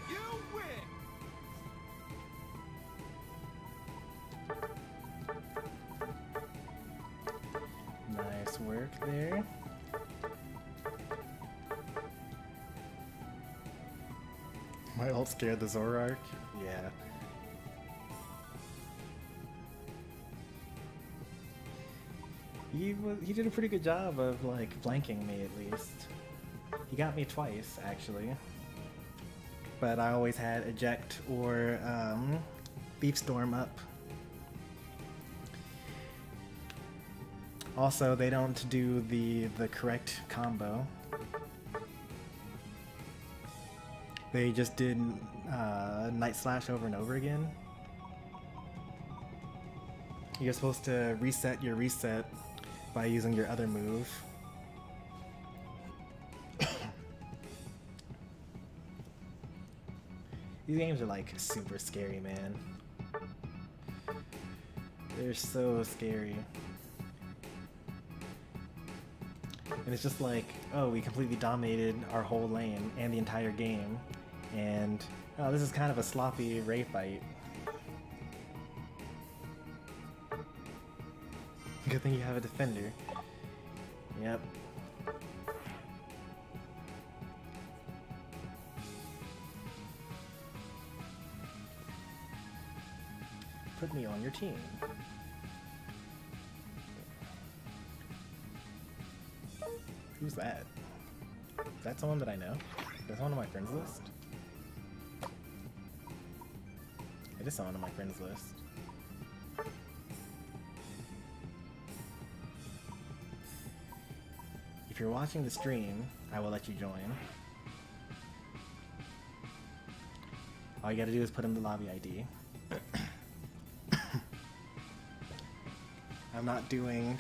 You win. Nice work there. My ult scared the Zoroark. Yeah. He did a pretty good job of like flanking me at least. He got me twice actually. But I always had eject or Thief Storm up. Also, they don't do the correct combo. They just did Night Slash over and over again. You're supposed to reset your reset by using your other move. These games are like super scary, man. They're so scary. And it's just like, oh, we completely dominated our whole lane and the entire game. And, oh, this is kind of a sloppy Ray fight. Good thing you have a defender. Yep. Put me on your team. Who's that? Is that someone that I know? That's one on my friends list? It is someone on my friends list. If you're watching the stream, I will let you join. All you gotta do is put in the lobby ID. I'm not doing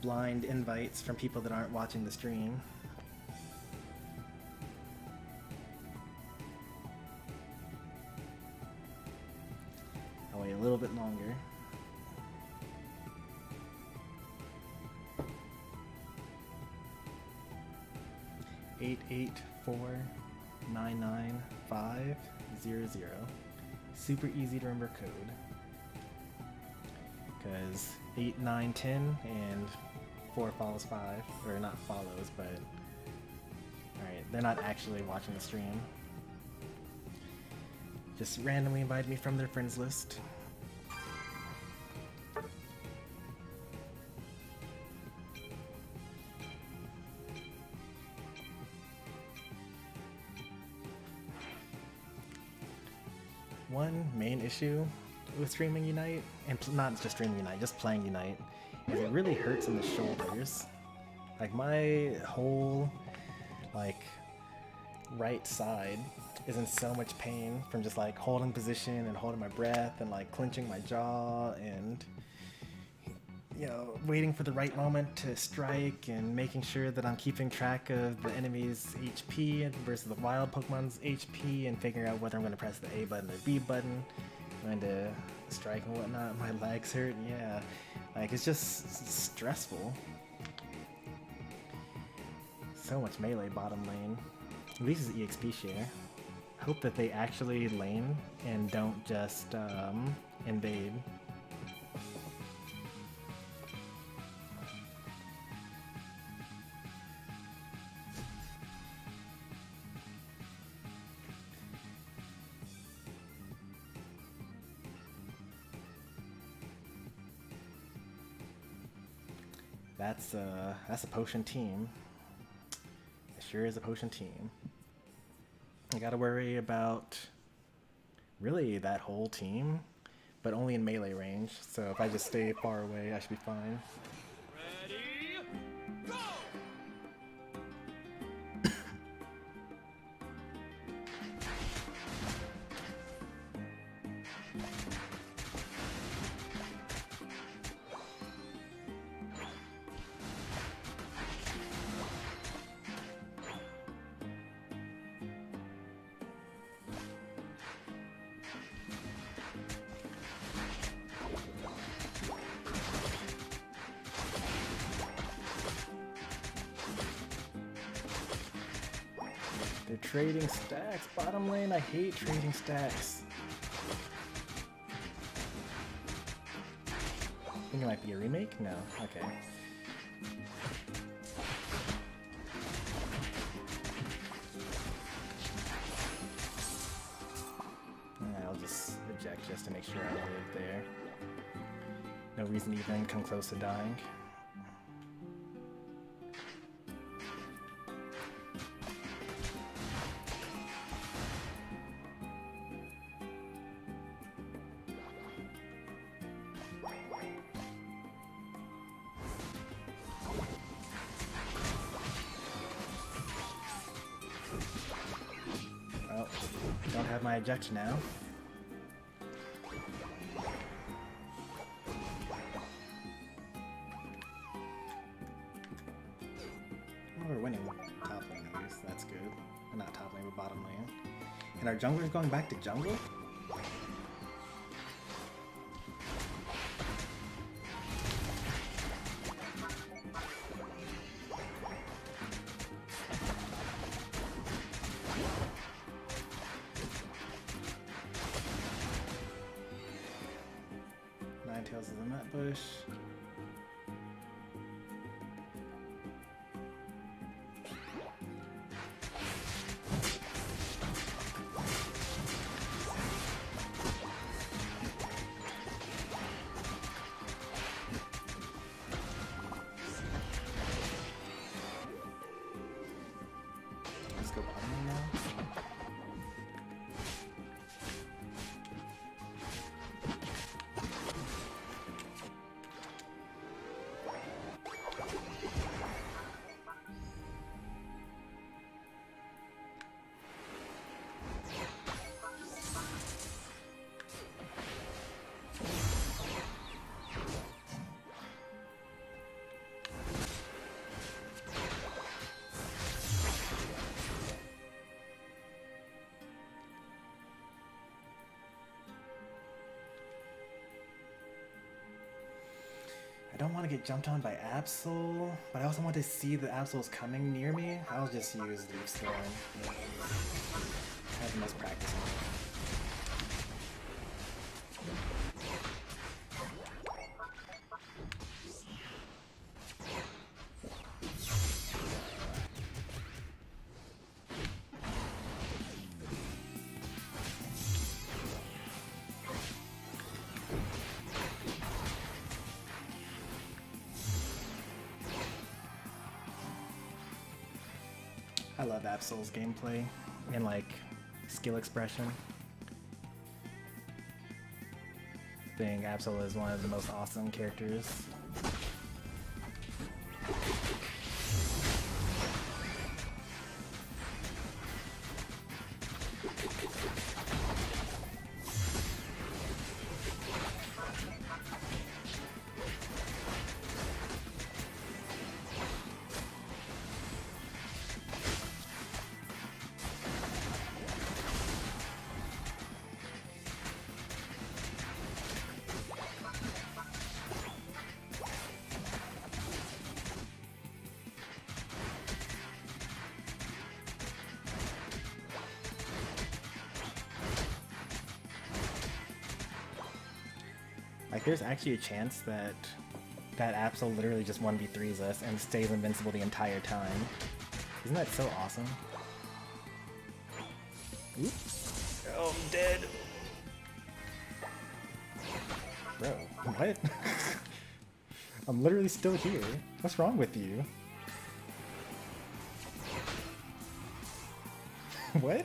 blind invites from people that aren't watching the stream. I'll wait a little bit longer. Eight 99500. Super easy to remember code. Because 8, 9, 10, and 4 follows 5. Or not follows, but... Alright, they're not actually watching the stream. Just randomly invited me from their friends list. One main issue with streaming Unite, and not just streaming Unite, just playing Unite, is it really hurts in the shoulders. Like my whole, like, right side is in so much pain from just like holding position and holding my breath and like clenching my jaw and, you know, waiting for the right moment to strike and making sure that I'm keeping track of the enemy's HP versus the wild Pokemon's HP and figuring out whether I'm going to press the A button or B button when to strike and whatnot. My legs hurt, yeah. Like, it's just stressful. So much melee bottom lane. At least it's EXP share. Hope that they actually lane and don't just invade. That's a potion team. It sure is a potion team. I gotta worry about really that whole team, but only in melee range. So if I just stay far away, I should be fine. Ready, go! They're trading stacks. Bottom lane, I hate trading stacks. I think it might be a remake? No. Okay. I'll just eject just to make sure I live there. No reason to even come close to dying. Don't have my eject now. Oh, we're winning top lane at least. That's good. Not top lane, but bottom lane. And our jungler's going back to jungle? Ninetales is in that bush. I don't want to get jumped on by Absol, but I also want to see the Absol's coming near me. I'll just use Leaf Storm. I have the most practice on it. I love Absol's gameplay and like skill expression. I think Absol is one of the most awesome characters. Like, there's actually a chance that Absol literally just 1v3s us and stays invincible the entire time. Isn't that so awesome? Oops. Oh, I'm dead. Bro, what? I'm literally still here. What's wrong with you? What?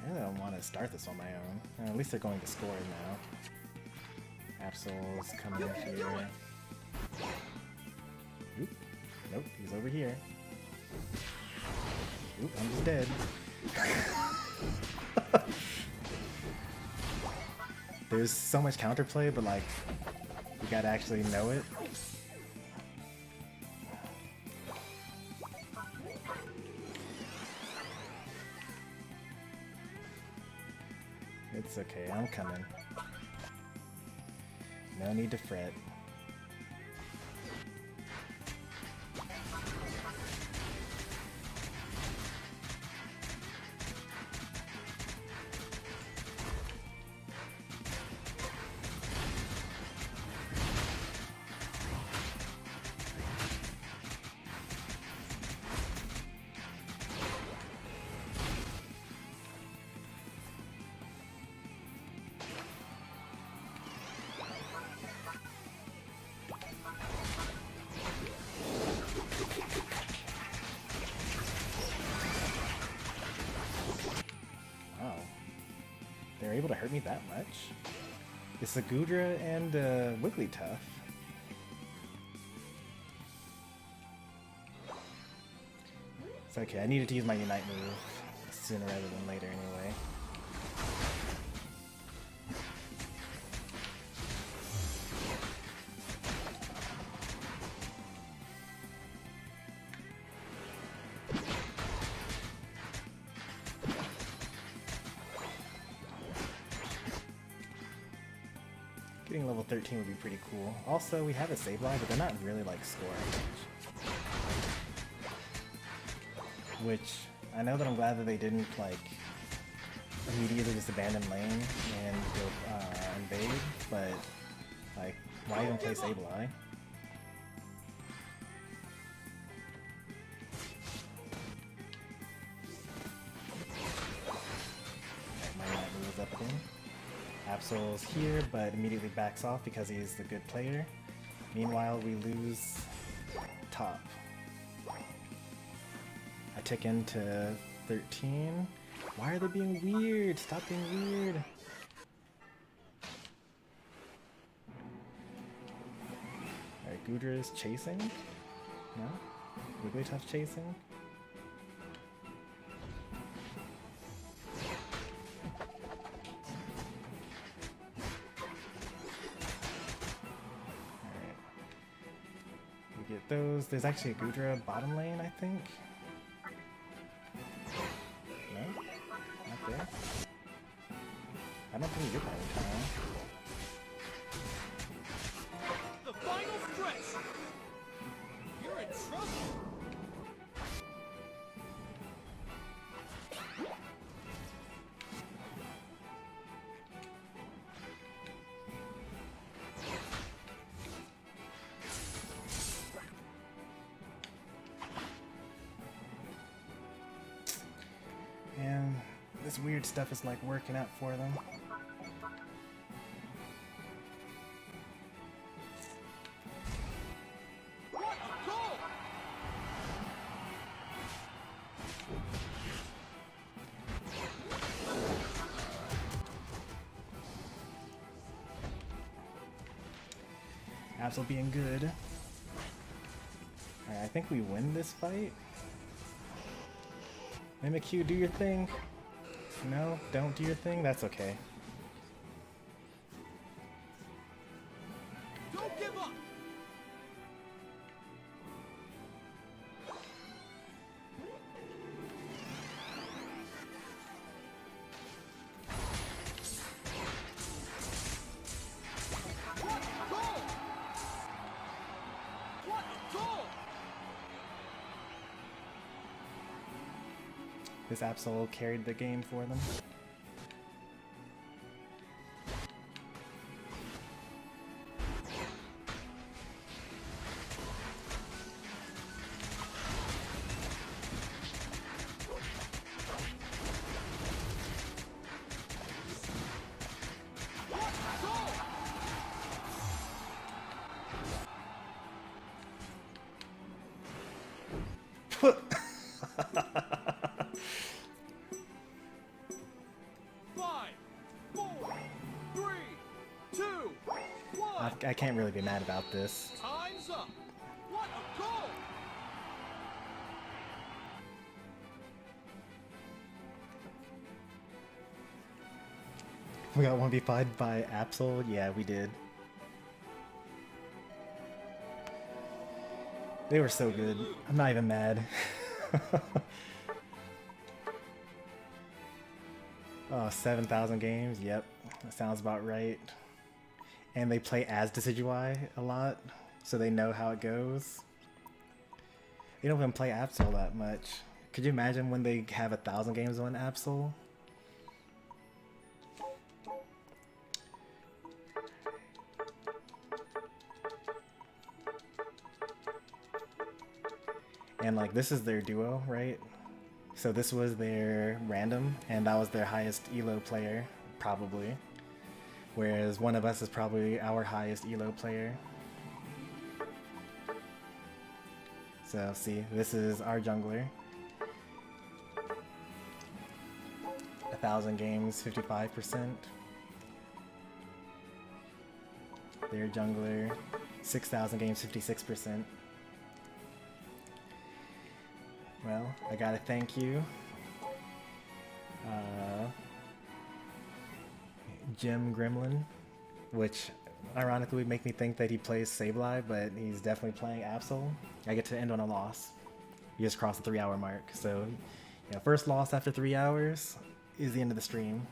I don't want to start this on my own. At least they're going to score now. Absol's coming in here. Oop. Nope, he's over here. Oop, I'm just dead. There's so much counterplay, but like, you gotta actually know it. It's okay, I'm coming. No need to fret. They're able to hurt me that much? It's a Goodra and Wigglytuff. It's okay, I needed to use my Unite move sooner rather than later anyway. Getting level 13 would be pretty cool. Also, we have a Sableye, but they're not really like scoring much. Which, I know that I'm glad that they didn't like immediately just abandon lane and go invade, but like, why even play Sableye? My Unite move is up again. Absol's here, but immediately backs off because he's the good player. Meanwhile, we lose top. I tick into 13. Why are they being weird? Stop being weird. Alright, Goodra is chasing? No? Wigglytuff's chasing? Get those. There's actually a Goodra bottom lane, I think. No? Not there? I don't think he did that in time. The final stretch. You're in trouble. And this weird stuff is like working out for them. What a goal! Absol being good. Alright, I think we win this fight. Mimikyu, do your thing. No, don't do your thing? That's okay. Don't give up. What a goal! What a goal! This Absol carried the game for them. What a goal! Five, four, three, two, one. I can't really be mad about this. Time's up. What a goal! We got 1v5'd by Absol? Yeah, we did. They were so good. I'm not even mad. Oh, 7,000 games? Yep, that sounds about right. And they play as Decidueye a lot, so they know how it goes. They don't even play Absol that much. Could you imagine when they have 1,000 games on Absol? And like, this is their duo, right? So this was their random, and that was their highest ELO player, probably. Whereas one of us is probably our highest ELO player. So see, this is our jungler. 1,000 games, 55%. Their jungler, 6,000 games, 56%. Well, I gotta thank you, Jim Gremlin, which ironically would make me think that he plays Sableye, but he's definitely playing Absol. I get to end on a loss. You just crossed the 3-hour mark, so yeah, first loss after 3 hours is the end of the stream.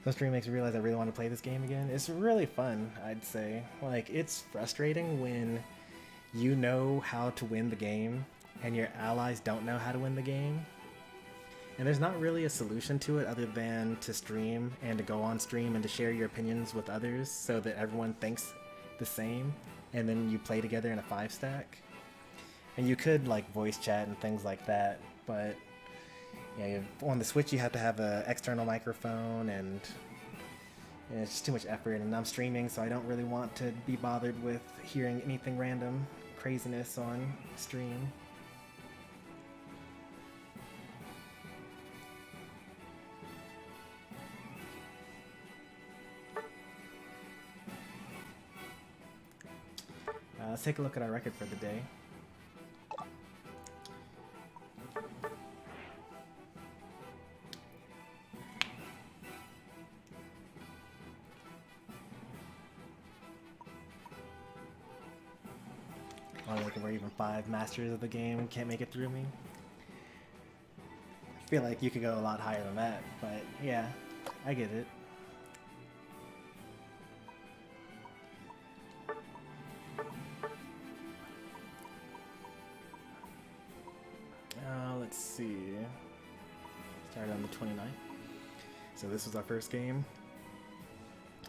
The stream makes me realize I really want to play this game again. It's really fun, I'd say. Like, it's frustrating when you know how to win the game and your allies don't know how to win the game. And there's not really a solution to it other than to stream and to go on stream and to share your opinions with others so that everyone thinks the same, and then you play together in a 5-stack. And you could like voice chat and things like that, but yeah, on the Switch you have to have an external microphone, and it's just too much effort, and I'm streaming, so I don't really want to be bothered with hearing anything random craziness on stream. Let's take a look at our record for the day. Oh, like we're even 5 masters of the game can't make it through me. I feel like you could go a lot higher than that, but yeah. I get it. Let's see. Started on the 29th. So this was our first game.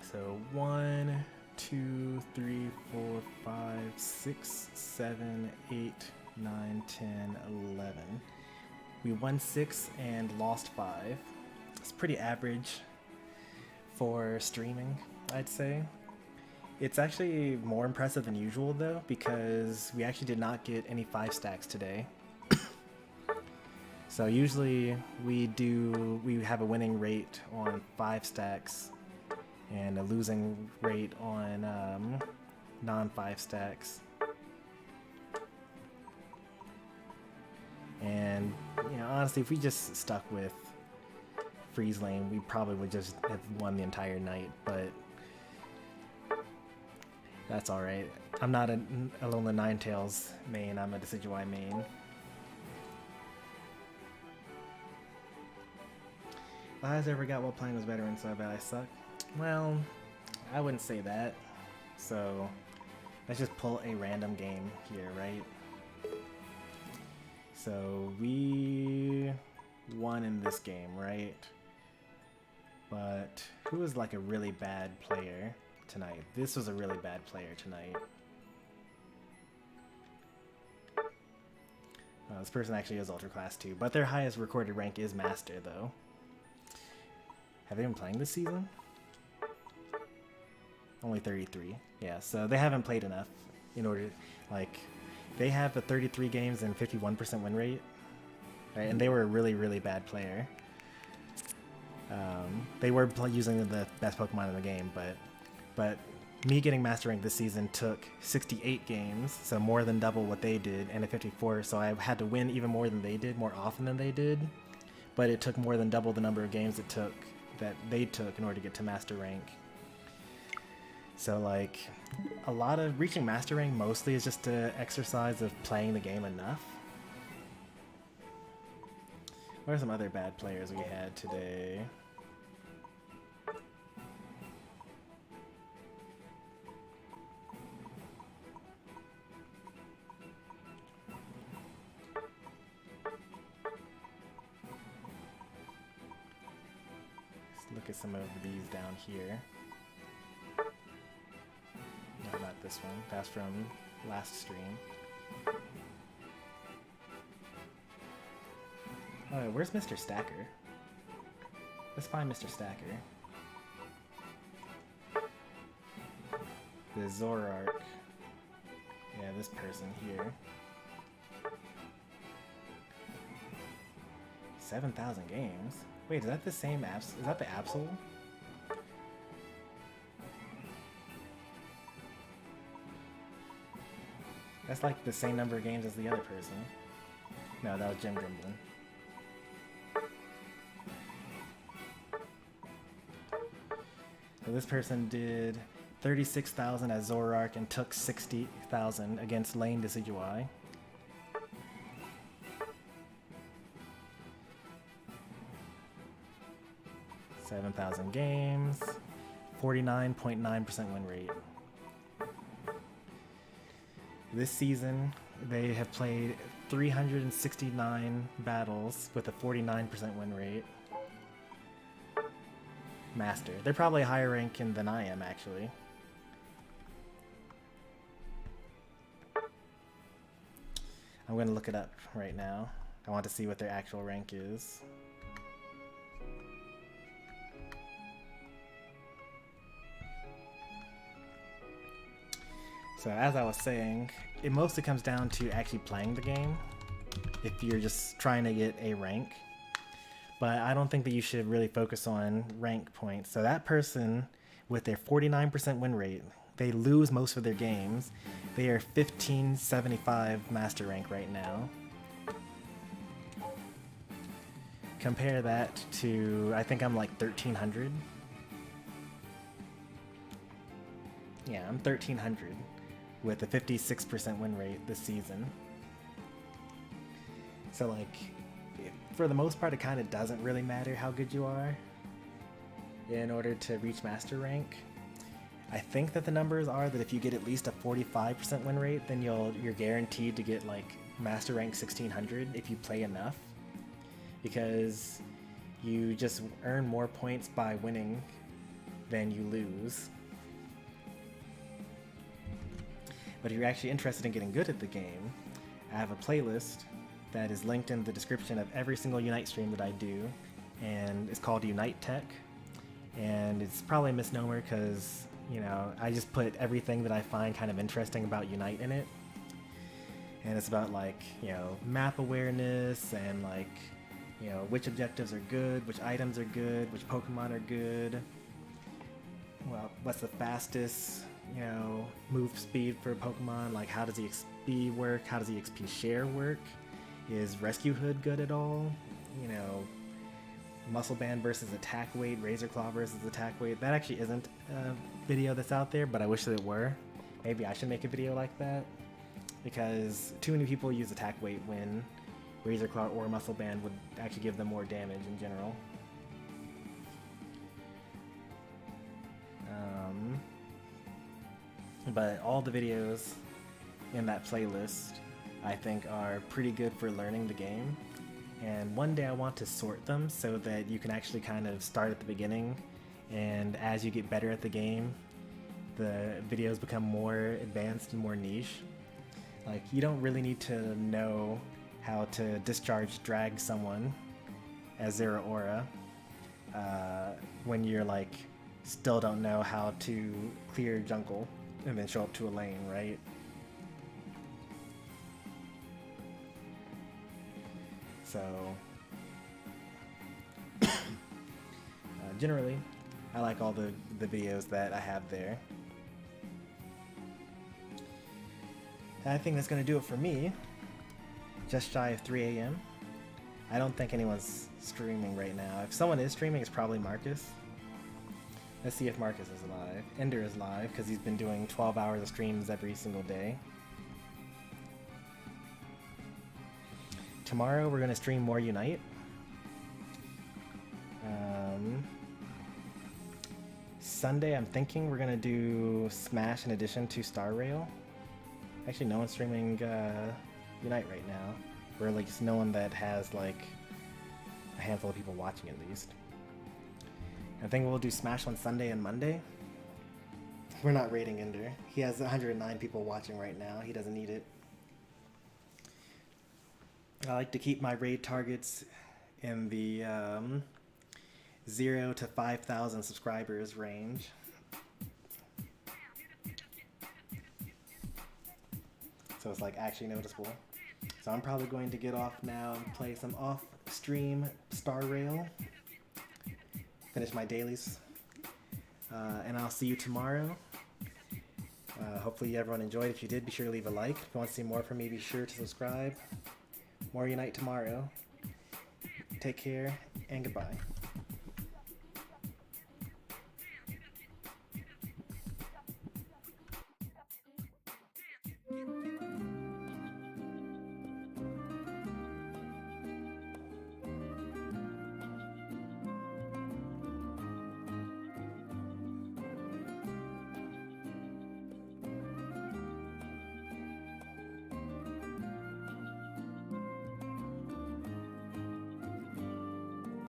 So 1, 2, 3, 4, 5, 6, 7, 8, 9, 10, 11. We won 6 and lost 5. It's pretty average for streaming, I'd say. It's actually more impressive than usual though, because we actually did not get any 5 stacks today. So usually we have a winning rate on 5 stacks and a losing rate on non-5 stacks. And you know, honestly, if we just stuck with freeze lane, we probably would just have won the entire night, but that's alright. I'm not a Alolan Ninetales main, I'm a Decidueye main. Lies ever got while playing was veteran, so I bet I suck. Well, I wouldn't say that. So let's just pull a random game here, right? So we won in this game, right? But who was like a really bad player tonight? This was a really bad player tonight. This person actually is Ultra Class 2, but their highest recorded rank is Master, though. Have they been playing this season? Only 33. Yeah, so they haven't played enough in order, like, they have a 33 games and 51% win rate, right? And they were a really, really bad player. They were using the best Pokemon in the game, but me getting Master Rank this season took 68 games, so more than double what they did, and a 54, so I had to win even more than they did, more often than they did, but it took more than double the number of games that they took in order to get to Master Rank. So like, a lot of reaching Master Rank mostly is just an exercise of playing the game enough. What are some other bad players we had today? Let's look at some of these down here. No, not this one. That's from last stream. Oh, where's Mr. Stacker? Let's find Mr. Stacker. The Zoroark. Yeah, this person here. 7,000 games? Wait, is that the same Is that the Absol? That's like the same number of games as the other person. No, that was Jim Grimblin. So this person did 36,000 as Zoroark and took 60,000 against Lane Decidueye. $7,000 games, 49.9% win rate. This season, they have played 369 battles with a 49% win rate. Master. They're probably higher ranking than I am, actually. I'm going to look it up right now. I want to see what their actual rank is. So as I was saying, it mostly comes down to actually playing the game if you're just trying to get a rank. But I don't think that you should really focus on rank points. So that person with their 49% win rate, they lose most of their games. They are 1575 master rank right now. Compare that to, I think I'm like 1300. Yeah, I'm 1300 with a 56% win rate this season. So like, for the most part, it kind of doesn't really matter how good you are. in order to reach master rank. I think that the numbers are that if you get at least a 45% win rate, then you're guaranteed to get like master rank 1600 if you play enough, because you just earn more points by winning than you lose. But if you're actually interested in getting good at the game, I have a playlist that is linked in the description of every single Unite stream that I do, and it's called Unite Tech. And it's probably a misnomer because, you know, I just put everything that I find kind of interesting about Unite in it. And it's about, like, you know, map awareness and, like, you know, which objectives are good, which items are good, which Pokemon are good. Well, what's the fastest, you know, move speed for a Pokemon? Like, how does the XP work? How does the XP share work? Is Rescue Hood good at all? You know, Muscle Band versus attack weight, Razor Claw versus attack weight. That actually isn't a video that's out there, but I wish that it were. Maybe I should make a video like that, because too many people use attack weight when Razor Claw or Muscle Band would actually give them more damage in general. But all the videos in that playlist I think are pretty good for learning the game. And one day I want to sort them so that you can actually kind of start at the beginning, and as you get better at the game, the videos become more advanced and more niche. Like, you don't really need to know how to discharge drag someone as Zeraora when you're like still don't know how to clear jungle and then show up to a lane, right? So generally, I like all the videos that I have there. I think that's going to do it for me. Just shy of 3 a.m. I don't think anyone's streaming right now. If someone is streaming, it's probably Marcus. Let's see if Marcus is live. Ender is live because he's been doing 12 hours of streams every single day. Tomorrow we're going to stream more Unite. Sunday I'm thinking we're going to do Smash in addition to Star Rail. Actually, no one's streaming Unite right now. Or at least no one that has like a handful of people watching at least. I think we'll do Smash on Sunday and Monday. We're not raiding Ender. He has 109 people watching right now. He doesn't need it. I like to keep my raid targets in the 0 to 5,000 subscribers range. So it's like actually noticeable. So I'm probably going to get off now and play some off-stream Star Rail. Finish my dailies. And I'll see you tomorrow. Hopefully everyone enjoyed. If you did, be sure to leave a like. If you want to see more from me, be sure to subscribe. More Unite tomorrow. Take care, and goodbye.